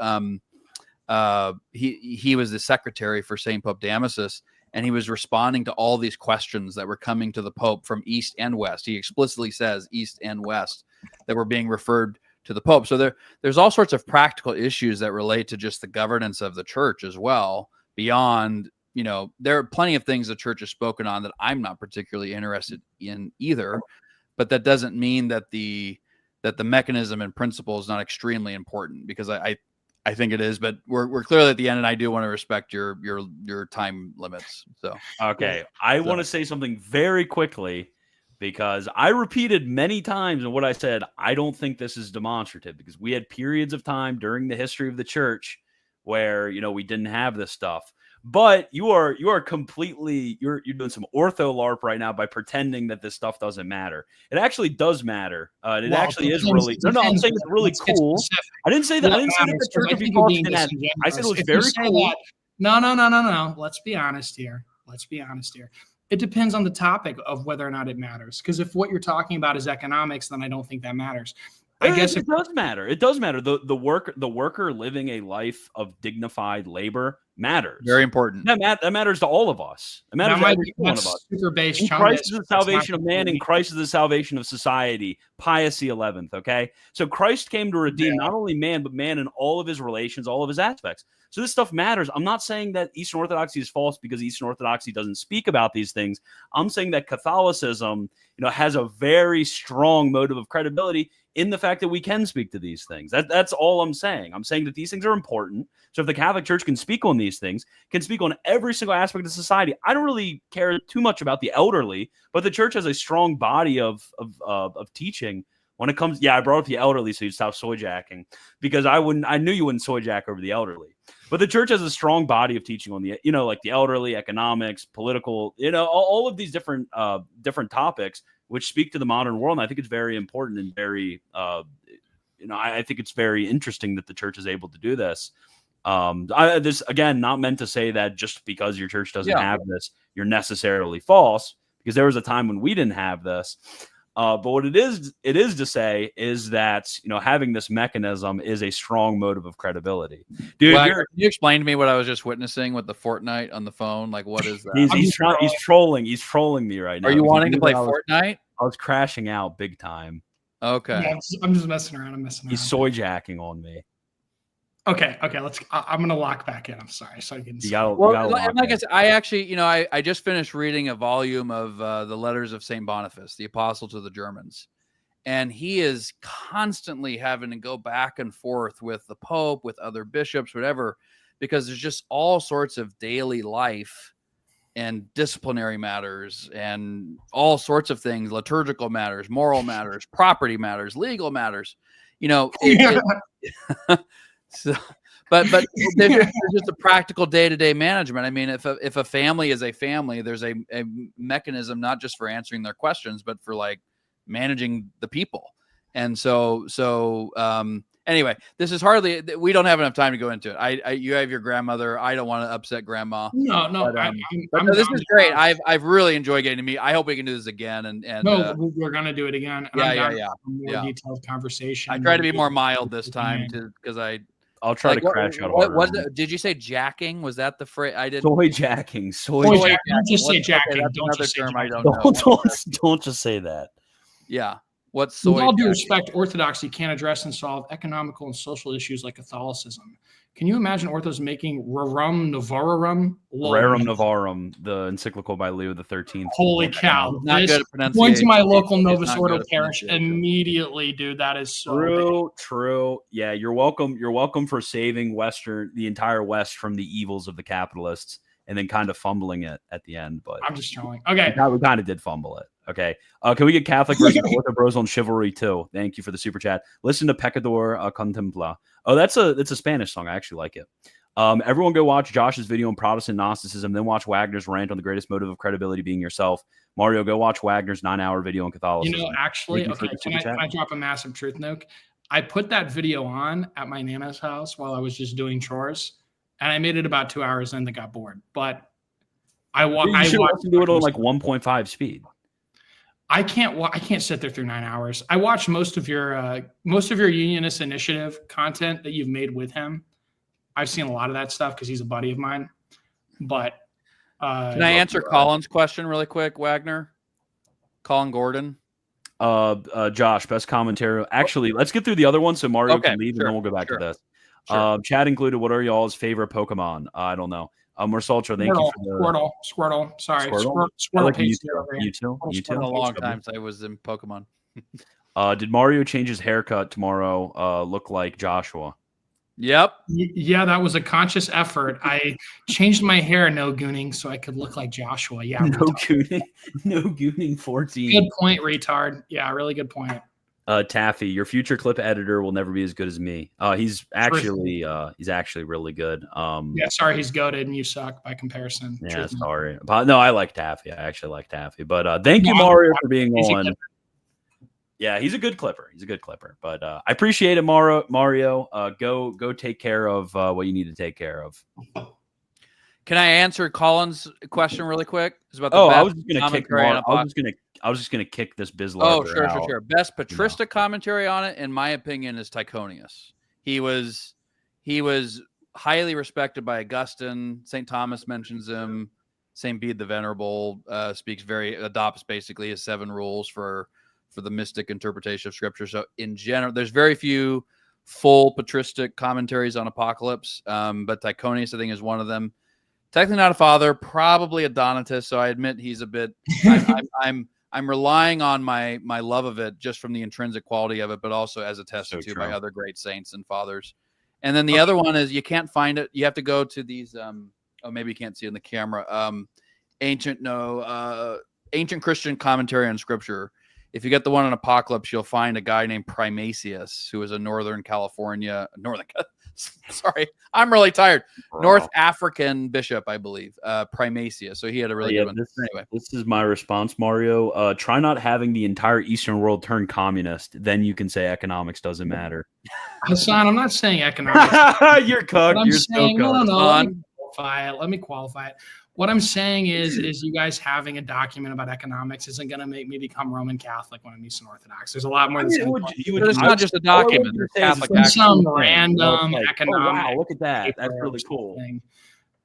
he was the secretary for St. Pope Damasus. And he was responding to all these questions that were coming to the Pope from East and West. He explicitly says East and West that were being referred to the Pope. So there's all sorts of practical issues that relate to just the governance of the church as well. Beyond, there are plenty of things the church has spoken on that I'm not particularly interested in either. But that doesn't mean that the mechanism and principle is not extremely important, because I think it is, but we're clearly at the end, and I do want to respect your time limits. So
okay, I want to say something very quickly, because I repeated many times in what I said. I don't think this is demonstrative, because we had periods of time during the history of the church where we didn't have this stuff. But you are completely you're doing some ortho LARP right now by pretending that this stuff doesn't matter. It actually does matter. It actually is really I'm saying it's really cool. I didn't say that. I didn't say that the church would be false in that. I said it was very cool.
No. Let's be honest here. It depends on the topic of whether or not it matters. Because if what you're talking about is economics, then I don't think that matters. I guess
it does matter. It does matter. The worker living a life of dignified labor matters.
Very important.
That matters to all of us. It matters to every one of us.
Super base.
Christ is the salvation of man, and Christ is the salvation of society. Pius XI. Okay, so Christ came to redeem not only man, but man in all of his relations, all of his aspects. So this stuff matters. I'm not saying that Eastern Orthodoxy is false because Eastern Orthodoxy doesn't speak about these things. I'm saying that Catholicism, has a very strong motive of credibility in the fact that we can speak to these things. That's all I'm saying. I'm saying that these things are important. So if the Catholic Church can speak on these things, can speak on every single aspect of society, I don't really care too much about the elderly, but the church has a strong body of teaching when it comes. Yeah, I brought up the elderly so you'd stop soy jacking, because I knew you wouldn't soy jack over the elderly. But the church has a strong body of teaching on the, like the elderly, economics, political, all of these different topics which speak to the modern world. And I think it's very important and very, I think it's very interesting that the church is able to do this. This again, not meant to say that just because your church doesn't have this, you're necessarily false, because there was a time when we didn't have this. But what it is to say is that, having this mechanism is a strong motive of credibility. Dude,
can you explain to me what I was just witnessing with the Fortnite on the phone? Like, what is that?
He's trolling. He's trolling me right now.
Are you wanting to play Fortnite?
I was crashing out big time.
Okay.
Yeah, I'm just messing around.
He's soy jacking on me.
Okay. I'm gonna lock back in. I'm sorry. So I can.
Like I said, I actually, I just finished reading a volume of the letters of Saint Boniface, the apostle to the Germans, and he is constantly having to go back and forth with the Pope, with other bishops, whatever, because there's just all sorts of daily life and disciplinary matters and all sorts of things, liturgical matters, moral matters, property matters, legal matters, So, but there's just a practical day-to-day management. I mean, if a family is a family, there's a mechanism not just for answering their questions, but for like managing the people. And so anyway, this is we don't have enough time to go into it. You have your grandmother. I don't want to upset grandma.
No.
But this is great. I've really enjoyed getting to meet. I hope we can do this again. And
no, we're gonna do it again.
Yeah.
More detailed conversation.
I try to be more mild this time because
I'll try to crash out.
What was it? Did you say jacking? Was that the phrase? I didn't.
Soy jacking.
Don't just say jacking.
That's another term I don't
know. Don't just say that.
Yeah. What's soy?
With all due respect, Orthodoxy can't address and solve economical and social issues like Catholicism. Can you imagine Orthos making Rerum Novarum?
Rerum Novarum, the encyclical by Leo XIII.
Holy cow.
Not good at pronunciation.
Going to my local Novus Ordo parish immediately, dude. That is so
true. Yeah, you're welcome. You're welcome for saving the entire West from the evils of the capitalists and then kind of fumbling it at the end. But
I'm just trolling. Okay.
We kind of did fumble it. Okay. Can we get Catholic versus Ortho Bros on Chivalry too? Thank you for the super chat. Listen to Pecador Contempla. Oh, that's a Spanish song. I actually like it. Everyone go watch Josh's video on Protestant Gnosticism, then watch Wagner's rant on the greatest motive of credibility being yourself. Mario, go watch Wagner's 9-hour video on Catholicism.
Actually, okay, can I drop a massive truth nuke? I put that video on at my Nana's house while I was just doing chores, and I made it about 2 hours in that got bored. But I watched
do it on like 1.5 speed.
I can't sit there through 9 hours. I watched most of your Unionist Initiative content that you've made with him. I've seen a lot of that stuff because he's a buddy of mine. But
can I answer Colin's question really quick, Wagner? Colin Gordon.
Josh, best commentary. Actually, let's get through the other one so Mario can leave, and then we'll go back to this. Chat included. What are y'all's favorite Pokemon? I don't know. Marsalcho, thank you for the
Squirtle. Sorry,
Squirtle.
Squirtle.
You too.
It's been a long time since I was in Pokemon.
Did Mario change his haircut tomorrow? Look like Joshua.
Yep.
Yeah, that was a conscious effort. I changed my hair, no gooning, so I could look like Joshua. Yeah.
No gooning 14.
Good point, retard. Yeah, really good point.
Taffy, your future clip editor will never be as good as me. He's actually really good.
Sorry, he's goated and you suck by comparison.
Yeah, sorry. No, I like Taffy. I actually like Taffy. But thank you, Mario, for being on. Yeah, he's a good clipper. But I appreciate it, Mario. Go take care of what you need to take care of.
Can I answer Colin's question really quick? It's about the
I was just gonna kick this Bizlarber.
Oh, sure. Best patristic commentary on it, in my opinion, is Tychonius. He was highly respected by Augustine. St. Thomas mentions him. St. Bede the Venerable adopts basically his 7 rules for the mystic interpretation of Scripture. So in general, there's very few full patristic commentaries on Apocalypse, but Tychonius, I think, is one of them. Technically not a father, probably a Donatist, so I admit he's a bit. I'm relying on my love of it just from the intrinsic quality of it, but also as attested to by other great saints and fathers. And then the other one is you can't find it. You have to go to these. Maybe you can't see it in the camera. Ancient Christian commentary on Scripture. If you get the one on Apocalypse, you'll find a guy named Primasius, who is a Northern I'm really tired. North African bishop, I believe, Primasius. So he had a really good one. Anyway,
this is my response, Mario. Try not having the entire Eastern world turn communist. Then you can say economics doesn't matter.
Hassan, I'm not saying economics.
You're cooked. You're
saying,
so cooked.
No. Let me qualify it. What I'm saying is you guys having a document about economics isn't going to make me become Roman Catholic when I'm Eastern Orthodox. There's a lot more than
it's not just a document. There's Catholic
some random economic.
Oh, wow, look at that. That's really cool.
Thing.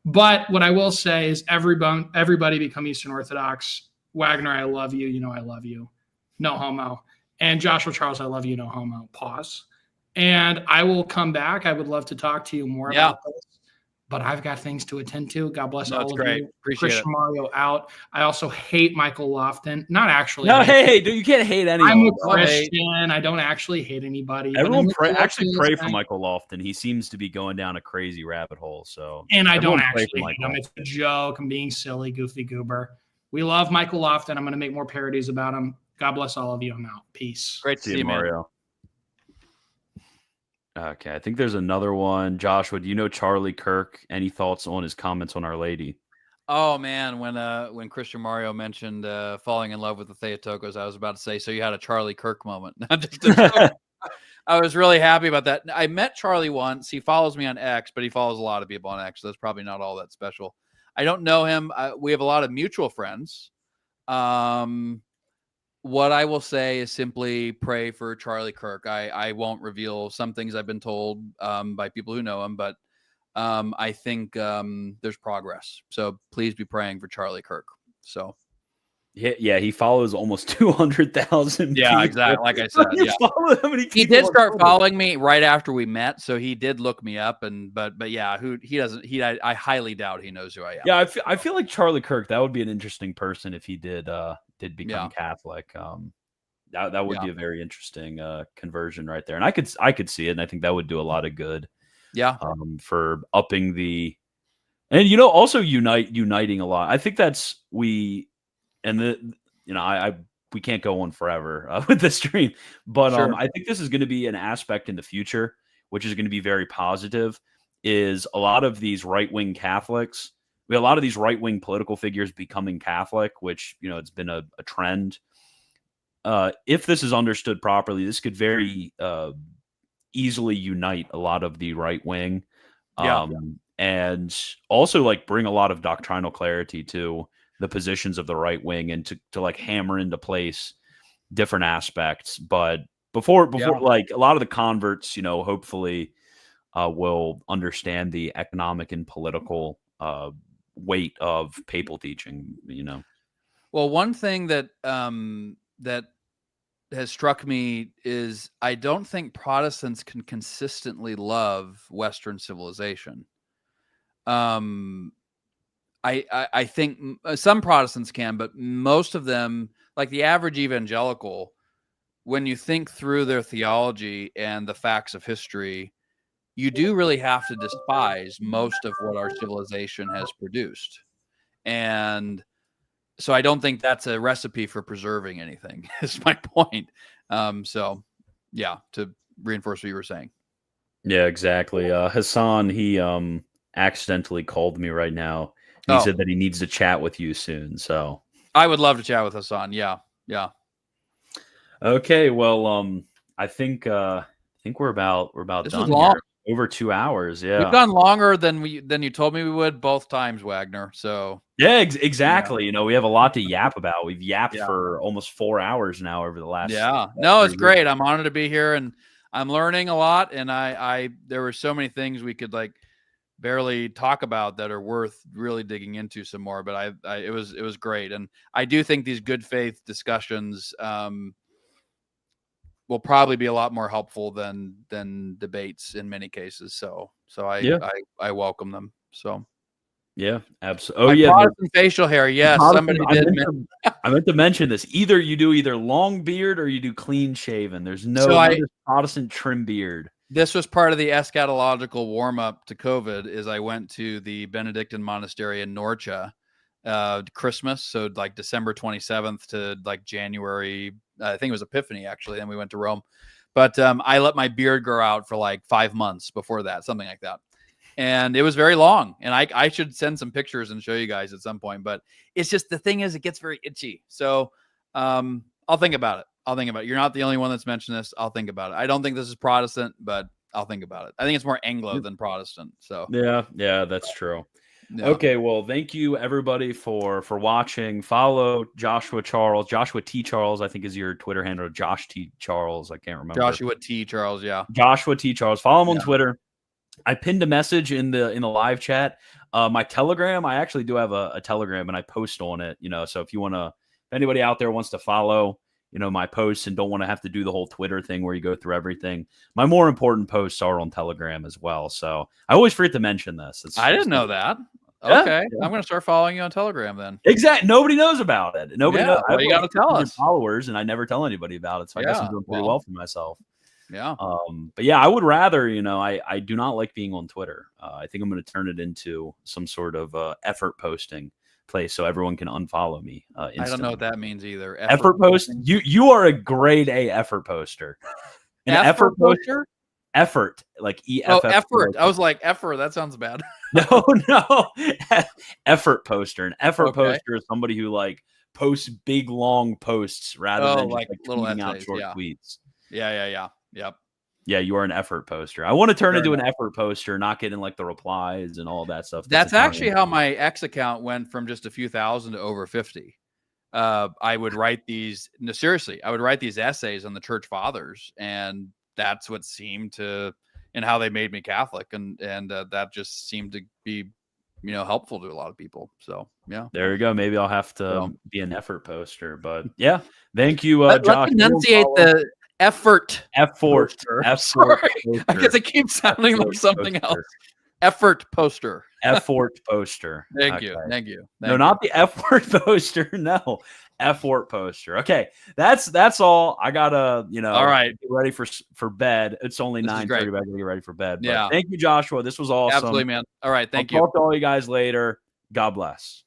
But what I will say is everybody become Eastern Orthodox. Wagner, I love you. You know I love you. No homo. And Joshua Charles, I love you. No homo. Pause. And I will come back. I would love to talk to you more about this. But I've got things to attend to. God bless all of you.
Appreciate
Christian Mario out. I also hate Michael Lofton. Not actually.
No, hey, dude, you can't hate anyone.
I'm a Christian. I don't actually hate anybody.
Everyone pray for Michael Lofton. He seems to be going down a crazy rabbit hole. So,
and I don't actually hate him. It's a joke. I'm being silly, goofy goober. We love Michael Lofton. I'm going to make more parodies about him. God bless all of you. I'm out. Peace.
Great to see you, Mario.
Okay, I think there's another one. Joshua, do you know Charlie Kirk? Any thoughts on his comments on Our Lady?
Oh man, when Christian Mario mentioned falling in love with the Theotokos, I was about to say, so you had a Charlie Kirk moment. I was really happy about that. I met Charlie once. He follows me on X, but he follows a lot of people on X, so that's probably not all that special. I don't know him. We have a lot of mutual friends. What I will say is simply pray for Charlie Kirk. I won't reveal some things I've been told by people who know him, but I think there's progress. So please be praying for Charlie Kirk. So,
yeah, he follows almost 200,000.
Yeah, exactly. Like I said, he did start following me right after we met, so he did look me up. But yeah, I highly doubt he knows who I am.
Yeah, I feel like Charlie Kirk. That would be an interesting person if he did become Catholic. That would be a very interesting conversion right there, and I could see it, and I think that would do a lot of good.
Yeah,
for upping and also uniting a lot. I think that's we can't go on forever with this stream, but sure. I think this is going to be an aspect in the future, which is going to be very positive. Is a lot of these right-wing Catholics. We have a lot of these right-wing political figures becoming Catholic, which, it's been a trend. If this is understood properly, this could very easily unite a lot of the right wing. And also bring a lot of doctrinal clarity to the positions of the right wing and to hammer into place different aspects. But before a lot of the converts, hopefully will understand the economic and political weight of papal teaching,
Well, one thing that that has struck me is I don't think Protestants can consistently love Western civilization. I think some Protestants can, but most of them, like the average evangelical, when you think through their theology and the facts of history, you do really have to despise most of what our civilization has produced. And so I don't think that's a recipe for preserving anything, is my point. So, yeah, to reinforce what you were saying.
Yeah, exactly. Hassan, he accidentally called me right now. He said that he needs to chat with you soon. So
I would love to chat with Hassan. Yeah.
Okay. Well, I think we're about
this
done
long.
Here. Over 2 hours. Yeah,
we've gone longer than you told me we would both times, Wagner. So
yeah, exactly. We have a lot to yap about. We've yapped for almost 4 hours now over the last.
Yeah, no, it's great. I'm honored to be here, and I'm learning a lot. And there were so many things we could barely talk about that are worth really digging into some more. But it was great, and I do think these good faith discussions will probably be a lot more helpful than debates in many cases. So I welcome them. So
Yeah, absolutely. Oh,
my
yeah.
Protestant facial hair. Yes, somebody did.
I meant to mention this. Either you do long beard or you do clean shaven. There's no this Protestant trim beard.
This was part of the eschatological warm up to COVID. Is I went to the Benedictine monastery in Norcia, Christmas. So like December 27th to like January. I think it was Epiphany actually. Then we went to Rome, but I let my beard grow out for like 5 months before that, something like that. And it was very long, and I should send some pictures and show you guys at some point, but it's just, the thing is, it gets very itchy. So I'll think about it. You're not the only one that's mentioned this. I'll think about it. I don't think this is Protestant, but I'll think about it. I think it's more Anglo than Protestant. So
yeah, that's true.
Yeah.
Okay, well, thank you everybody for watching. Follow Joshua T. Charles, I think is your Twitter handle. Josh T. Charles, I can't remember.
Joshua T. Charles, yeah.
Joshua T. Charles. Follow him on Twitter. I pinned a message in the live chat. My Telegram, I actually do have a Telegram, and I post on it. So if anybody out there wants to follow, my posts and don't want to have to do the whole Twitter thing where you go through everything, my more important posts are on Telegram as well. So I always forget to mention this.
I didn't know that.
Yeah,
okay, I'm going to start following you on Telegram then.
Exactly. Nobody knows about it. Nobody knows.
Well, you got to tell us.
Followers, and I never tell anybody about it. So I guess I'm doing pretty well for myself.
Yeah.
But yeah, I would rather, I do not like being on Twitter. I think I'm going to turn it into some sort of effort posting place so everyone can unfollow me. Instantly.
I don't know what that means either.
Effort post. You are a grade A effort poster.
An effort poster?
Effort, like EFF.
Oh, effort. I was like, effort. That sounds bad.
No. Effort poster. An effort poster is somebody who like posts big long posts rather than
like
just,
little
tweeting out
essays,
short tweets.
Yeah. Yep.
Yeah, you are an effort poster. I want to turn into an effort poster, not getting like the replies and all that stuff.
That's actually how my X account went from just a few thousand to over 50. I would write these. No, seriously, I would write these essays on the church fathers, and that's what seemed to, and how they made me Catholic, and that just seemed to be, helpful to a lot of people. So yeah,
there you go. Maybe I'll have to be an effort poster, but yeah, thank you, Josh.
Let's enunciate the effort.
Effort.
Sorry, I guess it keeps sounding like something else. Effort poster.
Effort poster.
Thank you.
No, not the effort poster. No, effort poster. Okay, that's all. I gotta,
all right,
get ready for bed. It's only 9:30. I gotta get ready for bed. But
yeah.
Thank you, Joshua. This was awesome.
Absolutely, man. All right. Thank you.
Talk to all you guys later. God bless.